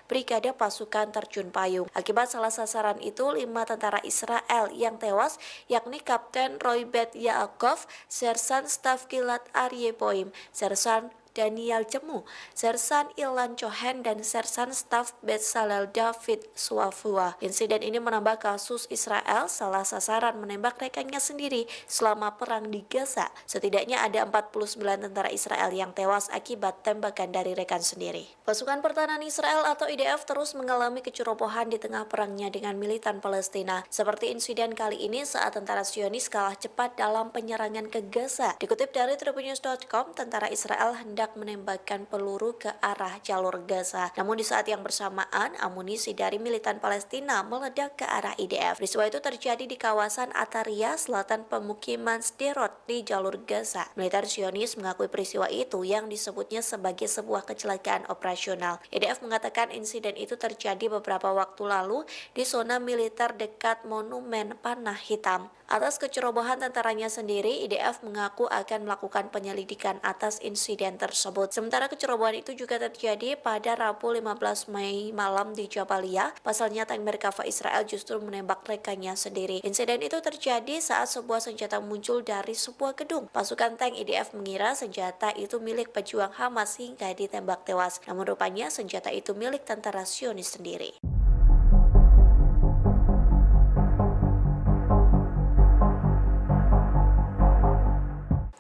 Brigade Pasukan Terjun Payung. Akibat salah sasaran itu, 5 tentara Israel yang tewas, yakni Kapten Roy Bet Yaakov, Sersan Staf Gilad Aryeh Boim, Sersan Daniel Jemu, Sersan Ilan Cohen, dan Sersan Staf Bezalel David Suafua. Insiden ini menambah kasus Israel salah sasaran menembak rekannya sendiri selama perang di Gaza. Setidaknya ada 49 tentara Israel yang tewas akibat tembakan dari rekan sendiri. Pasukan Pertahanan Israel atau IDF terus mengalami kecerobohan di tengah perangnya dengan militan Palestina. Seperti insiden kali ini saat tentara Zionis kalah cepat dalam penyerangan ke Gaza. Dikutip dari Tribunnews.com, tentara Israel hendak menembakkan peluru ke arah jalur Gaza. Namun di saat yang bersamaan, amunisi dari militan Palestina meledak ke arah IDF. Peristiwa itu terjadi di kawasan Ataria, selatan pemukiman Sderot di jalur Gaza. Militer Zionis mengakui peristiwa itu yang disebutnya sebagai sebuah kecelakaan operasional. IDF mengatakan insiden itu terjadi beberapa waktu lalu di zona militer dekat Monumen Panah Hitam. Atas kecerobohan tentaranya sendiri, IDF mengaku akan melakukan penyelidikan atas insiden tersebut. Sementara kecerobohan itu juga terjadi pada Rabu 15 Mei malam di Jabalia. Pasalnya tank Merkava Israel justru menembak rekannya sendiri. Insiden itu terjadi saat sebuah senjata muncul dari sebuah gedung. Pasukan tank IDF mengira senjata itu milik pejuang Hamas hingga ditembak tewas. Namun rupanya senjata itu milik tentara Zionis sendiri.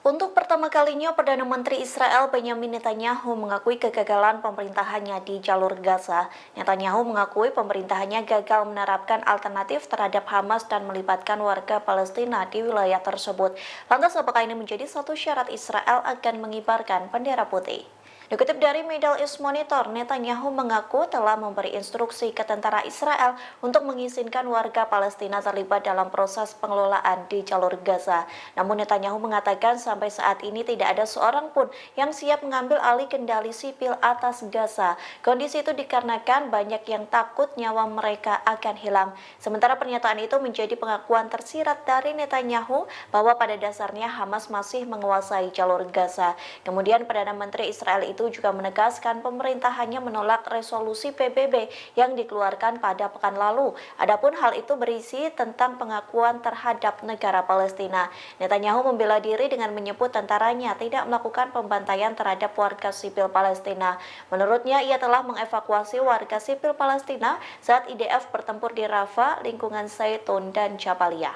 Untuk pertama kalinya, Perdana Menteri Israel Benyamin Netanyahu mengakui kegagalan pemerintahannya di jalur Gaza. Netanyahu mengakui pemerintahannya gagal menerapkan alternatif terhadap Hamas dan melibatkan warga Palestina di wilayah tersebut. Lantas apakah ini menjadi satu syarat Israel akan mengibarkan bendera putih? Dikutip dari Middle East Monitor, Netanyahu mengaku telah memberi instruksi ke tentara Israel untuk mengizinkan warga Palestina terlibat dalam proses pengelolaan di jalur Gaza. Namun Netanyahu mengatakan sampai saat ini tidak ada seorang pun yang siap mengambil alih kendali sipil atas Gaza. Kondisi itu dikarenakan banyak yang takut nyawa mereka akan hilang. Sementara pernyataan itu menjadi pengakuan tersirat dari Netanyahu bahwa pada dasarnya Hamas masih menguasai jalur Gaza. Kemudian Perdana Menteri Israel itu juga menegaskan pemerintahannya menolak resolusi PBB yang dikeluarkan pada pekan lalu. Adapun hal itu berisi tentang pengakuan terhadap negara Palestina. Netanyahu membela diri dengan menyebut tentaranya tidak melakukan pembantaian terhadap warga sipil Palestina. Menurutnya, ia telah mengevakuasi warga sipil Palestina saat IDF bertempur di Rafah, lingkungan Zaitun, dan Jabalia.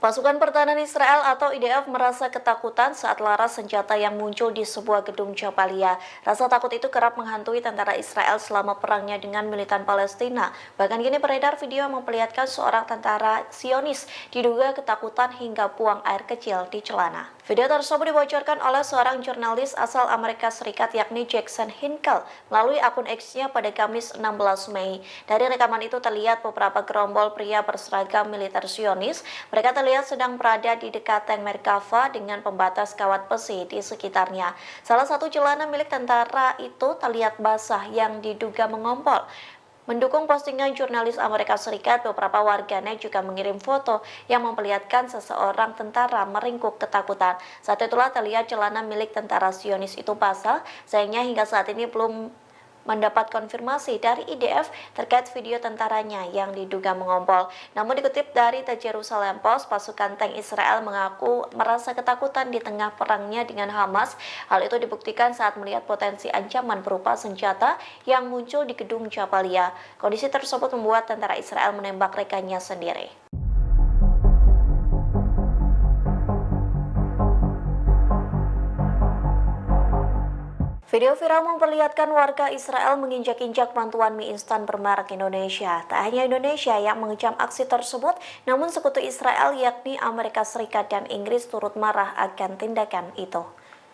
Pasukan Pertahanan Israel atau IDF merasa ketakutan saat laras senjata yang muncul di sebuah gedung Jabalia. Rasa takut itu kerap menghantui tentara Israel selama perangnya dengan militan Palestina. Bahkan kini beredar video yang memperlihatkan seorang tentara Zionis diduga ketakutan hingga buang air kecil di celana. Video tersebut dibocorkan oleh seorang jurnalis asal Amerika Serikat yakni Jackson Hinkle melalui akun X-nya pada Kamis 16 Mei. Dari rekaman itu terlihat beberapa gerombol pria berseragam militer Zionis. Mereka terlihat sedang berada di dekat tank Merkava dengan pembatas kawat besi di sekitarnya. Salah satu celana milik tentara itu terlihat basah yang diduga mengompol. Mendukung postingan jurnalis Amerika Serikat, beberapa warganet juga mengirim foto yang memperlihatkan seseorang tentara meringkuk ketakutan. Saat itulah terlihat celana milik tentara Zionis itu basah, sayangnya hingga saat ini belum mendapat konfirmasi dari IDF terkait video tentaranya yang diduga mengompol. Namun dikutip dari The Jerusalem Post, pasukan tank Israel mengaku merasa ketakutan di tengah perangnya dengan Hamas. Hal itu dibuktikan saat melihat potensi ancaman berupa senjata yang muncul di gedung Jabalia. Kondisi tersebut membuat tentara Israel menembak rekannya sendiri. Video viral memperlihatkan warga Israel menginjak-injak bantuan mie instan bermerek Indonesia. Tak hanya Indonesia yang mengecam aksi tersebut, namun sekutu Israel yakni Amerika Serikat dan Inggris turut marah akan tindakan itu.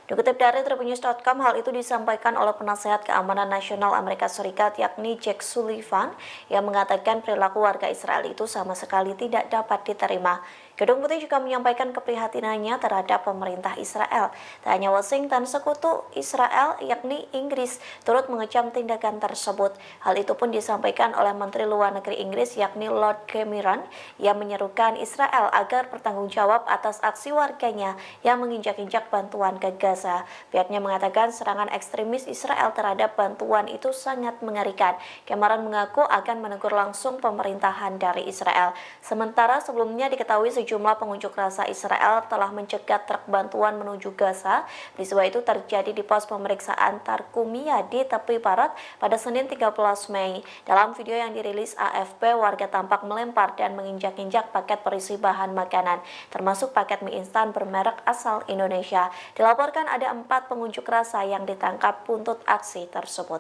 Dikutip dari tribunnews.com, hal itu disampaikan oleh penasehat keamanan nasional Amerika Serikat yakni Jake Sullivan yang mengatakan perilaku warga Israel itu sama sekali tidak dapat diterima. Gedung Putih juga menyampaikan keprihatinannya terhadap pemerintah Israel. Tak hanya Washington, sekutu Israel yakni Inggris turut mengecam tindakan tersebut. Hal itu pun disampaikan oleh Menteri Luar Negeri Inggris yakni Lord Cameron yang menyerukan Israel agar bertanggung jawab atas aksi warganya yang menginjak-injak bantuan ke Gaza. Pihaknya mengatakan serangan ekstremis Israel terhadap bantuan itu sangat mengerikan. Cameron mengaku akan menegur langsung pemerintahan dari Israel. Sementara sebelumnya diketahui sejumlah pengunjuk rasa Israel telah mencegat truk bantuan menuju Gaza. Peristiwa itu terjadi di pos pemeriksaan Tarkumia di tepi barat pada Senin 13 Mei. Dalam video yang dirilis AFP, warga tampak melempar dan menginjak-injak paket berisi bahan makanan, termasuk paket mie instan bermerek asal Indonesia. Dilaporkan ada 4 pengunjuk rasa yang ditangkap buntut aksi tersebut.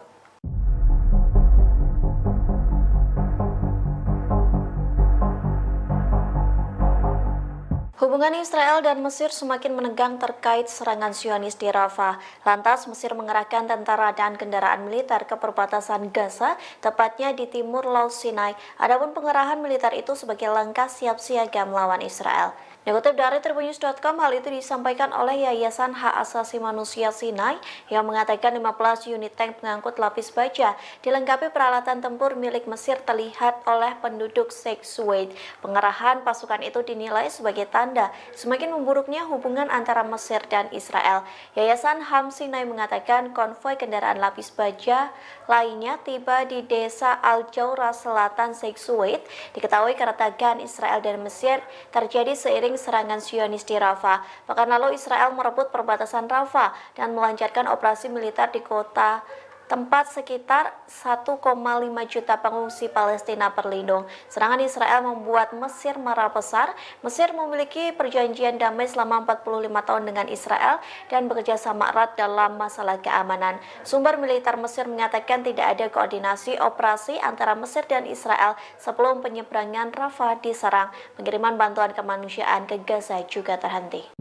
Hubungan Israel dan Mesir semakin menegang terkait serangan Zionis di Rafah. Lantas Mesir mengerahkan tentara dan kendaraan militer ke perbatasan Gaza, tepatnya di timur Laut Sinai. Adapun pengerahan militer itu sebagai langkah siap siaga melawan Israel. Dikutip dari tribunnews.com, hal itu disampaikan oleh Yayasan Hak Asasi Manusia Sinai yang mengatakan 15 unit tank pengangkut lapis baja dilengkapi peralatan tempur milik Mesir terlihat oleh penduduk Sheikh Suwaid. Pengerahan pasukan itu dinilai sebagai tanda semakin memburuknya hubungan antara Mesir dan Israel. Yayasan HAM Sinai mengatakan konvoi kendaraan lapis baja lainnya tiba di desa Al-Jawra Selatan Sheikh Suwaid. Diketahui keretakan Israel dan Mesir terjadi seiring serangan Zionis di Rafah. Pekan lalu Israel merebut perbatasan Rafah dan melancarkan operasi militer di kota tempat sekitar 1,5 juta pengungsi Palestina berlindung. Serangan Israel membuat Mesir marah besar. Mesir memiliki perjanjian damai selama 45 tahun dengan Israel dan bekerja sama erat dalam masalah keamanan. Sumber militer Mesir mengatakan tidak ada koordinasi operasi antara Mesir dan Israel sebelum penyeberangan Rafah diserang. Pengiriman bantuan kemanusiaan ke Gaza juga terhenti.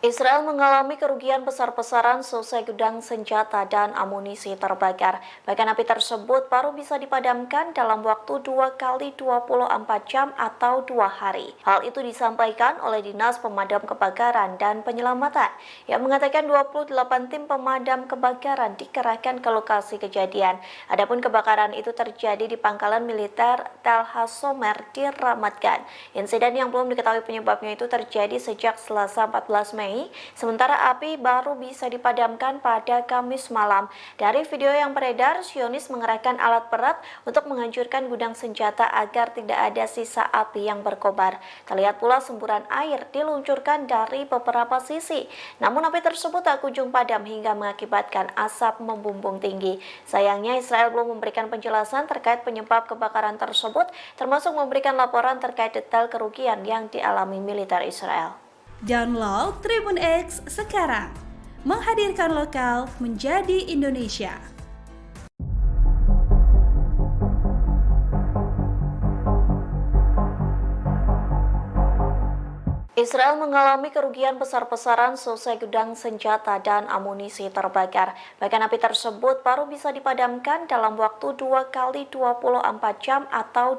Israel mengalami kerugian besar-besaran selesai gudang senjata dan amunisi terbakar. Bahkan api tersebut baru bisa dipadamkan dalam waktu 2 kali 24 jam atau 2 hari. Hal itu disampaikan oleh Dinas Pemadam Kebakaran dan Penyelamatan yang mengatakan 28 tim pemadam kebakaran dikerahkan ke lokasi kejadian. Adapun kebakaran itu terjadi di pangkalan militer Tel Hassomer di Ramat Gan. Insiden yang belum diketahui penyebabnya itu terjadi sejak Selasa 14 Mei Mei, sementara api baru bisa dipadamkan pada Kamis malam. Dari video yang beredar, Zionis mengerahkan alat berat untuk menghancurkan gudang senjata agar tidak ada sisa api yang berkobar. Terlihat pula semburan air diluncurkan dari beberapa sisi. Namun api tersebut tak kunjung padam hingga mengakibatkan asap membumbung tinggi. Sayangnya Israel belum memberikan penjelasan terkait penyebab kebakaran tersebut, termasuk memberikan laporan terkait detail kerugian yang dialami militer Israel. Download Tribun X sekarang, menghadirkan lokal menjadi Indonesia. Israel mengalami kerugian besar-besaran selesai gudang senjata dan amunisi terbakar. Bahkan api tersebut baru bisa dipadamkan dalam waktu 2 kali 24 jam atau